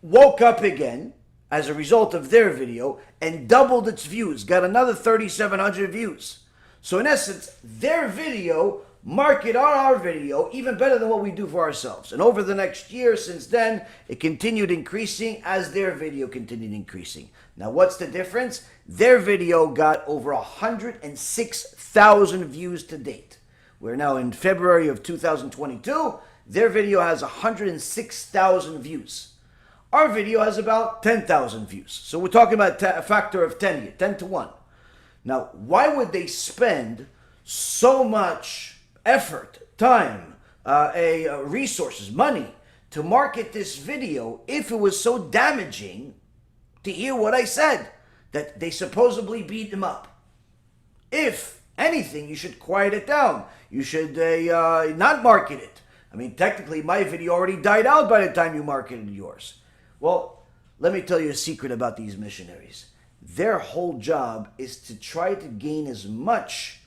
woke up again as a result of their video and doubled its views, got another 3,700 views. So in essence, their video marketed our video even better than what we do for ourselves. And over the next year, since then, it continued increasing as their video continued increasing. Now, what's the difference? Their video got over 106,000 views to date. We're now in February of 2022. Their video has 106,000 views. Our video has about 10,000 views. So we're talking about a factor of 10 here, 10 to 1. Now, why would they spend so much effort, time, resources, money to market this video if it was so damaging to hear what I said, that they supposedly beat them up? If anything, you should quiet it down. You should not market it. I mean, technically, my video already died out by the time you marketed yours. Well, let me tell you a secret about these missionaries. Their whole job is to try to gain as much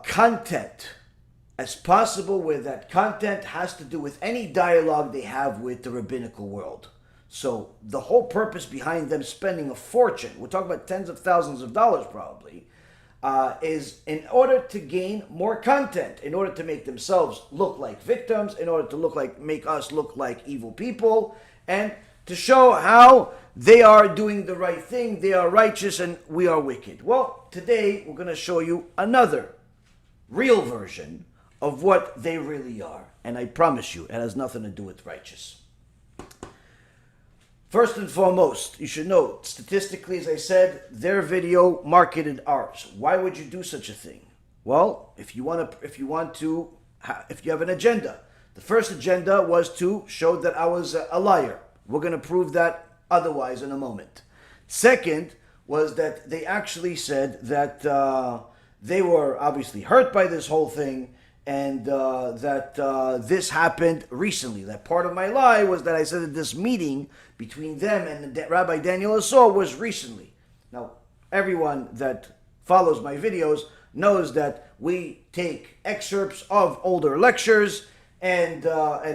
content as possible where that content has to do with any dialogue they have with the rabbinical world. So the whole purpose behind them spending a fortune, we're talking about tens of thousands of dollars probably, is in order to gain more content, in order to make themselves look like victims, in order to make us look like evil people, and to show how they are doing the right thing, they are righteous, and we are wicked. Well, today we're going to show you another real version of what they really are. And I promise you, it has nothing to do with righteous. First and foremost, you should know, statistically, as I said, their video marketed ours. Why would you do such a thing? Well, if you have an agenda. The first agenda was to show that I was a liar. We're going to prove that otherwise in a moment. Second was that they actually said that they were obviously hurt by this whole thing, and that this happened recently. That part of my lie was that I said that this meeting between them and Rabbi Daniel Asor was recently. Now, everyone that follows my videos knows that we take excerpts of older lectures and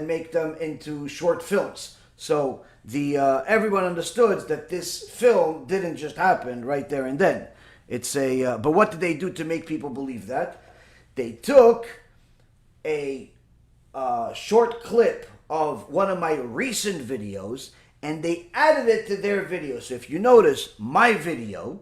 make them into short films. So everyone understood that this film didn't just happen right there and then. But what did they do to make people believe that? They took a short clip of one of my recent videos and they added it to their video. So if you notice my video,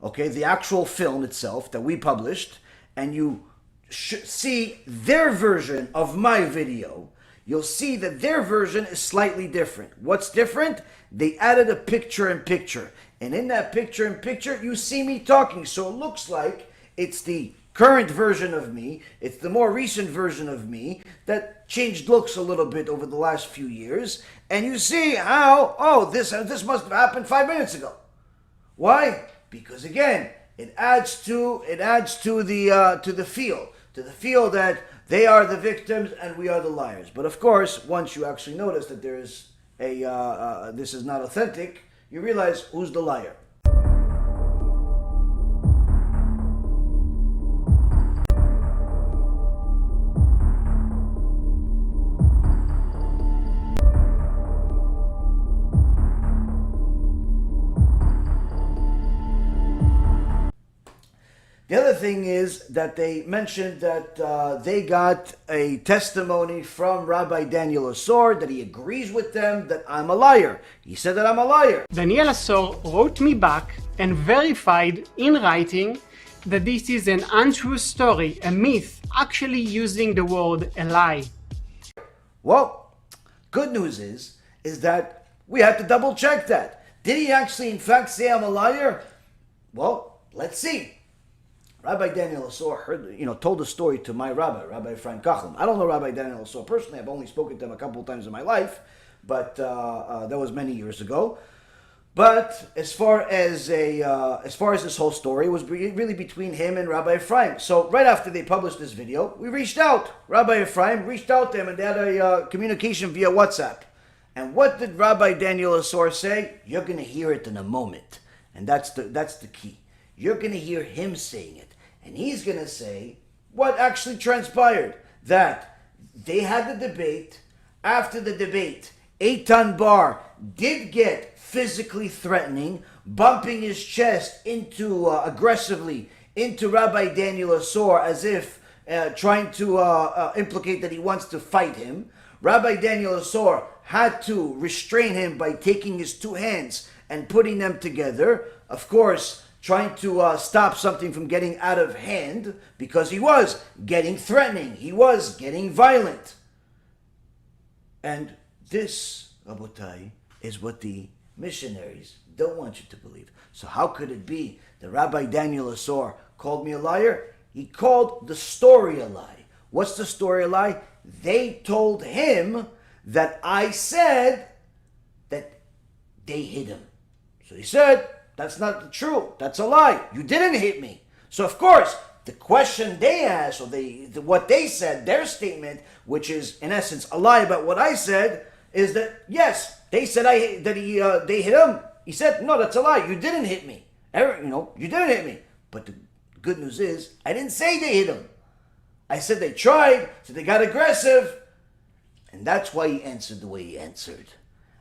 okay, the actual film itself that we published, and you see their version of my video, you'll see that their version is slightly different. What's different? They added a picture-in-picture. And in that picture-in-picture, you see me talking. So it looks like it's the current version of me, it's the more recent version of me that changed looks a little bit over the last few years. And you see how, this must have happened 5 minutes ago. Why? Because again, it adds to the feel that they are the victims and we are the liars. But of course, once you actually notice that there is this is not authentic, you realize who's the liar. The other thing is that they mentioned that they got a testimony from Rabbi Daniel Asor that he agrees with them that I'm a liar. He said that I'm a liar. Daniel Asor wrote me back and verified in writing that this is an untrue story, a myth, actually using the word a lie. Well, good news is that we had to double check that. Did he actually in fact say I'm a liar? Well, let's see. Rabbi Daniel Asor told a story to my rabbi, Rabbi Frank Kachlam. I don't know Rabbi Daniel Asor personally. I've only spoken to him a couple of times in my life, but that was many years ago. But as far as this whole story, it was really between him and Rabbi Ephraim. So right after they published this video, we reached out. Rabbi Ephraim reached out to him, and they had a communication via WhatsApp. And what did Rabbi Daniel Asor say? You're going to hear it in a moment. And that's the key. You're going to hear him saying it. And he's going to say what actually transpired. That they had the debate. After the debate, Eitan Bar did get physically threatening, bumping his chest into aggressively into Rabbi Daniel Asor as if trying to implicate that he wants to fight him. Rabbi Daniel Asor had to restrain him by taking his two hands and putting them together. Of course, trying to stop something from getting out of hand because he was getting threatening. He was getting violent. And this, Rabotai, is what the missionaries don't want you to believe. So how could it be that Rabbi Daniel Asor called me a liar? He called the story a lie. What's the story a lie? They told him that I said that they hit him. So he said, that's not true. That's a lie. You didn't hit me. So of course, the question they asked, or what they said, their statement, which is in essence a lie about what I said, is that yes, they said they hit him. He said, no, that's a lie. You didn't hit me. You didn't hit me. But the good news is, I didn't say they hit him. I said they tried, so they got aggressive. And that's why he answered the way he answered.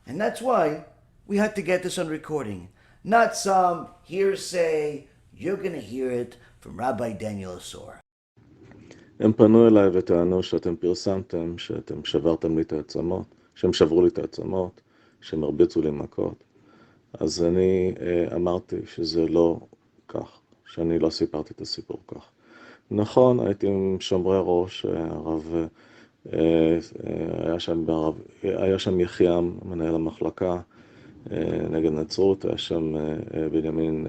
And that's why we had to get this on recording. Not some hearsay. You're going to hear it from Rabbi Daniel Asor. הם פנו אליי וטענו שאתם פרסמתם, שאתם שברתם לי את העצמות, שהם שברו לי את העצמות, שהם הרביצו לי מכות. אז אני אמרתי שזה לא כך, שאני לא סיפרתי את הסיפור כך. נכון, הייתי עם שומרי ראש, הרב, היה שם יחיעם, מנהל המחלקה, נגד נצרות, היה שם בנימין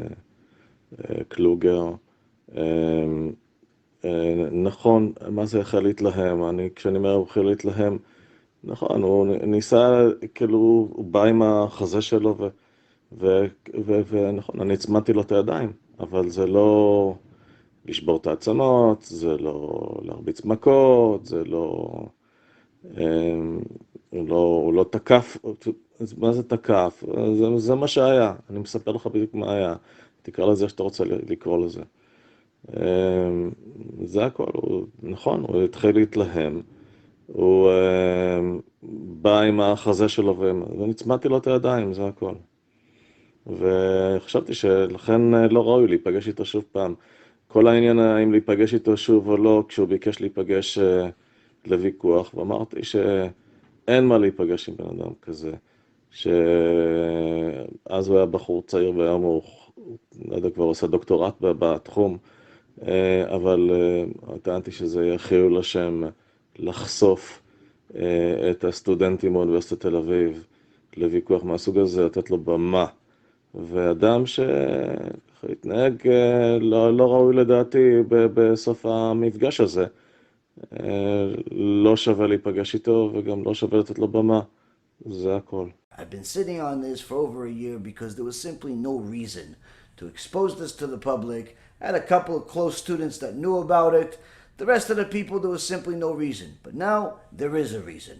קלוגר. נכון, מה זה החל להתלהם? כשאני אומר הוא החל להתלהם, נכון, הוא ניסה, כאילו, הוא בא עם החזה שלו, ונכון, אני הצמדתי לו את הידיים, אבל זה לא לשבור את העצמות, זה לא להרביץ מכות, זה לא... הוא לא תקף, מה זה תקף? זה מה שהיה, אני מספר לך בדיוק מה היה, תקרא לזה שאתה רוצה לקרוא לזה. זה הכל, נכון, הוא התחיל להתלהם, הוא בא עם החזה שלו ונצמדתי לו את הידיים, זה הכל. וחשבתי שלכן לא ראוי להיפגש איתו שוב פעם. כל העניין האם להיפגש איתו שוב או לא, כשהוא ביקש להיפגש לוויכוח, ואמרתי שאין מה להיפגש עם בן אדם כזה, שאז הוא היה בחור צעיר והיום הוא, לא יודע, כבר עושה דוקטורט בתחום, אבל טענתי שזה יהיה חילול השם לחשוף את הסטודנטים באוניברסיטת תל אביב לוויכוח מהסוג הזה, לתת לו במה. ואדם שהתנהג לא ראוי לדעתי בסוף המפגש הזה, לא שווה להיפגש איתו וגם לא שווה לתת לו במה. זה הכל. I've been sitting on this for over a year because there was simply no reason to expose this to the public. I had a couple of close students that knew about it. The rest of the people, there was simply no reason. But now there is a reason.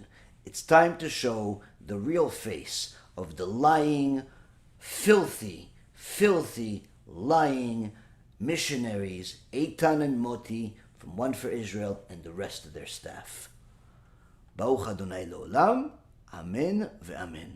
It's time to show the real face of the lying, filthy, lying missionaries, Eitan and Moti, from One for Israel, and the rest of their staff. Baruch Adonai Le'olam, Amen ve'amen.